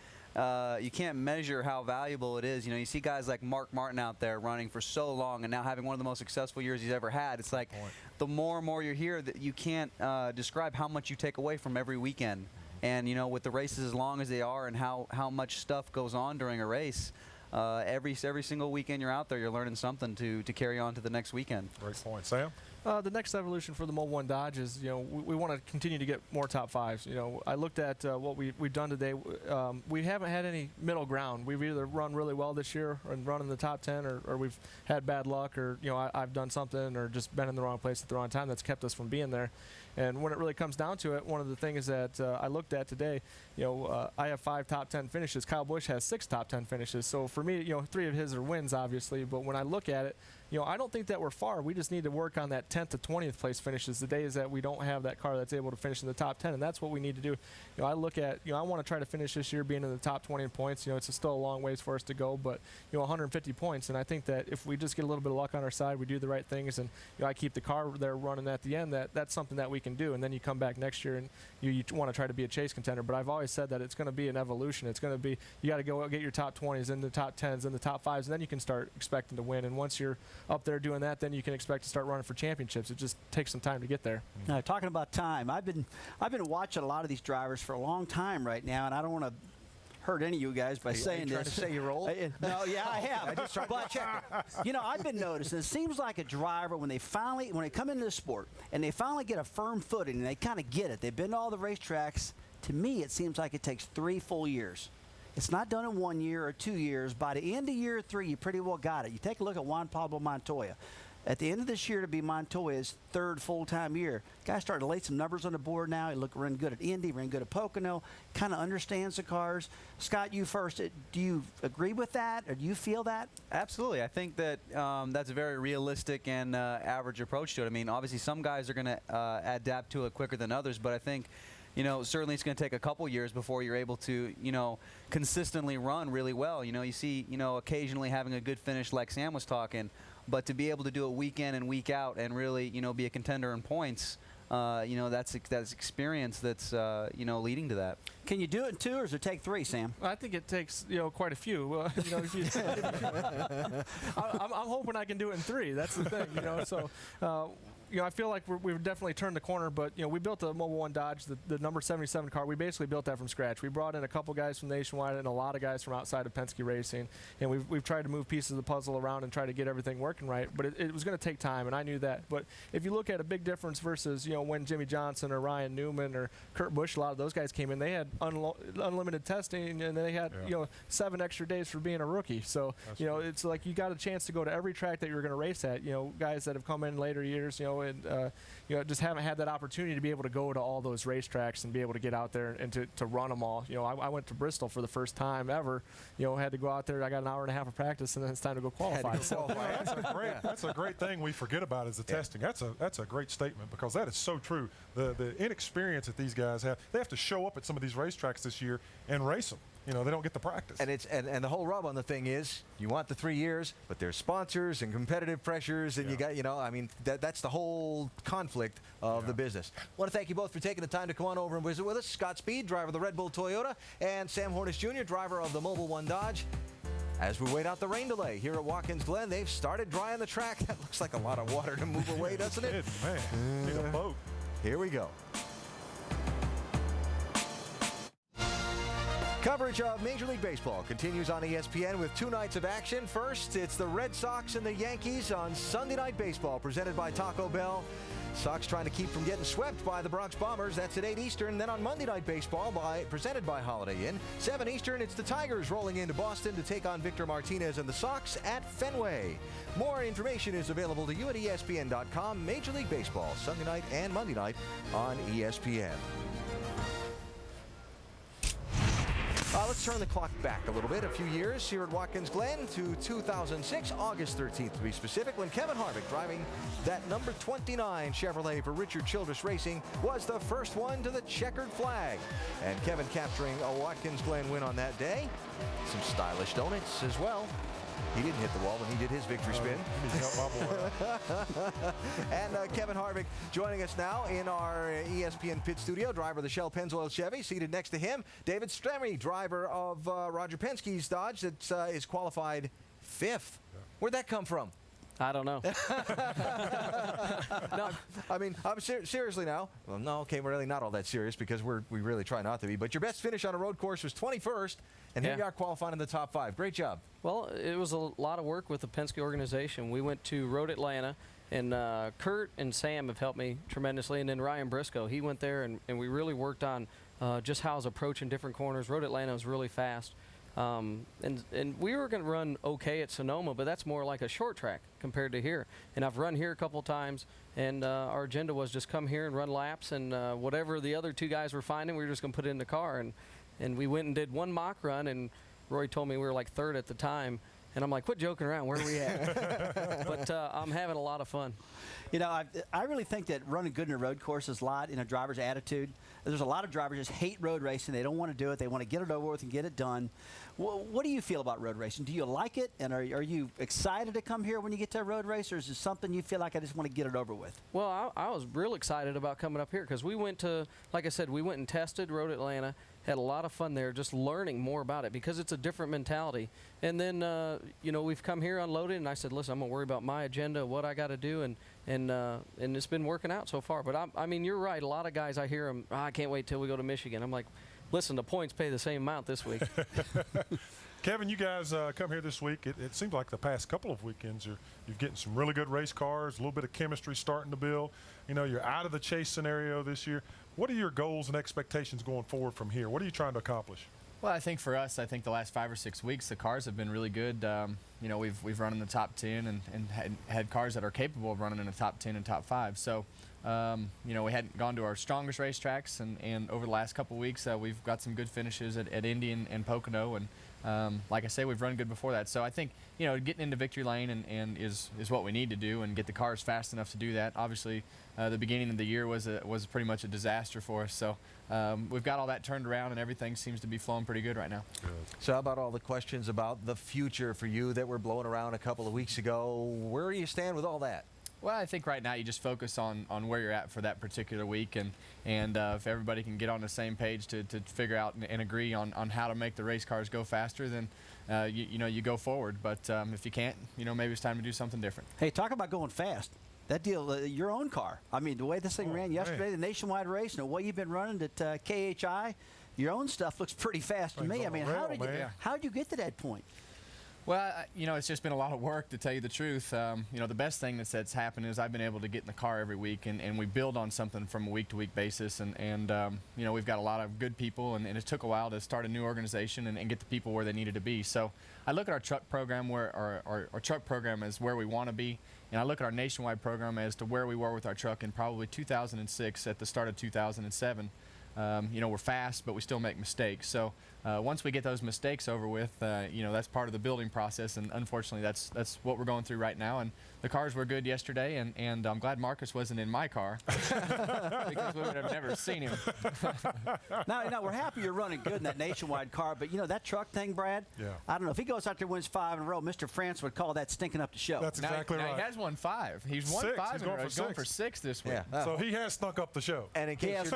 measure how valuable it is. You know, you see guys like Mark Martin out there running for so long and now having one of the most successful years he's ever had. It's like the more and more you're here, that you can't describe how much you take away from every weekend. And, you know, with the races as long as they are and how much stuff goes on during a race, every single weekend you're out there, you're learning something to carry on to the next weekend. Great point. Sam? The next evolution for the Mobile One Dodge is, we want to continue to get more top fives. I looked at what we've done today. We haven't had any middle ground. We've either run really well this year and run in the top 10, or we've had bad luck, or I've done something or just been in the wrong place at the wrong time that's kept us from being there. And when it really comes down to it, one of the things that I looked at today, I have 5 top 10 finishes. Kyle Busch has 6 top 10 finishes. So for me, 3 of his are wins, obviously. But when I look at it, I don't think that we're far. We just need to work on that 10th to 20th place finishes. The days that we don't have that car that's able to finish in the top 10, and that's what we need to do. I look at, I want to try to finish this year being in the top 20 in points. It's still a long ways for us to go, but 150 points. And I think that if we just get a little bit of luck on our side, we do the right things, and I keep the car there running at the end, that's something that we can do. And then you come back next year and you want to try to be a chase contender. But I've always said that it's going to be an evolution. It's going to be, you got to go get your top 20s and the top 10s and the top 5s, and then you can start expecting to win. And once you're up there doing that, then you can expect to start running for championships. It just takes some time to get there. Now, talking about time, I've been watching a lot of these drivers for a long time right now, and I don't want to hurt any of you guys by saying this. Trying to say you're old? No, yeah, I have. I just tried to check it. I've been noticing, it seems like a driver, when they come into the sport and they finally get a firm footing and they kind of get it, they've been to all the racetracks, to me it seems like it takes 3 full years. It's not done in 1 year or 2 years. By the end of year 3, you pretty well got it. You take a look at Juan Pablo Montoya. At the end of this year, to be Montoya's 3rd full-time year, guy started to lay some numbers on the board now. He looked running good at Indy, running good at Pocono, kind of understands the cars. Scott, you first. Do you agree with that, or do you feel that? Absolutely. I think that that's a very realistic and average approach to it. I mean, obviously some guys are going to adapt to it quicker than others, but I think certainly it's going to take a couple years before you're able to, consistently run really well. You see, occasionally having a good finish like Sam was talking, but to be able to do it week in and week out and really, be a contender in points, that's experience that's, leading to that. Can you do it in 2, or does it take 3, Sam? I think it takes, quite a few. I'm hoping I can do it in 3. That's the thing, So, I feel like we've definitely turned the corner, but, we built a Mobile One Dodge, the number 77 car. We basically built that from scratch. We brought in a couple guys from Nationwide and a lot of guys from outside of Penske Racing, and we've tried to move pieces of the puzzle around and try to get everything working right, but it was going to take time, and I knew that. But if you look at a big difference versus, when Jimmy Johnson or Ryan Newman or Kurt Busch, a lot of those guys came in, they had unlimited testing, and they had, 7 extra days for being a rookie. So, it's like you got a chance to go to every track that you're going to race at. Guys that have come in later years, and just haven't had that opportunity to be able to go to all those racetracks and be able to get out there and to run them all. I went to Bristol for the first time ever. Had to go out there. I got an hour and a half of practice, and then it's time to go qualify. That's a great thing we forget about is the testing. That's a great statement, because that is so true. The inexperience that these guys have, they have to show up at some of these racetracks this year and race them. They don't get the practice. And and the whole rub on the thing is, you want the 3 years, but there's sponsors and competitive pressures, and you got, that's the whole conflict of the business. I want to thank you both for taking the time to come on over and visit with us. Scott Speed, driver of the Red Bull Toyota, and Sam Hornish Jr., driver of the Mobile One Dodge. As we wait out the rain delay here at Watkins Glen, they've started drying the track. That looks like a lot of water to move away, doesn't it? Man, need a boat. Here we go. Coverage of Major League Baseball continues on ESPN with 2 nights of action. First, it's the Red Sox and the Yankees on Sunday Night Baseball, presented by Taco Bell. Sox trying to keep from getting swept by the Bronx Bombers. That's at 8 Eastern. Then on Monday Night Baseball, presented by Holiday Inn, 7 Eastern, it's the Tigers rolling into Boston to take on Victor Martinez and the Sox at Fenway. More information is available to you at ESPN.com. Major League Baseball, Sunday night and Monday night on ESPN. Let's turn the clock back a little bit, a few years here at Watkins Glen to 2006, August 13th to be specific, when Kevin Harvick, driving that number 29 Chevrolet for Richard Childress Racing, was the first one to the checkered flag. And Kevin capturing a Watkins Glen win on that day. Some stylish donuts as well. He didn't hit the wall when he did his victory spin. And Kevin Harvick joining us now in our ESPN pit studio, driver of the Shell Pennzoil Chevy. Seated next to him, David Stremme, driver of Roger Penske's Dodge that is qualified 5th. Where'd that come from? I don't know. No, I mean, I'm seriously now. Well, no, okay, we're really not all that serious because we really try not to be. But your best finish on a road course was 21st, and here you are qualifying in the top 5. Great job. Well, it was a lot of work with the Penske organization. We went to Road Atlanta, And Kurt and Sam have helped me tremendously. And then Ryan Briscoe, he went there, and we really worked on just how I was approaching different corners. Road Atlanta was really fast. And we were going to run okay at Sonoma, but that's more like a short track compared to here. And I've run here a couple of times, and our agenda was just come here and run laps, and whatever the other two guys were finding, we were just going to put it in the car. And we went and did one mock run, and Roy told me we were like third at the time. And I'm like, quit joking around. Where are we at? But I'm having a lot of fun. You know, I really think that running good in a road course is a lot in a driver's attitude. There's a lot of drivers just hate road racing. They don't want to do it. They want to get it over with and get it done. What do you feel about road racing? Do you like it? And are you excited to come here when you get to a road race? Or is it something you feel like I just want to get it over with? Well, I was real excited about coming up here because we went to, like I said, we went and tested Road Atlanta. Had a lot of fun there just learning more about it because it's a different mentality. And then, you know, we've come here unloaded, and I said, listen, I'm going to worry about my agenda, what I got to do, and it's been working out so far. But, I mean, you're right. A lot of guys, I hear them, I can't wait till we go to Michigan. I'm like, listen, the points pay the same amount this week. Kevin, you guys come here this week. It seems like the past couple of weekends you're getting some really good race cars, a little bit of chemistry starting to build. You know, you're out of the chase scenario this year. What are your goals and expectations going forward from here? What are you trying to accomplish? Well, I think for us, I think the last 5 or 6 weeks, the cars have been really good. You know, we've run in the top 10 and had cars that are capable of running in the top 10 and top 5. So, you know, we hadn't gone to our strongest racetracks, and over the last couple of weeks, we've got some good finishes at Indy and Pocono, and like I say, we've run good before that. So I think, you know, getting into victory lane and is what we need to do, and get the cars fast enough to do that. Obviously, the beginning of the year was pretty much a disaster for us. So we've got all that turned around, and everything seems to be flowing pretty good right now. Good. So how about all the questions about the future for you that were blowing around a couple of weeks ago? Where do you stand with all that? Well, I think right now you just focus on where you're at for that particular week, and if everybody can get on the same page to figure out and agree on how to make the race cars go faster, then you know, you go forward. But if you can't, you know, maybe it's time to do something different. Hey, talk about going fast. That deal, your own car. I mean, the way this thing ran yesterday, the nationwide race, and the way you've been running at KHI, your own stuff looks pretty fast to me. I mean, how did you get to that point? Well, you know, it's just been a lot of work, to tell you the truth. You know, the best thing that's happened is I've been able to get in the car every week, and we build on something from a week-to-week basis. And you know, we've got a lot of good people, and it took a while to start a new organization and get the people where they needed to be. So I look at our truck program our truck program as where we want to be, and I look at our nationwide program as to where we were with our truck in probably 2006 at the start of 2007. You know, we're fast, but we still make mistakes. So once we get those mistakes over with, you know, that's part of the building process, and unfortunately that's what we're going through right now. And the cars were good yesterday, and I'm glad Marcus wasn't in my car because we would have never seen him. Now, we're happy you're running good in that nationwide car, but you know, that truck thing, Brad, I don't know, if he goes out there and wins 5 in a row, Mr. France would call that stinking up the show. That's exactly right. He has won 5. He's won 5 in a row. He's going for 6 this week. Yeah. So he has stunk up the show. And in case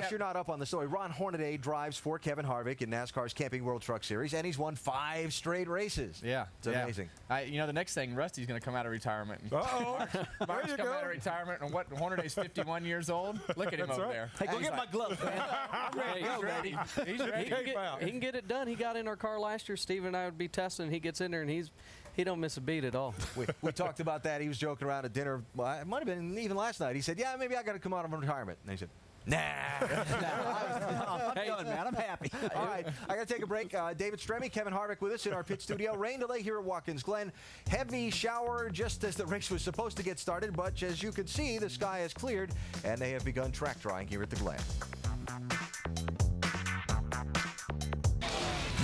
you're not up on the story, Ron Hornaday drives for Kevin Harvick in NASCAR's Camping World Truck Series, and he's won 5 straight races. Yeah. It's amazing. You know, the next thing, Rusty's going to come out of retirement. Uh-oh. Mark's coming out of retirement, and what? Hornaday's 51 years old. Look at him over there. Hey, go get my gloves, man. I'm ready. He's ready. He's ready. He can get it done. He got in our car last year. Steve and I would be testing. He gets in there, and he don't miss a beat at all. We talked about that. He was joking around at dinner. Well, it might have been even last night. He said, yeah, maybe I got to come out of retirement. And he said, nah. I'm done, man. I'm happy. All right, I got to take a break. David Stremme, Kevin Harvick with us in our pit studio. Rain delay here at Watkins Glen. Heavy shower just as the race was supposed to get started, but as you can see, the sky has cleared, and they have begun track drying here at the Glen.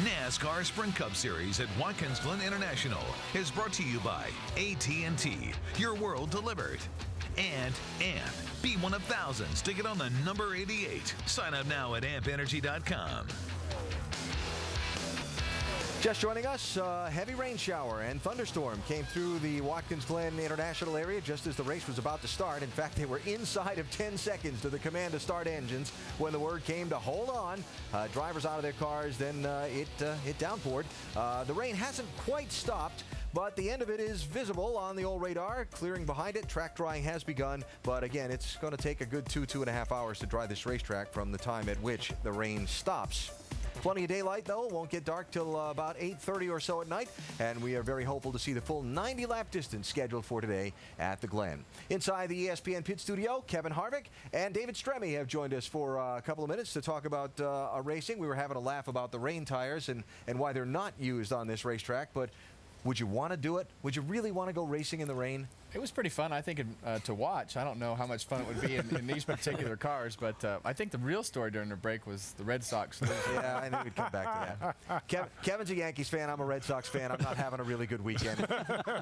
NASCAR Sprint Cup Series at Watkins Glen International is brought to you by AT&T, your world delivered. And be one of thousands to get on the number 88. Sign up now at ampenergy.com. Just joining us, heavy rain shower and thunderstorm came through the Watkins Glen International area just as the race was about to start. In fact, they were inside of 10 seconds to the command to start engines when the word came to hold on. Drivers out of their cars, then it downpoured. The rain hasn't quite stopped, but the end of it is visible on the old radar. Clearing behind it, track drying has begun, but again, it's going to take a good 2.5 hours to dry this racetrack from the time at which the rain stops. Plenty of daylight, though. Won't get dark till about 8:30 or so at night. And we are very hopeful to see the full 90-lap distance scheduled for today at the Glen. Inside the ESPN pit studio, Kevin Harvick and David Stremme have joined us for a couple of minutes to talk about racing. We were having a laugh about the rain tires and why they're not used on this racetrack, but would you want to do it? Would you really want to go racing in the rain? It was pretty fun, I think, to watch. I don't know how much fun it would be in these particular cars, but I think the real story during the break was the Red Sox. Yeah, I knew we'd come back to that. Kevin's a Yankees fan. I'm a Red Sox fan. I'm not having a really good weekend.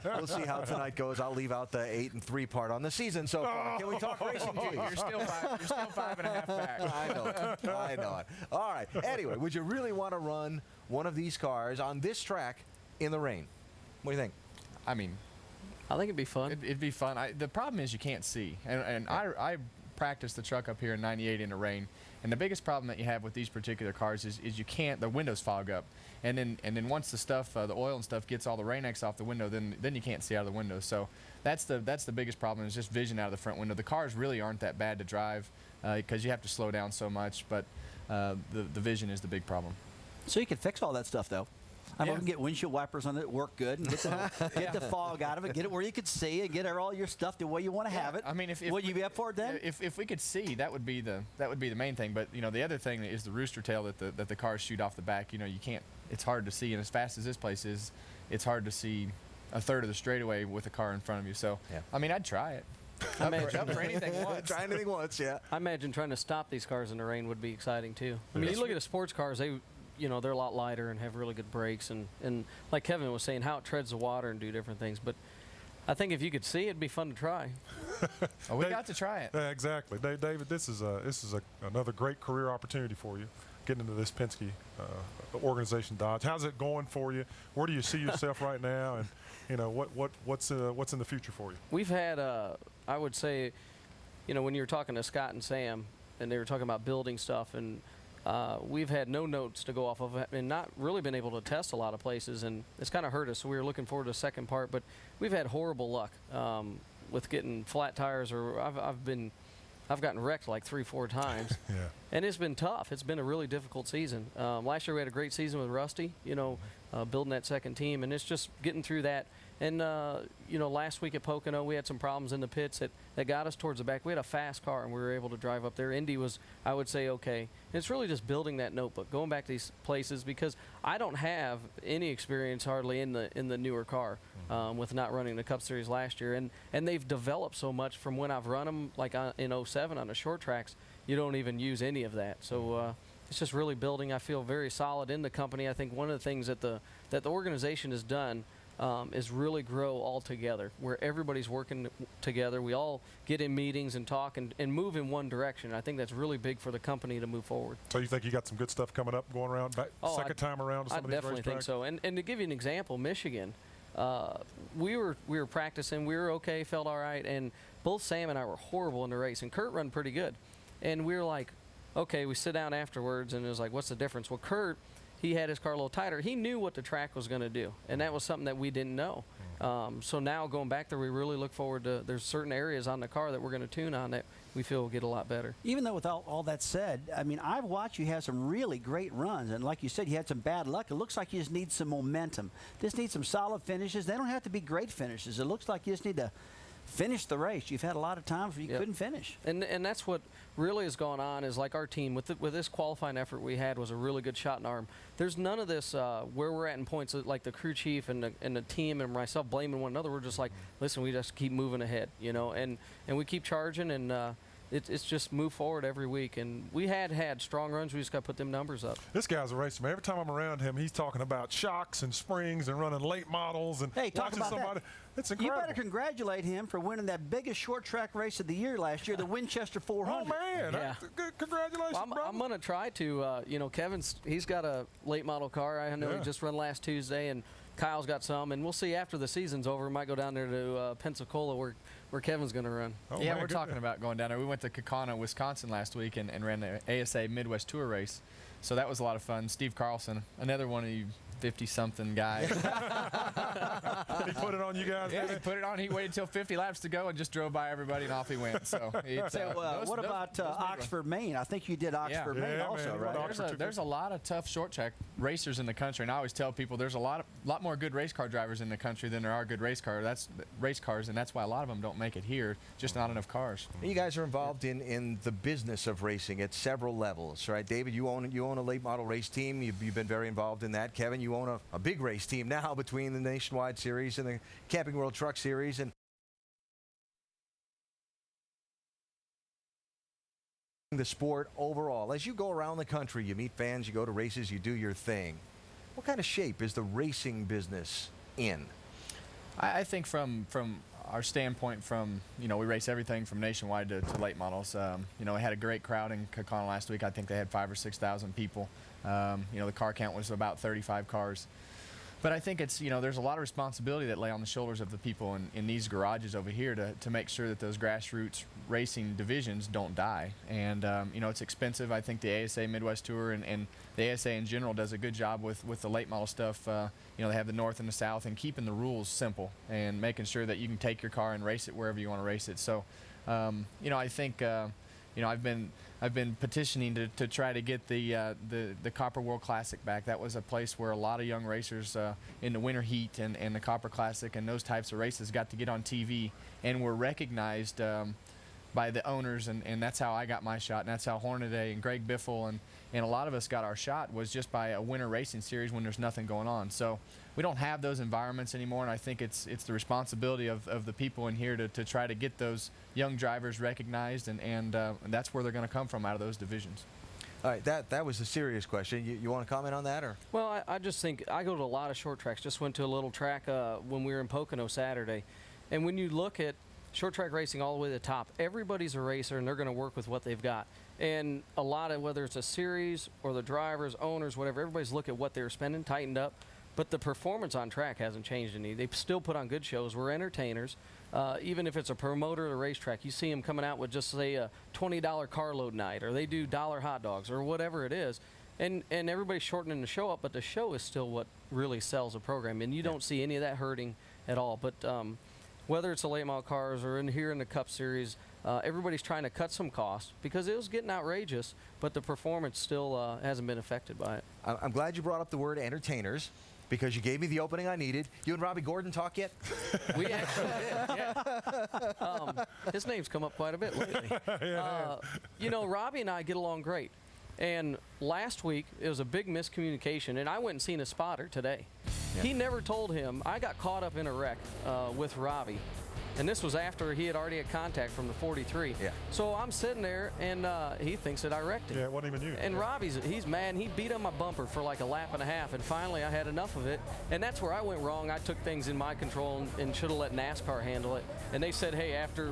We'll see how tonight goes. I'll leave out the 8-3 part on the season so far. Can we talk racing, please? You're still 5.5 back. I know it. All right. Anyway, would you really want to run one of these cars on this track in the rain? What do you think? I think it'd be fun. It'd be fun. The problem is you can't see. And I practiced the truck up here in 98 in the rain. And the biggest problem that you have with these particular cars is you can't, the windows fog up. And then once the stuff, the oil and stuff gets all the rain X off the window, then you can't see out of the window. So that's the biggest problem, is just vision out of the front window. The cars really aren't that bad to drive because you have to slow down so much, but the vision is the big problem. So you can fix all that stuff, though. I can get windshield wipers on it, work good, and get the fog out of it, get it where you could see it, get all your stuff the way you want to have it. I mean, if would you be up for it then? If we could see, that would be the main thing. But the other thing is the rooster tail that the cars shoot off the back. You can't. It's hard to see, and as fast as this place is, it's hard to see a third of the straightaway with a car in front of you. So I'd try it. Up for anything once. Try anything once, yeah. I imagine trying to stop these cars in the rain would be exciting too. I mean, you look at the sports cars, they're a lot lighter and have really good brakes, and like Kevin was saying, how it treads the water and do different things. But I think if you could see, it'd be fun to try. We got to try it. Yeah, exactly. David, this is another great career opportunity for you, getting into this Penske organization, Dodge. How's it going for you? Where do you see yourself right now, and what's in the future for you? We've had, I would say, when you were talking to Scott and Sam, and they were talking about building stuff, and we've had no notes to go off of and not really been able to test a lot of places, and it's kind of hurt us. So we were looking forward to the second part, but we've had horrible luck with getting flat tires, or I've gotten wrecked like 3-4 times. Yeah. And it's been tough. It's been a really difficult season. Last year we had a great season with Rusty, building that second team, and it's just getting through that. And, last week at Pocono, we had some problems in the pits that got us towards the back. We had a fast car, and we were able to drive up there. Indy was, I would say, okay. And it's really just building that notebook, going back to these places, because I don't have any experience hardly in the newer car with not running the Cup Series last year. And they've developed so much from when I've run them, like in 07 on the short tracks. You don't even use any of that. So it's just really building. I feel very solid in the company. I think one of the things that the organization has done is really grow all together, where everybody's working together. We all get in meetings and talk and move in one direction. I think that's really big for the company to move forward. So you think you got some good stuff coming up, going around second time around to some of these racetracks? I definitely think so. And to give you an example, Michigan, we were practicing. We were okay, felt all right, and both Sam and I were horrible in the race, and Kurt run pretty good. And we were like, okay, we sit down afterwards, and it was like, what's the difference? Well, Kurt, he had his car a little tighter. He knew what the track was going to do, and that was something that we didn't know. So now going back there, we really look forward to, there's certain areas on the car that we're going to tune on that we feel will get a lot better. Even though with all that said, I mean, I've watched you have some really great runs, and like you said, you had some bad luck. It looks like you just need some momentum. Just need some solid finishes. They don't have to be great finishes. It looks like you just need to finish the race. You've had a lot of times where you couldn't finish. And that's what really has gone on, is like our team, with this qualifying effort we had was a really good shot in arm. There's none of this where we're at in points, like the crew chief and the team and myself blaming one another. We're just like, listen, we just keep moving ahead, and we keep charging, and it's just move forward every week. And we had strong runs. We just got to put them numbers up. This guy's a racer, man. Every time I'm around him, he's talking about shocks and springs and running late models and talk about somebody. That. It's incredible. You better congratulate him for winning that biggest short track race of the year last year, the Winchester 400. Oh, man. Yeah. Congratulations, well, I'm going to try to, Kevin's, he's got a late model car. I know he just run last Tuesday, and Kyle's got some, and we'll see after the season's over. We might go down there to Pensacola where Kevin's going to run. Oh, yeah, we're talking about going down there. We went to Kaukauna, Wisconsin last week and ran the ASA Midwest Tour race. So that was a lot of fun. Steve Carlson, another one of you 50-something guy. He put it on you guys? Yeah, he put it on. He waited till 50 laps to go and just drove by everybody, and off he went. So, what about Oxford, Maine? I think you did Oxford, Maine also, right? There's a lot of tough short track racers in the country, and I always tell people there's a lot more good race car drivers in the country than there are good race cars, and that's why a lot of them don't make it here. Just not enough cars. You guys are involved in the business of racing at several levels, right? David, you own a late model race team. You've been very involved in that. Kevin, you own a big race team now between the Nationwide Series and the Camping World Truck Series, and the sport overall. As you go around the country, you meet fans, you go to races, you do your thing. What kind of shape is the racing business in? I think from our standpoint, we race everything from Nationwide to late models. We had a great crowd in Kaukauna last week. I think they had 5,000 or 6,000 people. The car count was about 35 cars. But I think it's, there's a lot of responsibility that lay on the shoulders of the people in these garages over here to make sure that those grassroots racing divisions don't die. And, it's expensive. I think the ASA Midwest Tour and the ASA in general does a good job with the late model stuff. They have the North and the South, and keeping the rules simple and making sure that you can take your car and race it wherever you want to race it. So, I think, I've been petitioning to try to get the Copper World Classic back. That was a place where a lot of young racers in the winter heat and the Copper Classic and those types of races got to get on TV and were recognized by the owners, and that's how I got my shot, and that's how Hornaday and Greg Biffle and a lot of us got our shot, was just by a winter racing series when there's nothing going on. So we don't have those environments anymore, and I think it's the responsibility of the people in here to try to get those young drivers recognized, and that's where they're going to come from, out of those divisions. All right, that was a serious question. You want to comment on that, or? Well, I just think I go to a lot of short tracks. Just went to a little track when we were in Pocono Saturday, and when you look at short track racing all the way to the top, everybody's a racer, and they're going to work with what they've got. And a lot of, whether it's a series or the drivers, owners, whatever, everybody's look at what they're spending, tightened up. But the performance on track hasn't changed any. They still put on good shows. We're entertainers. Even if it's a promoter at a racetrack, you see them coming out with just, say, a $20 carload night, or they do $1 hot dogs, or whatever it is. And everybody's shortening the show up, but the show is still what really sells a program. And you don't see any of that hurting at all. But whether it's the late model cars or here in the Cup Series, everybody's trying to cut some costs because it was getting outrageous, but the performance still hasn't been affected by it. I'm glad you brought up the word entertainers, because you gave me the opening I needed. You and Robbie Gordon talk yet? We actually did, yeah. His name's come up quite a bit lately. Robbie and I get along great. And last week, it was a big miscommunication, and I went and seen a spotter today. Yeah. He never told him. I got caught up in a wreck with Robbie. And this was after he had already had contact from the 43. Yeah. So I'm sitting there, and he thinks that I wrecked him. Yeah, it wasn't even you. And he's mad. He beat on my bumper for like a lap and a half, and finally I had enough of it. And that's where I went wrong. I took things in my control and should have let NASCAR handle it. And they said, hey, after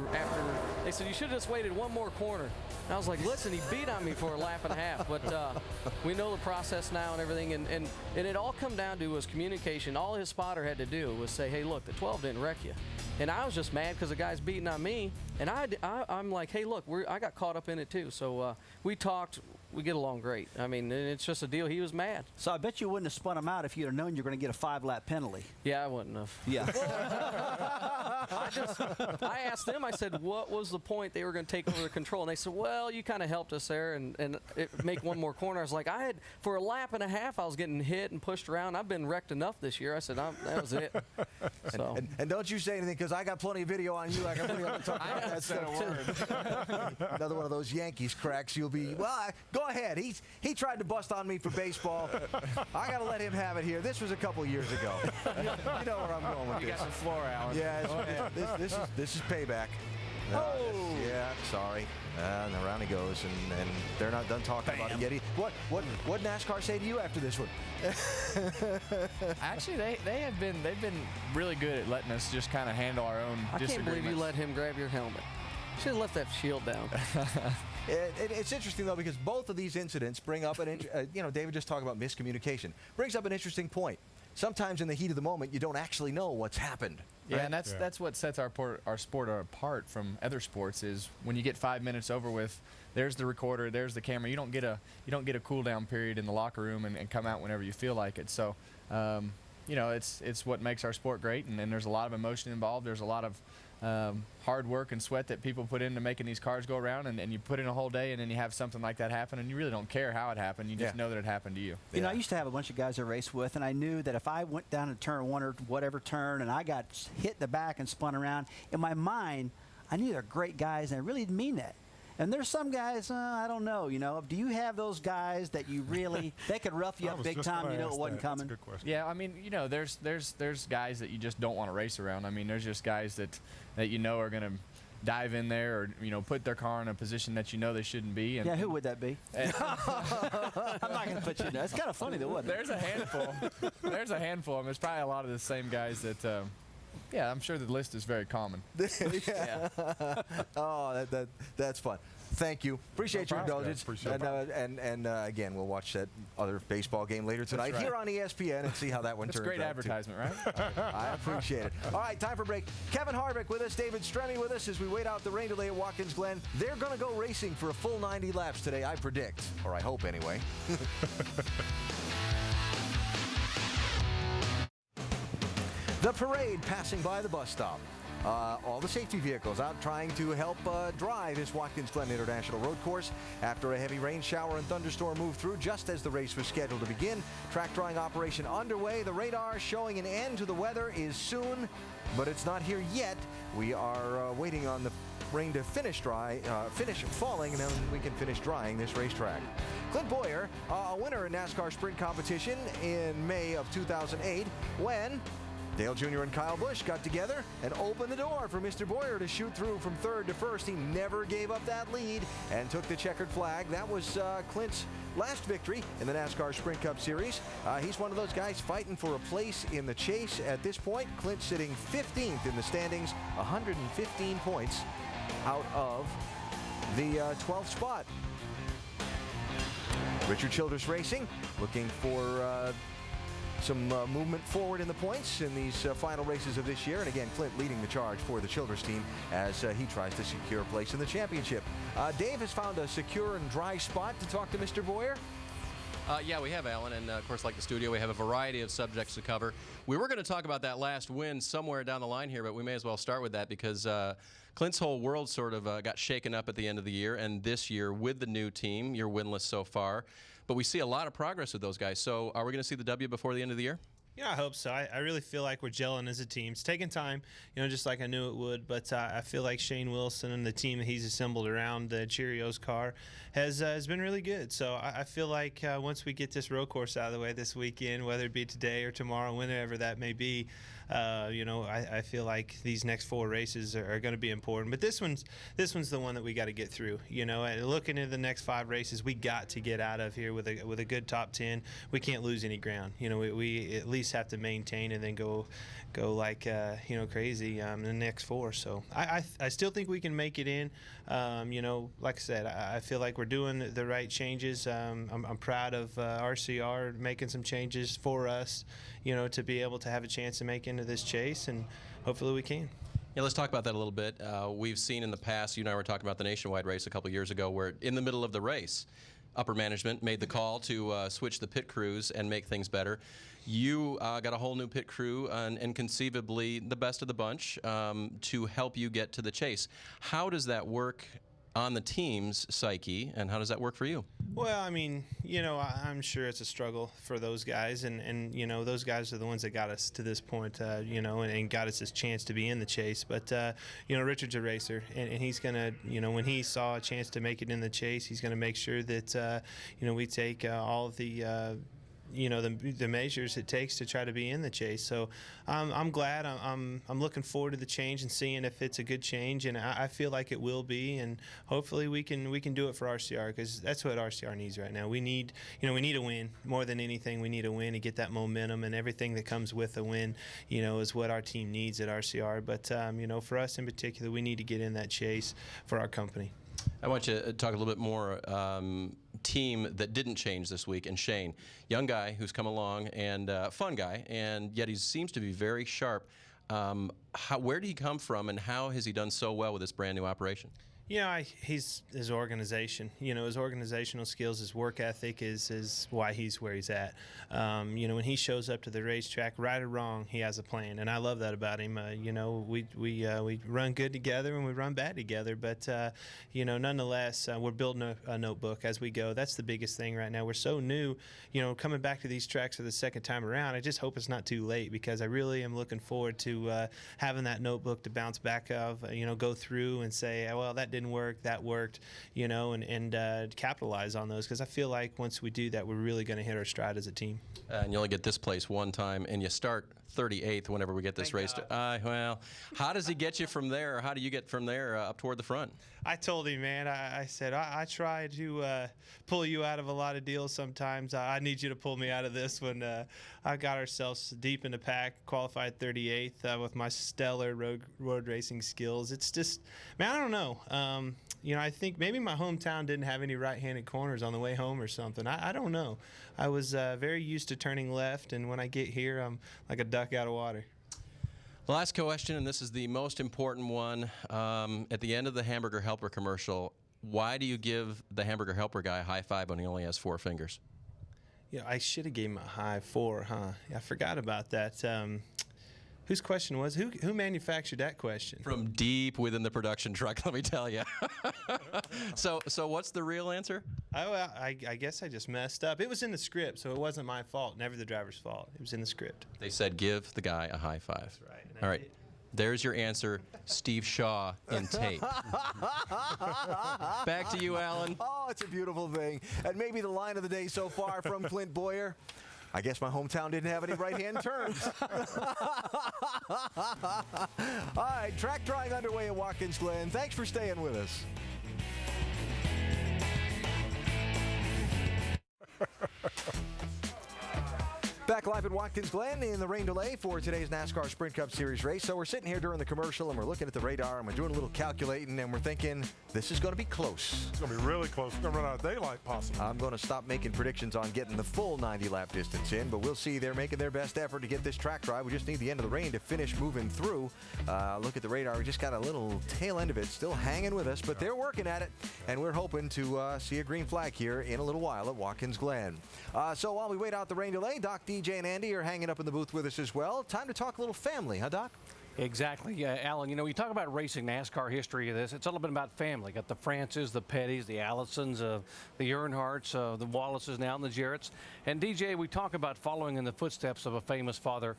they said, you should have just waited one more corner. And I was like, listen, he beat on me for a lap and a half. But we know the process now and everything. And it all come down to was communication. All his spotter had to do was say, hey, look, the 12 didn't wreck you. And I was just mad because the guy's beating on me. And I'm like, hey, look, I got caught up in it too. So we talked. We get along great. I mean, it's just a deal. He was mad. So I bet you wouldn't have spun him out if you'd have known you were going to get a 5-lap penalty. Yeah, I wouldn't have. Yeah. I asked them, I said, what was the point they were going to take over the control? And they said, well, you kind of helped us there and make one more corner. I was like, for a lap and a half, I was getting hit and pushed around. I've been wrecked enough this year. I said, that was it. So. And don't you say anything, because I got plenty of video on you. I got plenty of talk about that stuff too. Another one of those Yankees cracks. You'll be, go ahead. He tried to bust on me for baseball. I got to let him have it here. This was a couple years ago. You know where I'm going with this. You got some floor hours. Yeah, this is payback. Yeah, sorry. And around he goes, and they're not done talking about it yet. What NASCAR say to you after this one? Actually, they've been really good at letting us just kind of handle our own disagreements. I can't believe you let him grab your helmet. Should have left that shield down. It's interesting, though, because both of these incidents bring up David just talked about miscommunication. Brings up an interesting point. sometimes in the heat of the moment, you don't actually know what's happened. Yeah, right? and that's what sets our sport apart from other sports is when you get 5 minutes over with, there's the recorder, there's the camera. You don't get a cool down period in the locker room and come out whenever you feel like it. So, you know, it's what makes our sport great, and there's a lot of emotion involved. There's a lot of hard work and sweat that people put into making these cars go around, and you put in a whole day, and then you have something like that happen, and you really don't care how it happened. You just know that it happened to you. You know, I used to have a bunch of guys I raced with, and I knew that if I went down to turn one or whatever turn and I got hit in the back and spun around, in my mind, I knew they're great guys, and I really didn't mean that. And there's some guys, I don't know, you know. Do you have those guys that you really, they could rough you up big time, you know it wasn't coming? That's a good question. Yeah, I mean, you know, there's guys that you just don't want to race around. I mean, there's just guys that you know are going to dive in there or, you know, put their car in a position that you know they shouldn't be. And, yeah, who would that be? I'm not going to put you in there. It's kind of funny, though, wasn't it? There's a handful. There's a handful. I mean, there's probably a lot of the same guys that, yeah, I'm sure the list is very common. Yeah. Oh, that's fun. Thank you. Appreciate your indulgence. And again, we'll watch that other baseball game later tonight here on ESPN and see how that one turns out. It's great advertisement, right? I appreciate it. All right, time for break. Kevin Harvick with us, David Stremme with us as we wait out the rain delay at Watkins Glen. They're going to go racing for a full 90 laps today, I predict, or I hope anyway. The parade passing by the bus stop. All the safety vehicles out trying to help dry this Watkins Glen International Road Course after a heavy rain shower and thunderstorm moved through just as the race was scheduled to begin. Track drying operation underway. The radar showing an end to the weather is soon, but it's not here yet. We are waiting on the rain to finish falling, and then we can finish drying this racetrack. Clint Bowyer, a winner in NASCAR sprint competition in May of 2008 when Dale Jr. and Kyle Busch got together and opened the door for Mr. Bowyer to shoot through from third to first. He never gave up that lead and took the checkered flag. That was Clint's last victory in the NASCAR Sprint Cup Series. He's one of those guys fighting for a place in the chase at this point. Clint sitting 15th in the standings, 115 points out of the 12th spot. Richard Childress Racing looking for some movement forward in the points in these final races of this year. And again, Clint leading the charge for the Childress team as he tries to secure a place in the championship. Dave has found a secure and dry spot to talk to Mr. Bowyer. Yeah, we have, Alan, and of course, like the studio, we have a variety of subjects to cover. We were going to talk about that last win somewhere down the line here, but we may as well start with that because Clint's whole world sort of got shaken up at the end of the year, and this year with the new team, you're winless so far. But we see a lot of progress with those guys. So are we going to see the W before the end of the year? Yeah, I hope so. I really feel like we're gelling as a team. It's taking time, you know, just like I knew it would. But I feel like Shane Wilson and the team that he's assembled around the Cheerios car has been really good. So I feel like once we get this road course out of the way this weekend, whether it be today or tomorrow, whenever that may be, you know, I feel like these next 4 races are going to be important. But this one's the one that we got to get through. You know, and looking at the next 5 races, we got to get out of here with a good top 10. We can't lose any ground. You know, we at least have to maintain and then go like you know, crazy in the next 4. So I still think we can make it in. You know, like I said, I feel like we're doing the right changes. I'm proud of RCR making some changes for us, you know, to be able to have a chance to make into this chase, and hopefully we can. Yeah, let's talk about that a little bit. We've seen in the past, you and I were talking about the nationwide race a couple years ago, where in the middle of the race, upper management made the call to switch the pit crews and make things better. You got a whole new pit crew and conceivably the best of the bunch to help you get to the chase. How does that work on the team's psyche, and how does that work for you? Well, I mean, you know, I'm sure it's a struggle for those guys, and you know, those guys are the ones that got us to this point, you know, and got us this chance to be in the chase. But, you know, Richard's a racer, and he's going to, you know, when he saw a chance to make it in the chase, he's going to make sure that, you know, we take all of the you know, the measures it takes to try to be in the chase. So I'm glad. I'm looking forward to the change and seeing if it's a good change, and I feel like it will be. And hopefully we can do it for RCR, because that's what RCR needs right now. We need, you know, we need a win more than anything. We need a win to get that momentum, and everything that comes with a win, you know, is what our team needs at RCR. But you know, for us in particular, we need to get in that chase for our company. I want you to talk a little bit more team that didn't change this week, and Shane, young guy who's come along and fun guy, and yet he seems to be very sharp. Where did he come from, and how has he done so well with this brand new operation? You know, his organization, his organizational skills, his work ethic is why he's where he's at. When he shows up to the racetrack, right or wrong, he has a plan, and I love that about him. We run good together and we run bad together, but nonetheless, we're building a notebook as we go. That's the biggest thing right now. We're so new, coming back to these tracks for the second time around. I just hope it's not too late, because I really am looking forward to having that notebook to bounce back of, go through and say, well, that didn't work, that worked, and capitalize on those, because I feel like once we do that, we're really going to hit our stride as a team. And you only get this place one time, and you start 38th whenever we get this race. Well, how does he get you from there? Or how do you get from there up toward the front? I told him, man, I said, I try to pull you out of a lot of deals sometimes. I need you to pull me out of this one. I got ourselves deep in the pack, qualified 38th with my stellar road racing skills. It's just, man, I don't know. I think maybe my hometown didn't have any right-handed corners on the way home or something. I don't know. I was very used to turning left, and when I get here, I'm like a duck out of water. The last question, and this is the most important one. At the end of the Hamburger Helper commercial, why do you give the Hamburger Helper guy a high five when he only has 4 fingers? I should have gave him a high 4, huh? I forgot about that. Whose question was? Who manufactured that question? From deep within the production truck, let me tell you. So what's the real answer? I guess I just messed up. It was in the script, so it wasn't my fault, never the driver's fault. It was in the script. They said give the guy a high five. That's right. All right. There's your answer, Steve Shaw in tape. Back to you, Alan. Oh, it's a beautiful thing. And maybe the line of the day so far from Clint Bowyer. I guess my hometown didn't have any right-hand turns. All right, track drawing underway at Watkins, Glen. Thanks for staying with us. Back live at Watkins Glen in the rain delay for today's NASCAR Sprint Cup Series race. So we're sitting here during the commercial and we're looking at the radar and we're doing a little calculating and we're thinking this is going to be close. It's going to be really close. We're going to run out of daylight possibly. I'm going to stop making predictions on getting the full 90-lap distance in, but we'll see. They're making their best effort to get this track dry. We just need the end of the rain to finish moving through. Look at the radar. We just got a little tail end of it still hanging with us, but they're working at it, and we're hoping to see a green flag here in a little while at Watkins Glen. So while we wait out the rain delay, Doc, DJ, and Andy are hanging up in the booth with us as well. Time to talk a little family, huh, Doc? Exactly. Alan, you talk about racing, NASCAR history of this. It's all been about family. Got the Francis, the Pettys, the Allisons, the Earnhardts, the Wallaces now, and the Jarretts. And DJ, we talk about following in the footsteps of a famous father.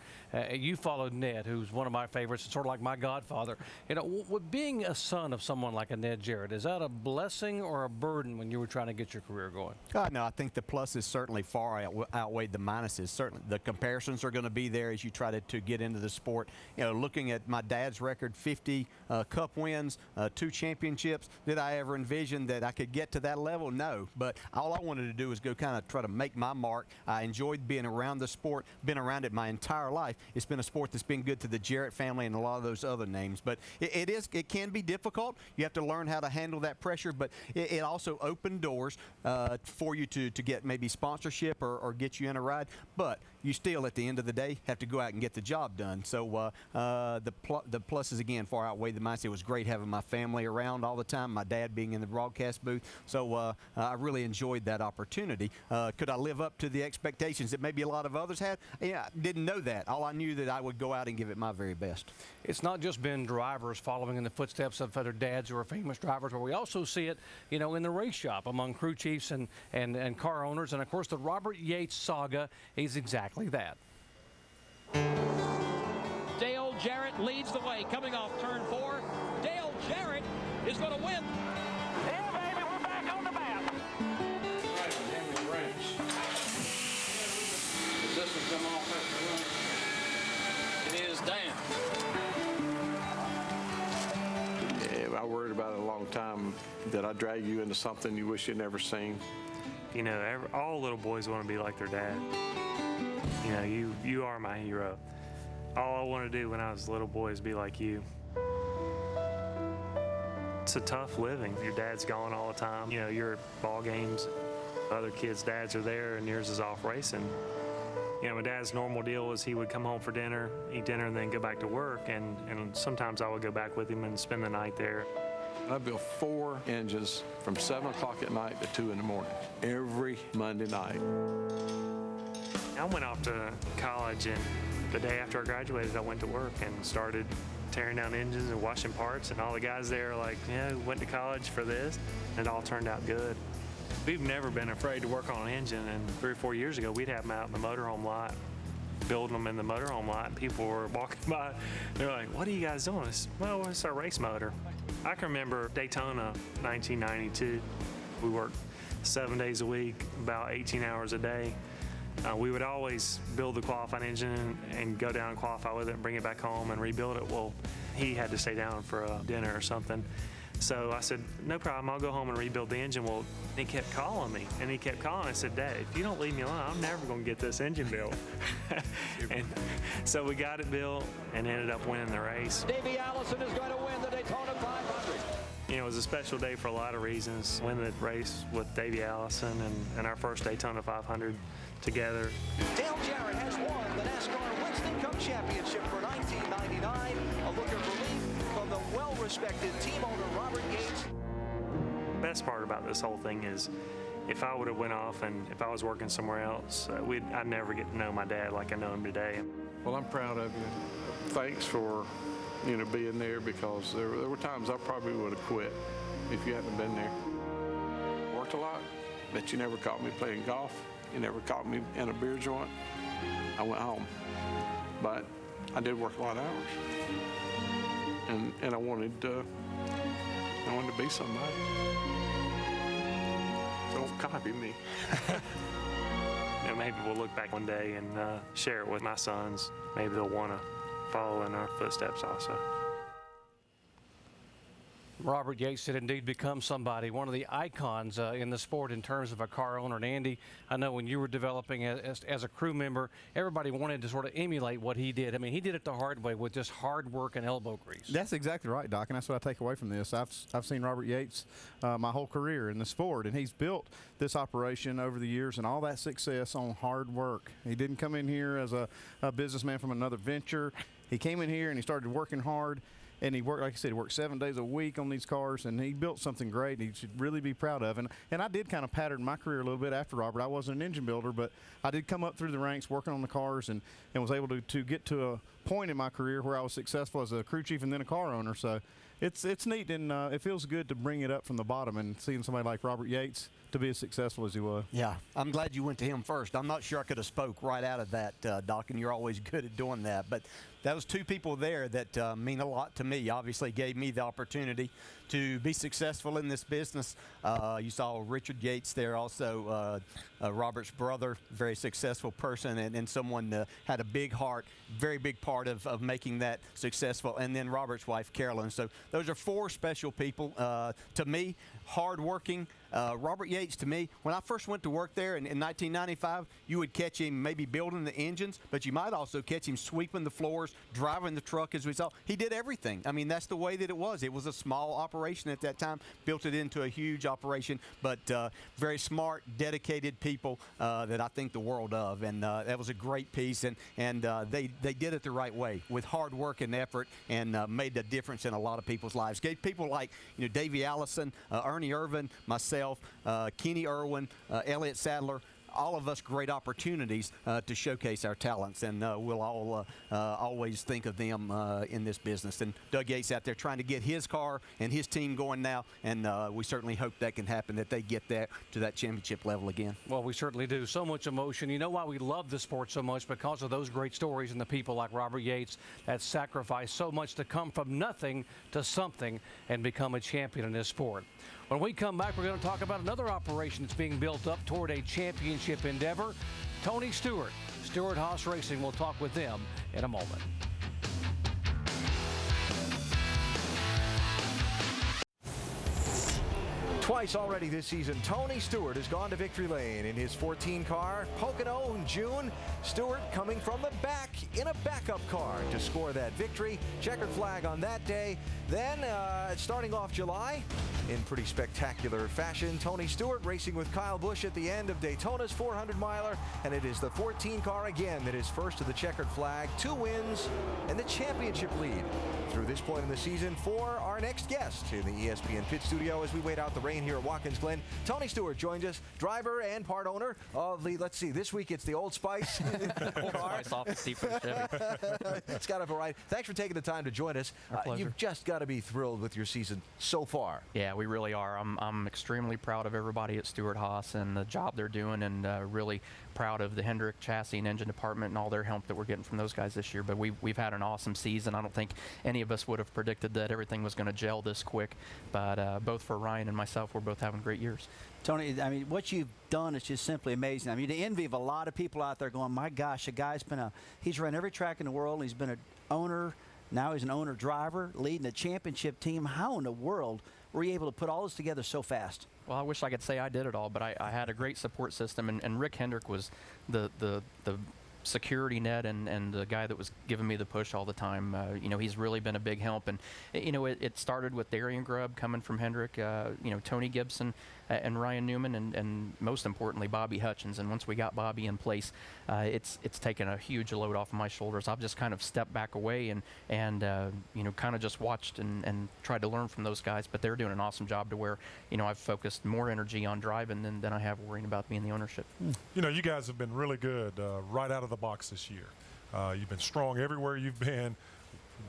You followed Ned, who's one of my favorites, sort of like my godfather. With being a son of someone like a Ned Jarrett, is that a blessing or a burden when you were trying to get your career going? No, I think the pluses certainly far outweighed the minuses. Certainly, the comparisons are going to be there as you try to get into the sport. Looking at my dad's record, 50 Cup wins, 2 championships. Did I ever envision that I could get to that level? No, but all I wanted to do was go kind of try to make my mark. I enjoyed being around the sport, been around it my entire life. It's been a sport that's been good to the Jarrett family and a lot of those other names, but it can be difficult. You have to learn how to handle that pressure, but it also opened doors for you to get maybe sponsorship or get you in a ride, but you still, at the end of the day, have to go out and get the job done. So the pluses, again, far outweigh the minuses. It was great having my family around all the time, my dad being in the broadcast booth. So I really enjoyed that opportunity. Could I live up to the expectations that maybe a lot of others had? Yeah, didn't know that. All I knew that I would go out and give it my very best. It's not just been drivers following in the footsteps of other dads who are famous drivers, but we also see it, in the race shop among crew chiefs and car owners. And, of course, the Robert Yates saga is exactly that. Dale Jarrett leads the way coming off turn 4. Dale Jarrett is going to win. Yeah, baby, we're back on the map. Does this one come off after one? It is down. Yeah, I worried about it a long time. Did I drag you into something you wish you'd never seen? All little boys want to be like their dad. You are my hero. All I wanted to do when I was a little boy is be like you. It's a tough living. Your dad's gone all the time. You know, you're at ball games. Other kids' dads are there, and yours is off racing. You know, my dad's normal deal was he would come home for dinner, eat dinner, and then go back to work. And sometimes I would go back with him and spend the night there. I built 4 engines from 7 o'clock at night to 2 in the morning, every Monday night. I went off to college, and the day after I graduated, I went to work and started tearing down engines and washing parts. And all the guys there are like, yeah, went to college for this. And it all turned out good. We've never been afraid to work on an engine, and 3 or 4 years ago, we'd have them out in the motorhome lot, building them in the motorhome lot, and people were walking by. They're like, what are you guys doing? Well, it's our race motor. I can remember Daytona 1992. We worked 7 days a week, about 18 hours a day. We would always build the qualifying engine and go down and qualify with it and bring it back home and rebuild it. Well, he had to stay down for a dinner or something. So I said, no problem, I'll go home and rebuild the engine. Well, he kept calling me, and he kept calling. I said, Dad, if you don't leave me alone, I'm never going to get this engine built. And so we got it built and ended up winning the race. Davey Allison is going to win the Daytona 500. You know, it was a special day for a lot of reasons. Win the race with Davey Allison and our first Daytona 500 together. Dale Jarrett has won the NASCAR Winston Cup Championship for 1999. A look of relief from the well-respected team owner Robert Yates. The best part about this whole thing is if I would have went off and if I was working somewhere else, I'd never get to know my dad like I know him today. Well, I'm proud of you. Thanks for, you know, being there, because there were times I probably would have quit if you hadn't been there. Worked a lot, but you never caught me playing golf. You never caught me in a beer joint. I went home, but I did work a lot of hours, and I wanted to be somebody. Don't copy me. And maybe we'll look back one day and share it with my sons. Maybe they'll want to follow in our footsteps also. Robert Yates did indeed become somebody, one of the icons in the sport in terms of a car owner. And Andy, I know when you were developing as a crew member, everybody wanted to sort of emulate what he did. I mean, he did it the hard way with just hard work and elbow grease. That's exactly right, Doc, and that's what I take away from this. I've seen Robert Yates my whole career in the sport, and he's built this operation over the years and all that success on hard work. He didn't come in here as a businessman from another venture. He came in here and he started working hard. And he worked, like I said, he worked 7 days a week on these cars, and he built something great he should really be proud of. And I did kind of pattern my career a little bit after Robert. I wasn't an engine builder, but I did come up through the ranks working on the cars and was able to get to a point in my career where I was successful as a crew chief and then a car owner. So it's neat, and it feels good to bring it up from the bottom and seeing somebody like Robert Yates to be as successful as he was. Yeah, I'm glad you went to him first. I'm not sure I could have spoke right out of that, Doc, and you're always good at doing that. But that was 2 people there that mean a lot to me. Obviously gave me the opportunity to be successful in this business. You saw Richard Yates there also, Robert's brother, very successful person and someone had a big heart, very big part of making that successful. And then Robert's wife, Carolyn. So those are 4 special people to me, hardworking. Robert Yates, to me, when I first went to work there in 1995, you would catch him maybe building the engines, but you might also catch him sweeping the floors, driving the truck, as we saw. He did everything. I mean, that's the way that it was. It was a small operation at that time, built it into a huge operation, but very smart, dedicated people that I think the world of, and that was a great piece, and they did it the right way with hard work and effort, and made a difference in a lot of people's lives. Gave people like, you know, Davey Allison, Ernie Irvin, myself, Kenny Irwin, Elliott Sadler, all of us great opportunities to showcase our talents, and we'll all always think of them in this business. And Doug Yates out there trying to get his car and his team going now, and we certainly hope that can happen, that they get that to that championship level again. Well, we certainly do. So much emotion. You know why we love the sport so much? Because of those great stories and the people like Robert Yates that sacrifice so much to come from nothing to something and become a champion in this sport. When we come back, we're going to talk about another operation that's being built up toward a championship endeavor. Tony Stewart, Stewart Haas Racing. We'll talk with them in a moment. Twice already this season, Tony Stewart has gone to victory lane in his 14 car. Pocono in June, Stewart coming from the back in a backup car to score that victory. Checkered flag on that day. Then, starting off July, in pretty spectacular fashion, Tony Stewart racing with Kyle Busch at the end of Daytona's 400-miler, and it is the 14 car again that is first to the checkered flag, 2 wins, and the championship lead through this point in the season for our next guest in the ESPN pit studio as we wait out the rain here at Watkins Glen. Tony Stewart joins us, driver and part owner of the, let's see, this week it's the Old Spice car. Spice off the steep for the Chevy. It's got a variety. Thanks for taking the time to join us. Our pleasure. You've just got to be thrilled with your season so far. Yeah, we really are. I'm extremely proud of everybody at Stewart Haas and the job they're doing, and really proud of the Hendrick chassis and engine department and all their help that we're getting from those guys this year. But we've had an awesome season. I don't think any of us would have predicted that everything was going to gel this quick. But both for Ryan and myself, we're both having great years. Tony, I mean, what you've done is just simply amazing. I mean, the envy of a lot of people out there going, my gosh, the guy's he's run every track in the world. He's been an owner. Now he's an owner-driver, leading a championship team. How in the world were you able to put all this together so fast? Well, I wish I could say I did it all, but I had a great support system, and Rick Hendrick was the security net and the guy that was giving me the push all the time. He's really been a big help, and it started with Darian Grubb coming from Hendrick, Tony Gibson and Ryan Newman, and most importantly Bobby Hutchins. And once we got Bobby in place, it's taken a huge load off of my shoulders. I've just kind of stepped back away and kind of just watched and tried to learn from those guys, but they're doing an awesome job to where I've focused more energy on driving than I have worrying about being the ownership. You guys have been really good right out of the box this year. You've been strong everywhere you've been.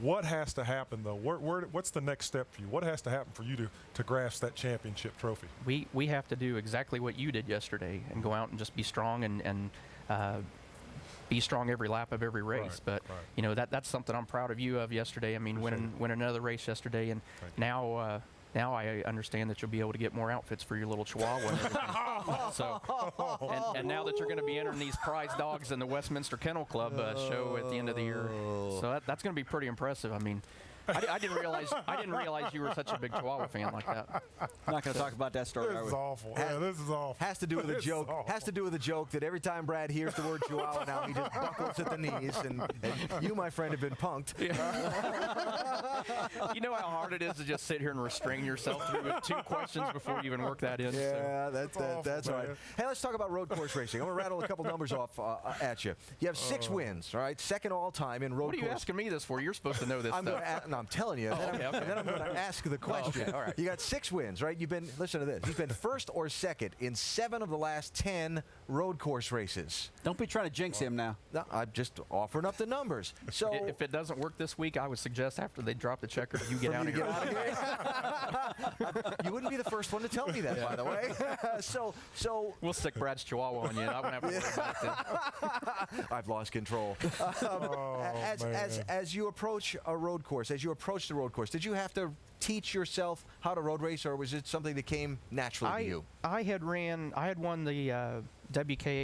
What has to happen, though? What's the next step for you? What has to happen for you to grasp that championship trophy? We have to do exactly what you did yesterday and go out and just be strong and be strong every lap of every race. Right, but that's something I'm proud of you of yesterday. I mean, winning another race yesterday, and now I understand that you'll be able to get more outfits for your little Chihuahua and everything. And now that you're going to be entering these prize dogs in the Westminster Kennel Club show at the end of the year, so that's going to be pretty impressive. I mean, I didn't realize you were such a big Chihuahua fan like that. I'm not going to talk about that story. This is awful. Yeah, this is awful. Has to do with a joke. Has to do with a joke that every time Brad hears the word Chihuahua now, he just buckles at the knees. And you, my friend, have been punked. You know how hard it is to just sit here and restrain yourself through 2 questions before you even work that in. Yeah, so. that's all right. Hey, let's talk about road course racing. I'm going to rattle a couple numbers off at you. You have 6 wins, all right? Second all-time in road course. What are you asking me this for? You're supposed to know this stuff. I'm telling you. Then I'm going to ask the question. Okay, all right. You got 6 wins, right? Listen to this. You've been first or second in 7 of the last 10 road course races. Don't be trying to jinx him now. No, I'm just offering up the numbers. So if it doesn't work this week, I would suggest after they drop the checker, you get out of here. You wouldn't be the first one to tell me that, by the way. So we'll stick Brad's Chihuahua on you, and I won't have to worry about that. I've lost control. As you approach a road course, as you approach the road course, did you have to teach yourself how to road race, or was it something that came naturally to you? I had won the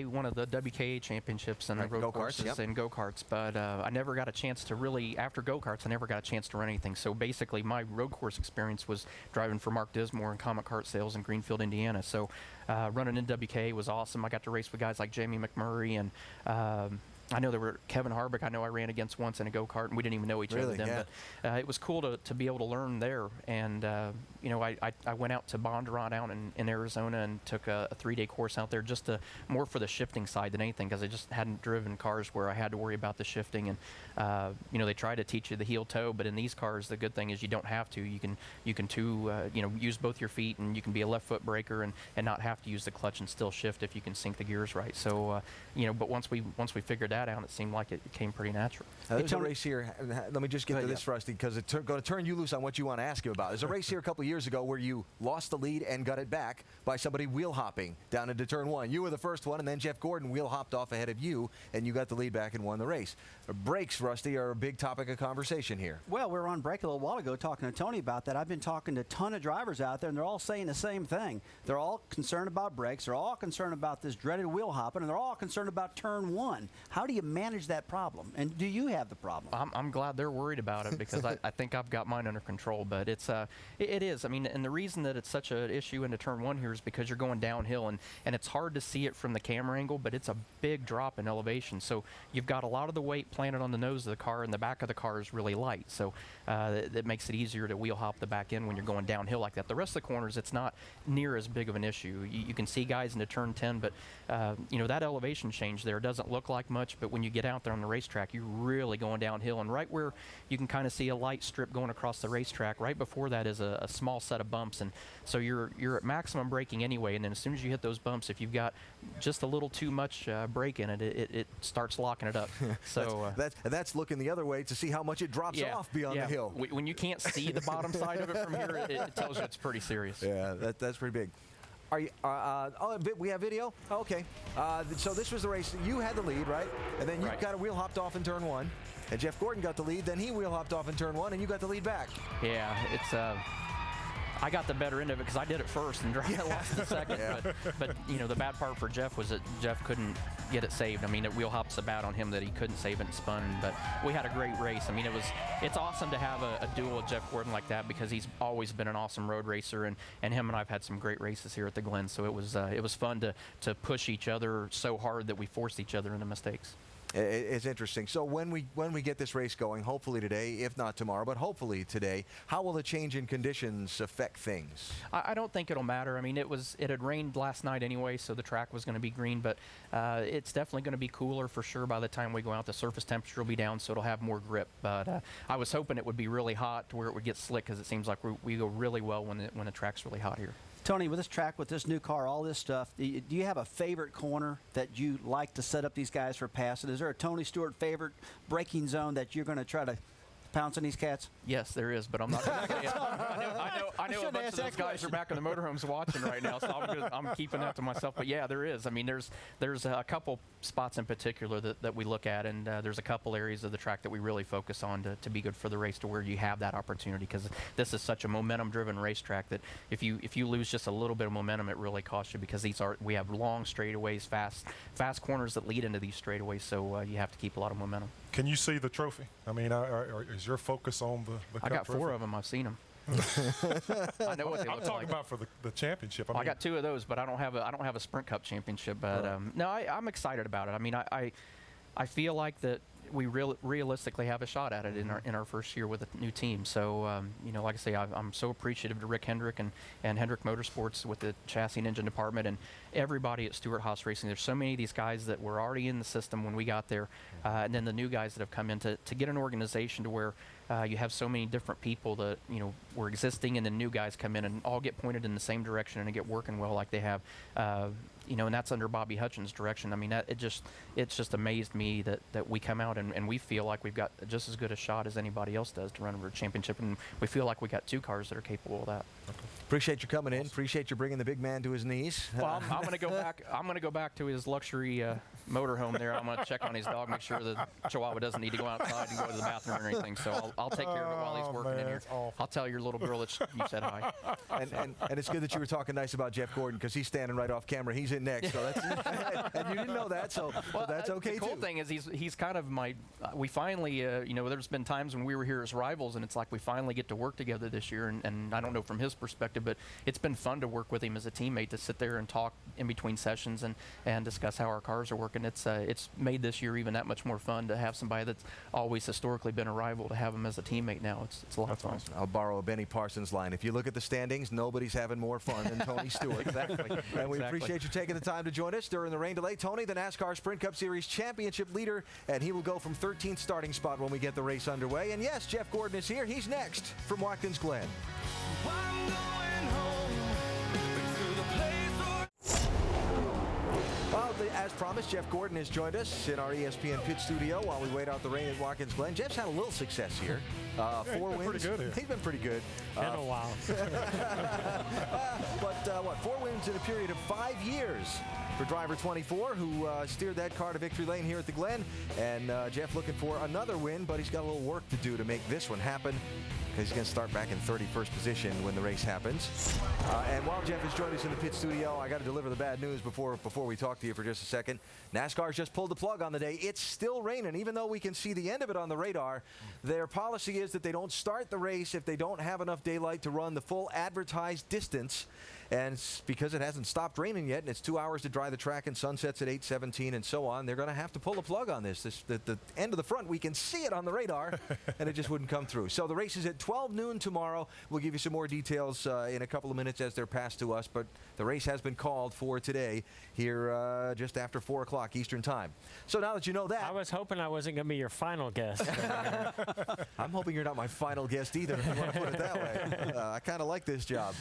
one of the WKA championships in the road courses and go-karts, but I never got a chance to really, after go-karts, I never got a chance to run anything. So basically my road course experience was driving for Mark Dismore and Comet Kart Sales in Greenfield, Indiana. So running in WKA was awesome. I got to race with guys like Jamie McMurray and I know there were Kevin Harvick. I know I ran against once in a go-kart, and we didn't even know each other then. Yeah. But it was cool to be able to learn there. And I went out to Bondurant out in Arizona and took a 3-day course out there just more for the shifting side than anything, because I just hadn't driven cars where I had to worry about the shifting. And they try to teach you the heel toe, but in these cars, the good thing is you don't have to. You can use both your feet, and you can be a left foot braker and not have to use the clutch and still shift if you can sync the gears right. So but once we figured that out, it seemed like it came pretty natural. There's a race here. Let me just get to this, Rusty, because it's going to turn you loose on what you want to ask him about. There's a race here a couple of years ago where you lost the lead and got it back by somebody wheel hopping down into turn 1. You were the first one, and then Jeff Gordon wheel hopped off ahead of you, and you got the lead back and won the race. Brakes, Rusty, are a big topic of conversation here. Well, we were on break a little while ago talking to Tony about that. I've been talking to a ton of drivers out there, and they're all saying the same thing. They're all concerned about brakes. They're all concerned about this dreaded wheel hopping, and they're all concerned about turn 1. How do you manage that problem? And do you have have the problem. I'm glad they're worried about it because I think I've got mine under control. But it is. I mean, and the reason that it's such an issue into turn one here is because you're going downhill, and it's hard to see it from the camera angle, but it's a big drop in elevation. So you've got a lot of the weight planted on the nose of the car, and the back of the car is really light. So that makes it easier to wheel hop the back end when you're going downhill like that. The rest of the corners, it's not near as big of an issue. You can see guys into turn 10, but that elevation change there doesn't look like much, but when you get out there on the racetrack, you're really going downhill. And right where you can kind of see a light strip going across the racetrack, right before that is a small set of bumps. And so you're at maximum braking anyway, and then as soon as you hit those bumps, if you've got just a little too much brake in it, it starts locking it up. So that's looking the other way to see how much it drops off beyond the hill. When you can't see the bottom side of it from here, it tells you it's pretty serious. Yeah, that's pretty big. Are you, we have video? Oh, okay. So this was the race. You had the lead, right? And then you got a wheel hopped off in turn one. And Jeff Gordon got the lead. Then he wheel hopped off in turn one, and you got the lead back. Yeah, it's I got the better end of it because I did it first and lost the second. But the bad part for Jeff was that Jeff couldn't get it saved. I mean, it wheel hopped so bad on him that he couldn't save it and spun. But we had a great race. I mean, it's awesome to have a duel with Jeff Gordon like that because he's always been an awesome road racer, and him and I've had some great races here at the Glen. So it was fun to push each other so hard that we forced each other into mistakes. It's interesting. So when we get this race going, hopefully today, if not tomorrow, but hopefully today, how will the change in conditions affect things? I don't think it'll matter. I mean, it had rained last night anyway, so the track was going to be green, but it's definitely going to be cooler for sure by the time we go out. The surface temperature will be down, so it'll have more grip. But I was hoping it would be really hot to where it would get slick because it seems like we go really well when the track's really hot here. Tony, with this track, with this new car, all this stuff, do you have a favorite corner that you like to set up these guys for passing? Is there a Tony Stewart favorite braking zone that you're going to try to pounce on these cats? Yes, there is, but I'm not going to say it. I know a bunch of those guys are back in the motorhomes watching right now, so I'm keeping that to myself. But yeah, there is. I mean, there's a couple spots in particular that we look at, and there's a couple areas of the track that we really focus on to be good for the race, to where you have that opportunity, because this is such a momentum-driven racetrack that if you lose just a little bit of momentum, it really costs you, because we have long straightaways, fast corners that lead into these straightaways, so you have to keep a lot of momentum. Can you see the trophy? I mean, is your focus on the Cup I got trophy? 4 of them. I've seen them. I know what they look like. I'm talking about for the championship. I got 2 of those, but I don't have a Sprint Cup championship. But no, I'm excited about it. I mean, I feel like that we realistically have a shot at it in our first year with a new team. So like I say, I'm so appreciative to Rick Hendrick and Hendrick Motorsports with the chassis and engine department, and everybody at Stewart Haas Racing. There's so many of these guys that were already in the system when we got there, and then the new guys that have come in to get an organization to where you have so many different people that were existing, and then new guys come in and all get pointed in the same direction and get working well like they have. And that's under Bobby Hutchins' direction. I mean, it's just amazed me that we come out and we feel like we've got just as good a shot as anybody else does to run a championship, and we feel like we got 2 cars that are capable of that. Okay. Appreciate you coming in. Appreciate you bringing the big man to his knees. Well, I'm going to go back. I'm going to go back to his luxury motorhome there. I'm going to check on his dog, make sure the Chihuahua doesn't need to go outside and go to the bathroom or anything. So I'll take care of it while he's working in here. I'll tell your little girl that you said hi. And it's good that you were talking nice about Jeff Gordon, because he's standing right off camera. He's in next, so that's and you didn't know that, so that's okay too. The cool thing is he's kind of my. We finally, there's been times when we were here as rivals, and it's like we finally get to work together this year. And I don't know from his perspective, but it's been fun to work with him as a teammate, to sit there and talk in between sessions and discuss how our cars are working. It's made this year even that much more fun to have somebody that's always historically been a rival, to have him as a teammate now. It's a lot of fun. Awesome. I'll borrow a Benny Parsons line. If you look at the standings, nobody's having more fun than Tony Stewart. Exactly. And we appreciate you taking the time to join us during the rain delay. Tony, the NASCAR Sprint Cup Series championship leader, and he will go from 13th starting spot when we get the race underway. And yes, Jeff Gordon is here. He's next from Watkins Glen. Well, as promised, Jeff Gordon has joined us in our ESPN pit studio while we wait out the rain at Watkins Glen. Jeff's had a little success here. 4 wins. Pretty good here. He's been pretty good. In a while. But 4 wins in a period of 5 years for driver 24, who steered that car to victory lane here at the Glen. And Jeff looking for another win, but he's got a little work to do to make this one happen. because he's going to start back in 31st position when the race happens. And while Jeff has joined us in the pit studio, I got to deliver the bad news before we talk to you for just a second. NASCAR's just pulled the plug on the day. It's still raining, even though we can see the end of it on the radar. Their policy is that they don't start the race if they don't have enough daylight to run the full advertised distance. And because it hasn't stopped raining yet, and it's 2 hours to dry the track and sunsets at 8:17 and so on, they're going to have to pull the plug on this. The end of the front, we can see it on the radar, and it just wouldn't come through. So the race is at 12 noon tomorrow. We'll give you some more details in a couple of minutes as they're passed to us, but the race has been called for today here just after 4 o'clock Eastern Time. So now that you know that... I was hoping I wasn't going to be your final guest. I'm hoping you're not my final guest either, if you want to put it that way. I kind of like this job.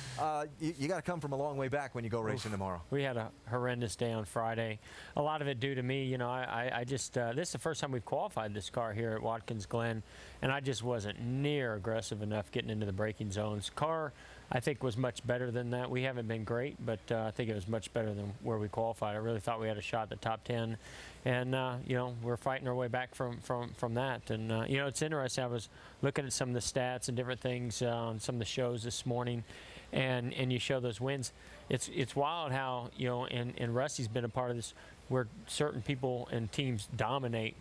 You got to come from a long way back when you go racing tomorrow. We had a horrendous day on Friday. A lot of it due to me. You know, I just this is the first time we've qualified this car here at Watkins Glen, and I just wasn't near aggressive enough getting into the braking zones. Car, I think, was much better than that. We haven't been great, but I think it was much better than where we qualified. I really thought we had a shot at the top 10, and you know, we're fighting our way back from that. And you know, it's interesting. I was looking at some of the stats and different things on some of the shows this morning, and you show those wins. It's wild how, you know, and Rusty's been a part of this, where certain people and teams dominate,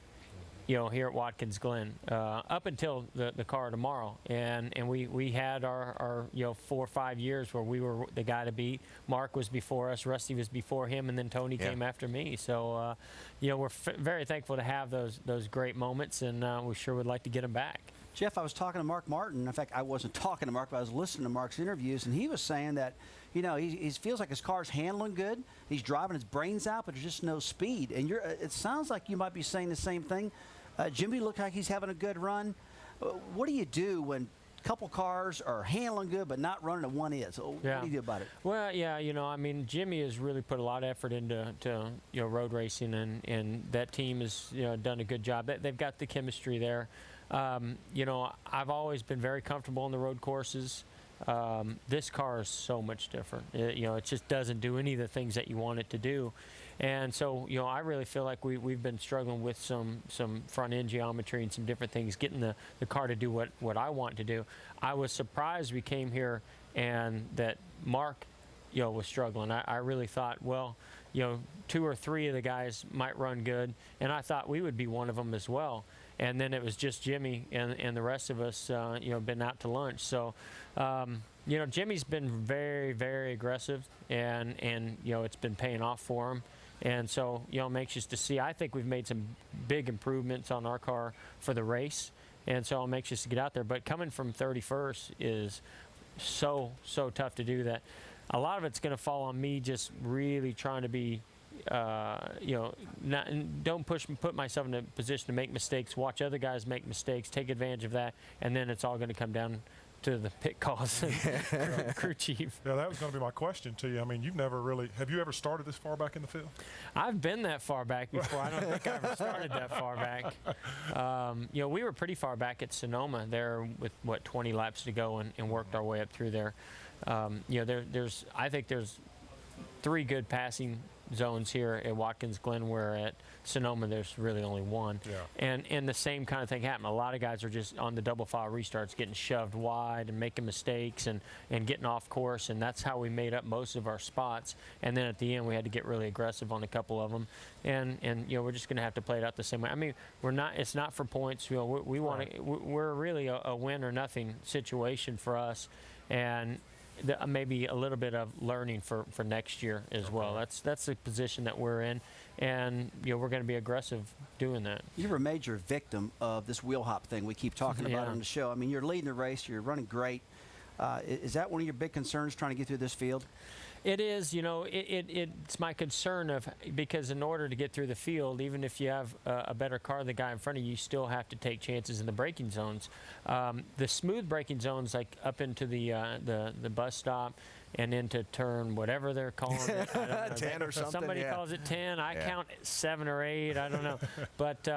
you know, here at Watkins Glen up until the car tomorrow. And we had our you know, 4 or 5 years where we were the guy to beat. Mark was before us, Rusty was before him, and then Tony came after me. So you know, we're very thankful to have those great moments, and we sure would like to get them back. Jeff, I was talking to Mark Martin. In fact, I wasn't talking to Mark, but I was listening to Mark's interviews, and he was saying that, you know, he feels like his car's handling good. He's driving his brains out, but there's just no speed. And it sounds like you might be saying the same thing. Jimmy looked like he's having a good run. What do you do when a couple cars are handling good but not running and one is? What do you do about it? Well, yeah, you know, I mean, Jimmy has really put a lot of effort into you know, road racing, and that team has, you know, done a good job. They've got the chemistry there. You know, I've always been very comfortable on the road courses. This car is so much different. You know, it just doesn't do any of the things that you want it to do. And so, you know, I really feel like we've been struggling with some front end geometry and some different things, getting the car to do what I want to do. I was surprised we came here and that Mark, you know, was struggling. I really thought, well, you know, 2 or 3 of the guys might run good, and I thought we would be one of them as well. And then it was just Jimmy and the rest of us, you know, been out to lunch. So, you know, Jimmy's been very, very aggressive, and you know, it's been paying off for him. And so, you know, I'm anxious to see. I think we've made some big improvements on our car for the race, and so I'm anxious to get out there. But coming from 31st is so tough to do that. A lot of it's going to fall on me just really trying to be, you know, don't put myself in a position to make mistakes, watch other guys make mistakes, take advantage of that, and then it's all going to come down to the pit calls and crew chief. Yeah, that was going to be my question to you. I mean, have you ever started this far back in the field? I've been that far back before. I don't think I ever started that far back. You know, we were pretty far back at Sonoma there with, 20 laps to go, and worked our way up through there. You know, I think there's 3 good passing zones here at Watkins Glen, where at Sonoma there's really only 1. Yeah. And the same kind of thing happened. A lot of guys are just on the double file restarts getting shoved wide and making mistakes and getting off course, and that's how we made up most of our spots. And then at the end we had to get really aggressive on a couple of them, and you know, we're just going to have to play it out the same way. I mean, it's not for points. You know, we want to, we're really a win or nothing situation for us, and maybe a little bit of learning for next year as well. That's the position that we're in, and you know, we're going to be aggressive doing that. You're a major victim of this wheel hop thing we keep talking about on the show. I mean, you're leading the race, you're running great. Is that one of your big concerns, trying to get through this field? It is, you know, it's my concern because in order to get through the field, even if you have a better car than the guy in front of you, you still have to take chances in the braking zones. The smooth braking zones, like up into the bus stop and into turn, whatever they're calling it. I don't know. 10 or something. Somebody calls it 10. I count 7 or 8. I don't know. But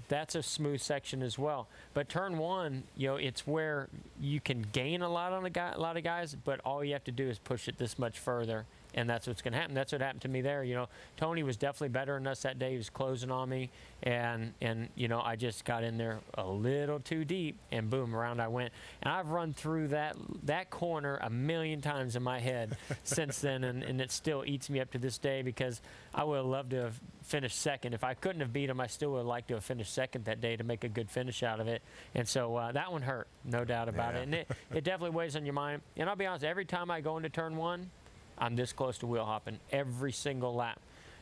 that's a smooth section as well. But turn 1, you know, it's where you can gain a lot on a lot of guys, but all you have to do is push it this much further, and that's what's going to happen. That's what happened to me there. You know, Tony was definitely better than us that day. He was closing on me, and you know, I just got in there a little too deep, and boom, around I went. And I've run through that corner a million times in my head since then, and it still eats me up to this day, because I would have loved to have finished second. If I couldn't have beat him, I still would have liked to have finished second that day to make a good finish out of it. And so that one hurt, no doubt about it. And it definitely weighs on your mind. And I'll be honest, every time I go into turn one, I'm this close to wheel hopping every single lap.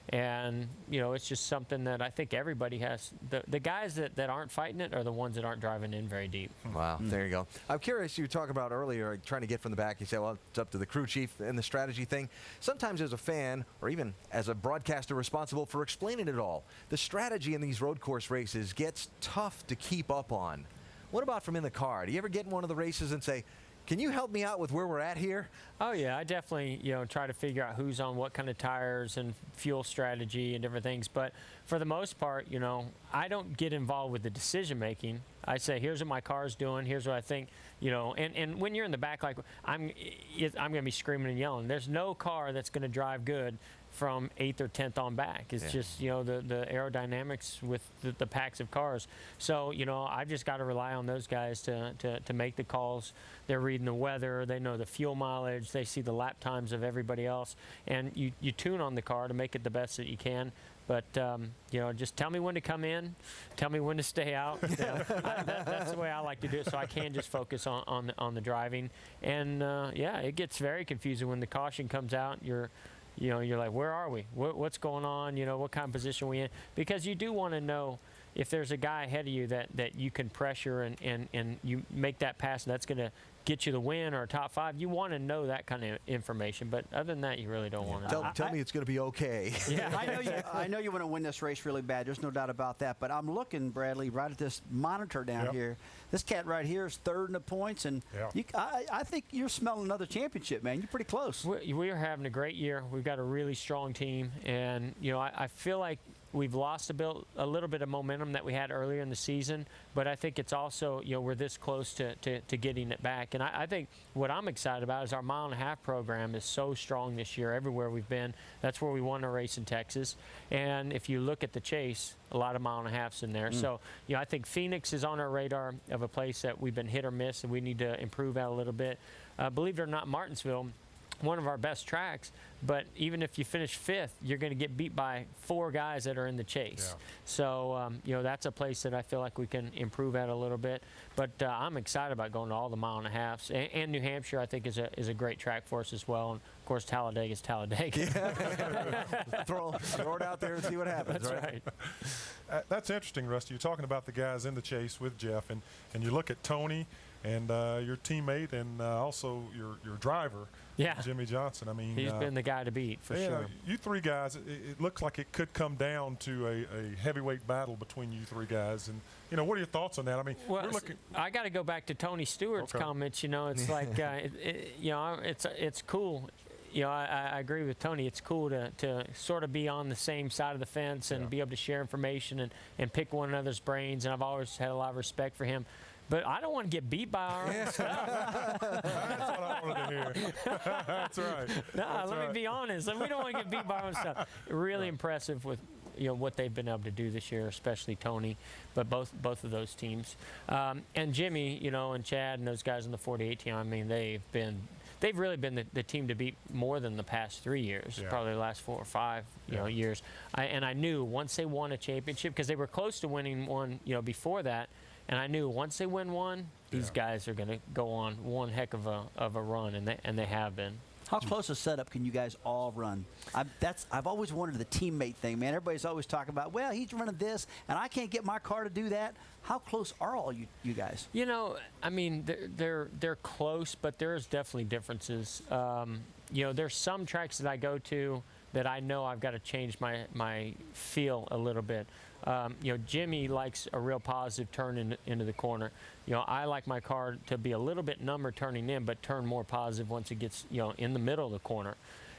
And, you know, it's just something that I think everybody has. The guys that aren't fighting it are the ones that aren't driving in very deep. Wow, there you go. I'm curious, you talked about earlier trying to get from the back. You said, well, it's up to the crew chief and the strategy thing. Sometimes as a fan, or even as a broadcaster responsible for explaining it all, the strategy in these road course races gets tough to keep up on. What about from in the car? Do you ever get in one of the races and say, can you help me out with where we're at here? Oh, yeah. I definitely, you know, try to figure out who's on what kind of tires and fuel strategy and different things. But for the most part, you know, I don't get involved with the decision-making. I say, here's what my car's doing. Here's what I think, you know. And when you're in the back, like, I'm going to be screaming and yelling. There's no car that's going to drive good from 8th or 10th on back. It's just, you know, the aerodynamics with the packs of cars. So, you know, I've just got to rely on those guys to make the calls. They're reading the weather. They know the fuel mileage. They see the lap times of everybody else. And you tune on the car to make it the best that you can. But, you know, just tell me when to come in. Tell me when to stay out. That's the way I like to do it, so I can just focus on the driving. And, yeah, it gets very confusing when the caution comes out. You're like, where are we? What's going on? You know, what kind of position are we in? Because you do want to know if there's a guy ahead of you that you can pressure and you make that pass, and that's going to get you the win or a top 5. You want to know that kind of information, but other than that, you really don't want to. Tell me it's going to be okay. Yeah, I know you want to win this race really bad. There's no doubt about that. But I'm looking, Bradley, right at this monitor down here. This cat right here is 3rd in the points, and I think you're smelling another championship, man. You're pretty close. We are having a great year. We've got a really strong team, and you know, I feel like we've lost a little bit of momentum that we had earlier in the season, but I think it's also, you know, we're this close to getting it back. And I think what I'm excited about is our mile-and-a-half program is so strong this year everywhere we've been. That's where we won a race in Texas. And if you look at the chase, a lot of mile-and-a-halves in there. So, you know, I think Phoenix is on our radar of a place that we've been hit or miss, and we need to improve at a little bit. Believe it or not, Martinsville, one of our best tracks, but even if you finish 5th, you're going to get beat by 4 guys that are in the chase. So, you know, that's a place that I feel like we can improve at a little bit. But I'm excited about going to all the mile-and-a-halves. And New Hampshire, I think, is a great track for us as well. And, of course, Talladega is Talladega. throw it out there and see what happens. That's right. That's interesting, Rusty. You're talking about the guys in the chase with Jeff, and you look at Tony and your teammate and also your driver, Jimmy Johnson. I mean, he's been the guy to beat for sure. You 3 guys, it looks like it could come down to a heavyweight battle between you 3 guys. And you know, what are your thoughts on that? I mean, well, I got to go back to Tony Stewart's comments. You know, it's like you know, it's cool. You know, I agree with Tony. It's cool to sort of be on the same side of the fence and be able to share information and pick one another's brains. And I've always had a lot of respect for him. But I don't want to get beat by our own stuff. That's what I wanted to hear. That's right. Let me be honest. We don't want to get beat by our own stuff. Really impressive with, you know, what they've been able to do this year, especially Tony, but both of those teams. And Jimmy, you know, and Chad and those guys in the 48 team, I mean, they've really been the team to beat more than the past 3 years, probably the last 4 or 5 years. And I knew once they won a championship, because they were close to winning one, you know, before that. And I knew once they win one, these guys are going to go on one heck of a run, and they have been. How close a setup can you guys all run? I've always wondered the teammate thing, man. Everybody's always talking about, well, he's running this, and I can't get my car to do that. How close are all you guys? You know, I mean, they're close, but there's definitely differences. You know, there's some tracks that I go to that I know I've got to change my feel a little bit. You know, Jimmy likes a real positive turn into the corner. You know, I like my car to be a little bit number turning in, but turn more positive once it gets, you know, in the middle of the corner.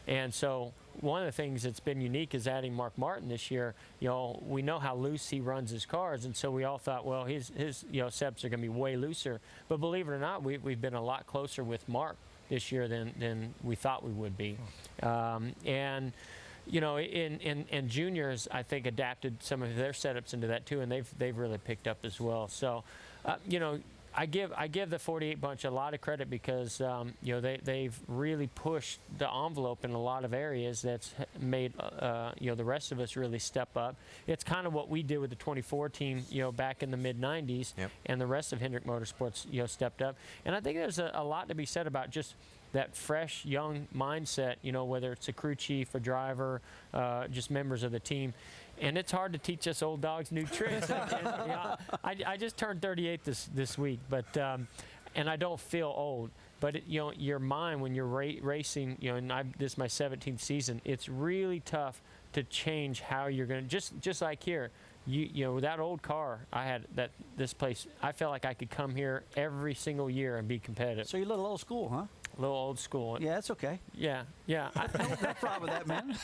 And so one of the things that's been unique is adding Mark Martin this year. You know, we know how loose he runs his cars, and so we all thought, well, his you know, setups are going to be way looser. But believe it or not, we've been a lot closer with Mark this year than we thought we would be. And you know, in juniors, I think adapted some of their setups into that too, and they've really picked up as well. So, you know, I give the 48 bunch a lot of credit because you know, they've really pushed the envelope in a lot of areas. That's made you know, the rest of us really step up. It's kind of what we did with the 24 team, you know, back in the mid 90s, and the rest of Hendrick Motorsports, you know, stepped up. And I think there's a lot to be said about just that fresh, young mindset, you know, whether it's a crew chief, a driver, just members of the team. And it's hard to teach us old dogs new tricks. You know, I just turned 38 this week, but and I don't feel old. But it, you know, your mind when you're racing, you know, and this is my 17th season. It's really tough to change how you're going to. Just like here, you know, with that old car I had, this place, I felt like I could come here every single year and be competitive. So you're a little old school, huh? A little old school. Yeah, that's okay. Yeah. No problem with that, man.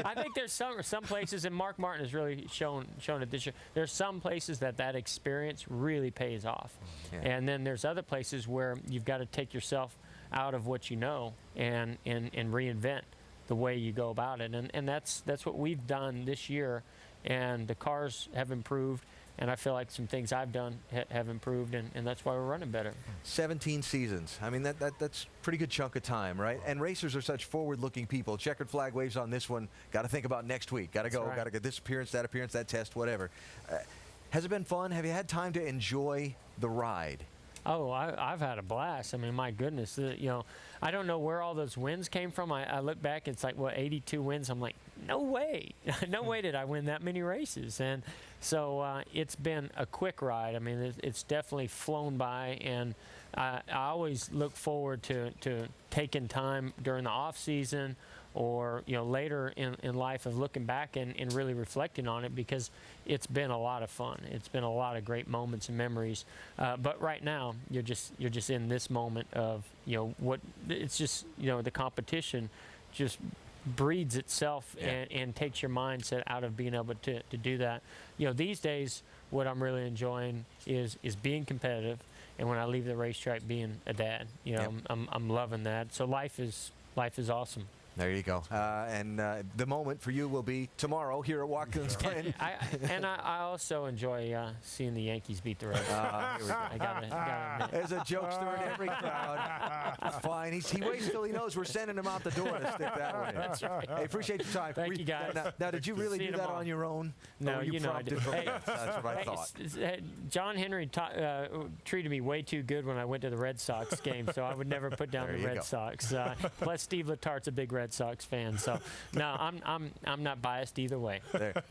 I think there's some places, and Mark Martin has really shown it this year. There's some places that experience really pays off, and then there's other places where you've got to take yourself out of what you know and reinvent the way you go about it, and that's what we've done this year, and the cars have improved. And I feel like some things I've done have improved, and that's why we're running better. 17 seasons. I mean, that's a pretty good chunk of time, right? And racers are such forward-looking people. Checkered flag waves on this one. Got to think about next week. Got to go. Right. Got to get this appearance, that test, whatever. Has it been fun? Have you had time to enjoy the ride? Oh, I've had a blast. I mean, my goodness, you know, I don't know where all those wins came from. I look back, it's like, what, 82 wins? I'm like, no way. No way did I win that many races. And so it's been a quick ride. I mean, it's definitely flown by, and I always look forward to taking time during the off season or, you know, later in life of looking back and really reflecting on it, because it's been a lot of fun. It's been a lot of great moments and memories. But right now, you're just in this moment of, you know, what it's just, you know, the competition just breeds itself and takes your mindset out of being able to do that. You know, these days, what I'm really enjoying is being competitive, and when I leave the racetrack, being a dad. You know, I'm loving that. So life is awesome. There you go. And the moment for you will be tomorrow here at Watkins Glen. I also enjoy seeing the Yankees beat the Reds. I gotta admit. There's a jokester in every crowd. It's fine. He waits till he knows we're sending him out the door to stick that way. That's right. Hey, appreciate your time. Thank you, guys. Now, did you really do that on your own? No, you know I did. Hey, that's what I thought. John Henry treated me way too good when I went to the Red Sox game, so I would never put down the Red Sox. Plus, Steve Letart's a big Red Sox fan, so no, I'm not biased either way.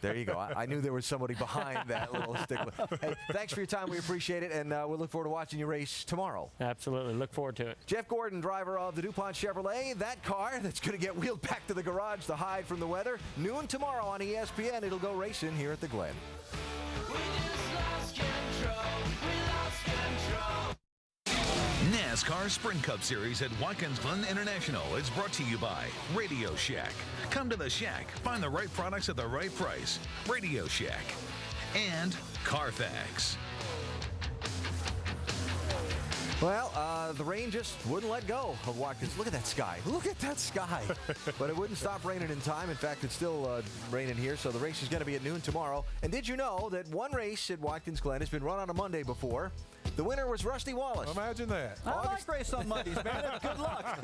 There you go. I knew there was somebody behind that little stickler. Hey, thanks for your time. We appreciate it, and we'll look forward to watching you race tomorrow. Absolutely. Look forward to it. Jeff Gordon, driver of the DuPont Chevrolet. That car that's going to get wheeled back to the garage to hide from the weather. Noon tomorrow on ESPN. It'll go racing here at the Glen. NASCAR Sprint Cup Series at Watkins Glen International is brought to you by Radio Shack. Come to the Shack. Find the right products at the right price. Radio Shack. And Carfax. Well, the rain just wouldn't let go of Watkins. Look at that sky. Look at that sky. But it wouldn't stop raining in time. In fact, it's still raining here, so the race is going to be at noon tomorrow. And did you know that one race at Watkins Glen has been run on a Monday before? The winner was Rusty Wallace. Imagine that. I like race on Mondays, man. Good luck.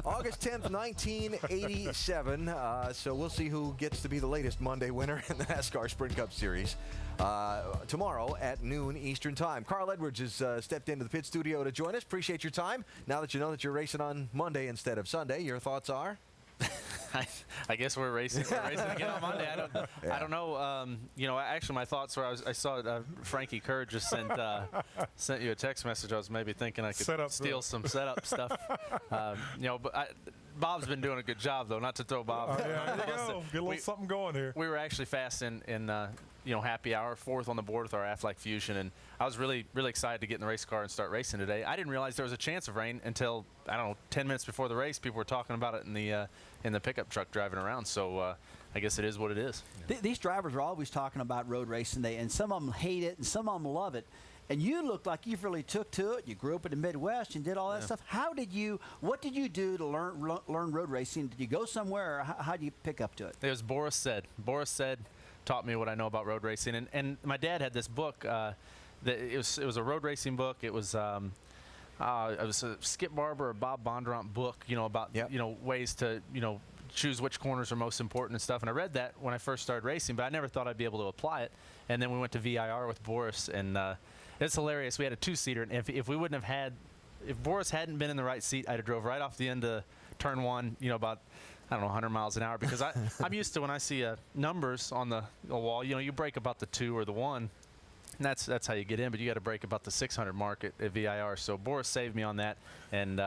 August 10th, 1987. So we'll see who gets to be the latest Monday winner in the NASCAR Sprint Cup Series tomorrow at noon Eastern Time. Carl Edwards has stepped into the pit studio to join us. Appreciate your time. Now that you know that you're racing on Monday instead of Sunday, your thoughts are? I guess we're racing again on Monday. I don't know. You know, actually, my thoughts were I saw Frankie Kerr just sent you a text message. I was maybe thinking I could steal some setup stuff. You know, but Bob's been doing a good job, though. Not to throw Bob. Yeah, there you go. Get a little something going here. We were actually fast in you know, happy hour, 4th on the board with our Aflac Fusion, and I was really excited to get in the race car and start racing today. I didn't realize there was a chance of rain until, I don't know, 10 minutes before the race. People were talking about it in the pickup truck driving around. So I guess it is what it is. These drivers are always talking about road racing, and some of them hate it and some of them love it. and you look like you really took to it. You grew up in the Midwest and did all that stuff. What did you do to learn road racing? Did you go somewhere, or how do you pick up to it? It was Boris Said. Boris Said taught me what I know about road racing, and my dad had this book. It was a road racing book. It was a Skip Barber or Bob Bondurant book, about ways to choose which corners are most important and stuff. And I read that when I first started racing, but I never thought I'd be able to apply it. And then we went to VIR with Boris, and it's hilarious. We had a 2-seater, and if we wouldn't have had, if Boris hadn't been in the right seat, I'd have drove right off the end of turn 1, about, I don't know, 100 miles an hour, because I'm used to when I see numbers on the wall, you break about the 2 or the 1. And that's how you get in, but you got to break about the 600 mark at VIR. So Boris saved me on that, and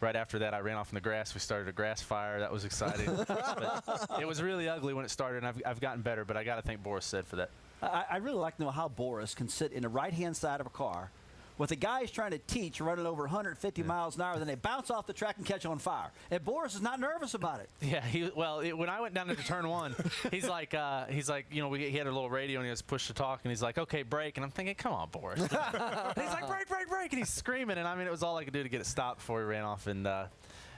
right after that, I ran off in the grass. We started a grass fire. That was exciting. But it was really ugly when it started, and I've gotten better, but I got to thank Boris Said for that. I really like to know how Boris can sit in the right-hand side of a car with a guy he's trying to teach running over 150 miles an hour, then they bounce off the track and catch on fire. And Boris is not nervous about it. Yeah, when I went down into turn 1, he's like, he had a little radio and he was push to talk, and he's like, okay, brake. And I'm thinking, come on, Boris. And he's like, brake, brake, brake. And he's screaming. And I mean, it was all I could do to get it stopped before he ran off. And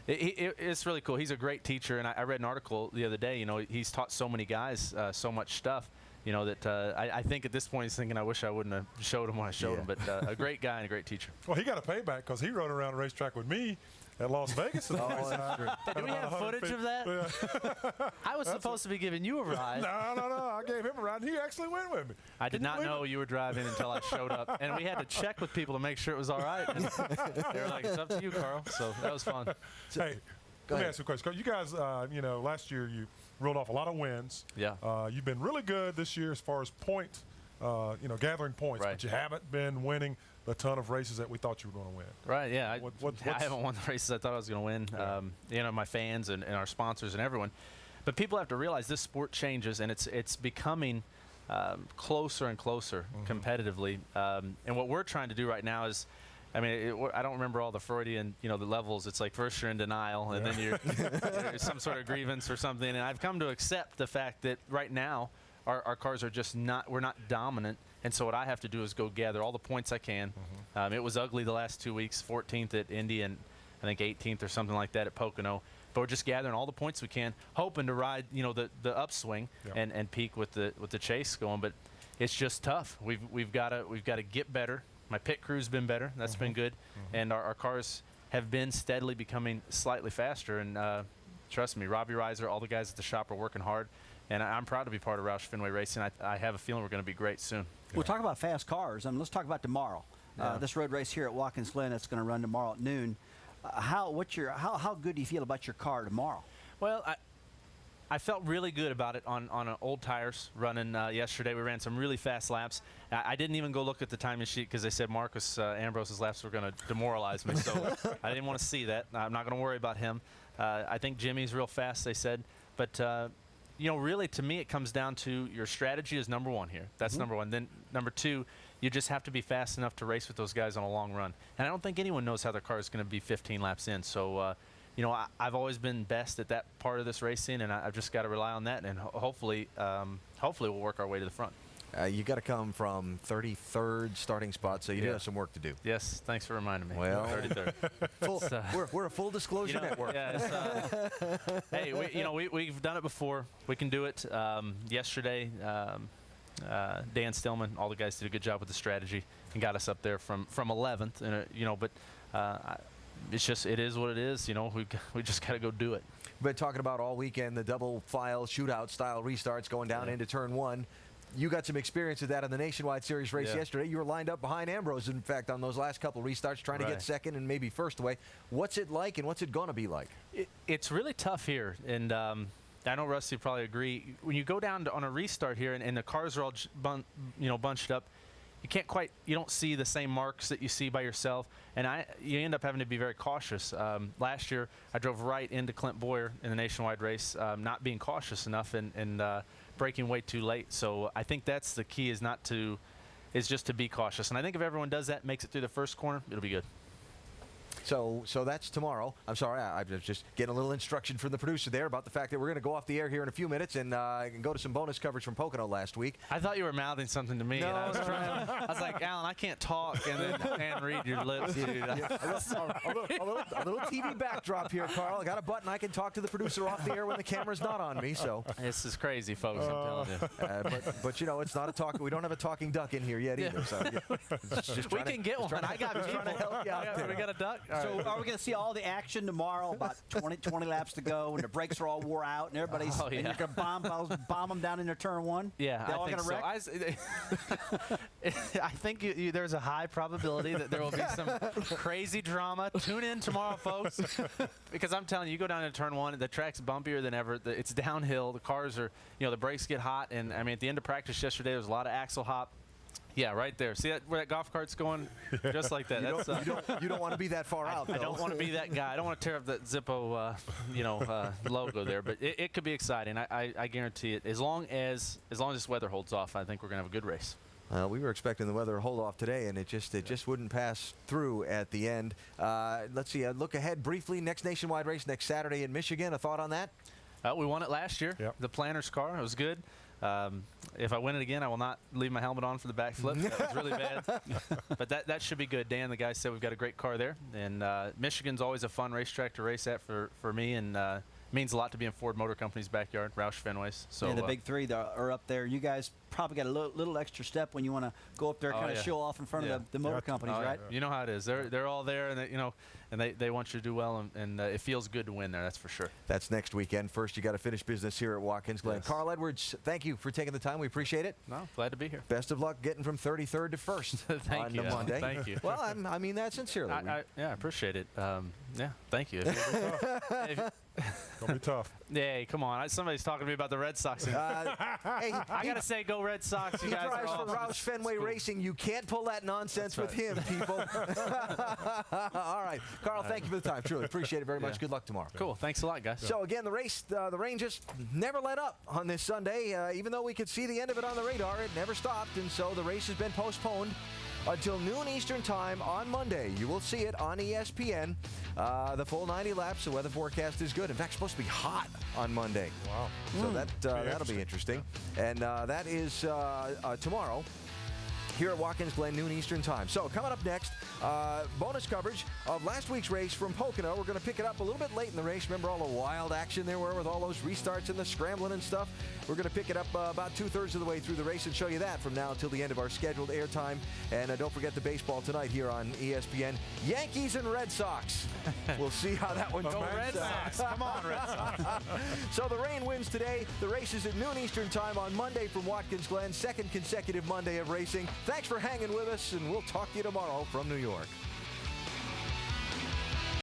it's really cool. He's a great teacher. And I read an article the other day, he's taught so many guys so much stuff. That I think at this point he's thinking, I wish I wouldn't have showed him when I showed him. But a great guy and a great teacher. Well, he got a payback because he rode around the racetrack with me at Las Vegas. Do we have footage of that? Yeah. I was supposed to be giving you a ride. No. I gave him a ride, and he actually went with me. I did not know you were driving until I showed up. And we had to check with people to make sure it was all right. And they were like, it's up to you, Carl. So that was fun. Hey, let me ask you a question. You guys, last year you rolled off a lot of wins. Yeah. You've been really good this year as far as gathering points, right. But you haven't been winning a ton of races that we thought you were going to win. Right, yeah. I haven't won the races I thought I was going to win. Yeah. My fans and our sponsors and everyone. But people have to realize this sport changes, and it's becoming closer and closer competitively. And what we're trying to do right now is, I don't remember all the Freudian, the levels. It's like first you're in denial, and then you're some sort of grievance or something. And I've come to accept the fact that right now our cars are just we're not dominant. And so what I have to do is go gather all the points I can. It was ugly the last 2 weeks, 14th at Indy and I think 18th or something like that at Pocono. But we're just gathering all the points we can, hoping to ride, the upswing and peak with the chase going. But it's just tough. We've got to get better. My pit crew's been better. That's been good. And our cars have been steadily becoming slightly faster. And trust me, Robbie Reiser, all the guys at the shop are working hard. And I'm proud to be part of Roush Fenway Racing. I have a feeling we're going to be great soon. We'll talk about fast cars. Let's talk about tomorrow. This road race here at Watkins Glen that's going to run tomorrow at noon. How good do you feel about your car tomorrow? Well, I felt really good about it on old tires running yesterday. We ran some really fast laps. I didn't even go look at the timing sheet because they said Marcus Ambrose's laps were going to demoralize me. So I didn't want to see that. I'm not going to worry about him. I think Jimmy's real fast, they said. But, really, to me, it comes down to your strategy is number one here. That's number one. Then number two, you just have to be fast enough to race with those guys on a long run. And I don't think anyone knows how their car is going to be 15 laps in. So, I've always been best at that part of this racing, and I've just got to rely on that, and hopefully we'll work our way to the front. You got to come from 33rd starting spot, so you do have some work to do. Yes, thanks for reminding me. Well, 33rd. We're a full disclosure network. Yeah, hey, we've done it before. We can do it. Yesterday, Dan Stillman, all the guys did a good job with the strategy and got us up there from 11th. And but it is what it is. We just got to go do it. But talking about all weekend, the double file shootout style restarts going down into turn 1. You got some experience with that in the Nationwide Series race yesterday. You were lined up behind Ambrose, in fact, on those last couple restarts, trying to get second and maybe first away. What's it like, and what's it going to be like? It's really tough here, and I know Rusty would probably agree. When you go down on a restart here, and the cars are all bunched up, you don't see the same marks that you see by yourself, and you end up having to be very cautious. Last year, I drove right into Clint Bowyer in the Nationwide race, not being cautious enough and braking way too late. So I think that's the key is just to be cautious. And I think if everyone does that, makes it through the first corner, it'll be good. So that's tomorrow. I'm sorry, I was just getting a little instruction from the producer there about the fact that we're going to go off the air here in a few minutes and go to some bonus coverage from Pocono last week. I thought you were mouthing something to me. No, and I was like, Alan, I can't talk and read your lips, dude. Yeah, a little TV backdrop here, Carl. I got a button. I can talk to the producer off the air when the camera's not on me. So this is crazy, folks. I'm telling you. But you know, it's not a talk. We don't have a talking duck in here yet either. So just we can get one. I got people. Trying to help you out there. We got a duck. So are we going to see all the action tomorrow? About 20 laps to go, and the brakes are all wore out, and everybody's and you're going to bomb them down into turn one? Yeah, They're all I think gonna so. I think there's a high probability that there will be some crazy drama. Tune in tomorrow, folks, because I'm telling you, you go down into turn one, the track's bumpier than ever. It's downhill. The cars are, the brakes get hot, and I mean, at the end of practice yesterday, there was a lot of axle hop. Yeah, right there. See where that golf cart's going? Just like that. You don't want to be that far out, though. I don't want to be that guy. I don't want to tear up that Zippo, logo there. But it could be exciting. I guarantee it. As long as this weather holds off, I think we're going to have a good race. We were expecting the weather to hold off today, and it just wouldn't pass through at the end. Let's see. Look ahead briefly. Next nationwide race next Saturday in Michigan. A thought on that? We won it last year. Yep. The Planner's car. It was good. If I win it again, I will not leave my helmet on for the backflip. That was really bad. But that should be good. Dan, the guy, said we've got a great car there. And Michigan's always a fun racetrack to race at for me. And means a lot to be in Ford Motor Company's backyard, Roush Fenway's. So the big three that are up there. You guys probably got a little extra step when you want to go up there and kind of show off in front of the motor companies, right? You know how it is. They're all there, and they want you to do well, and it feels good to win there. That's for sure. That's next weekend. First, you got to finish business here at Watkins Glen. Yes. Carl Edwards, thank you for taking the time. We appreciate it. No, glad to be here. Best of luck getting from 33rd to 1st Thank you. Monday. Thank you. Well, I mean that sincerely. I appreciate it. Thank you. Gonna be tough. Yeah, come on. Somebody's talking to me about the Red Sox. I gotta say, go Red Sox. You guys drives for Roush Fenway Racing. You can't pull that nonsense with him, people. All right, Carl. Thank you for the time. Truly appreciate it very much. Good luck tomorrow. Cool. Thanks a lot, guys. So again, the race, the rain just never let up on this Sunday. Even though we could see the end of it on the radar, it never stopped, and so the race has been postponed until noon Eastern time on Monday. You will see it on ESPN. The full 90 laps. The weather forecast is good. In fact, it's supposed to be hot on Monday. Wow. So that'll be interesting. And that is tomorrow here at Watkins Glen, noon Eastern time. So coming up next, bonus coverage of last week's race from Pocono. We're going to pick it up a little bit late in the race. Remember all the wild action there were with all those restarts and the scrambling and stuff? We're going to pick it up about 2/3 of the way through the race and show you that from now until the end of our scheduled airtime. And don't forget the baseball tonight here on ESPN. Yankees and Red Sox. We'll see how that one goes. Red Sox. Come on, Red Sox. So the rain wins today. The race is at noon Eastern time on Monday from Watkins Glen. Second consecutive Monday of racing. Thanks for hanging with us, and we'll talk to you tomorrow from New York.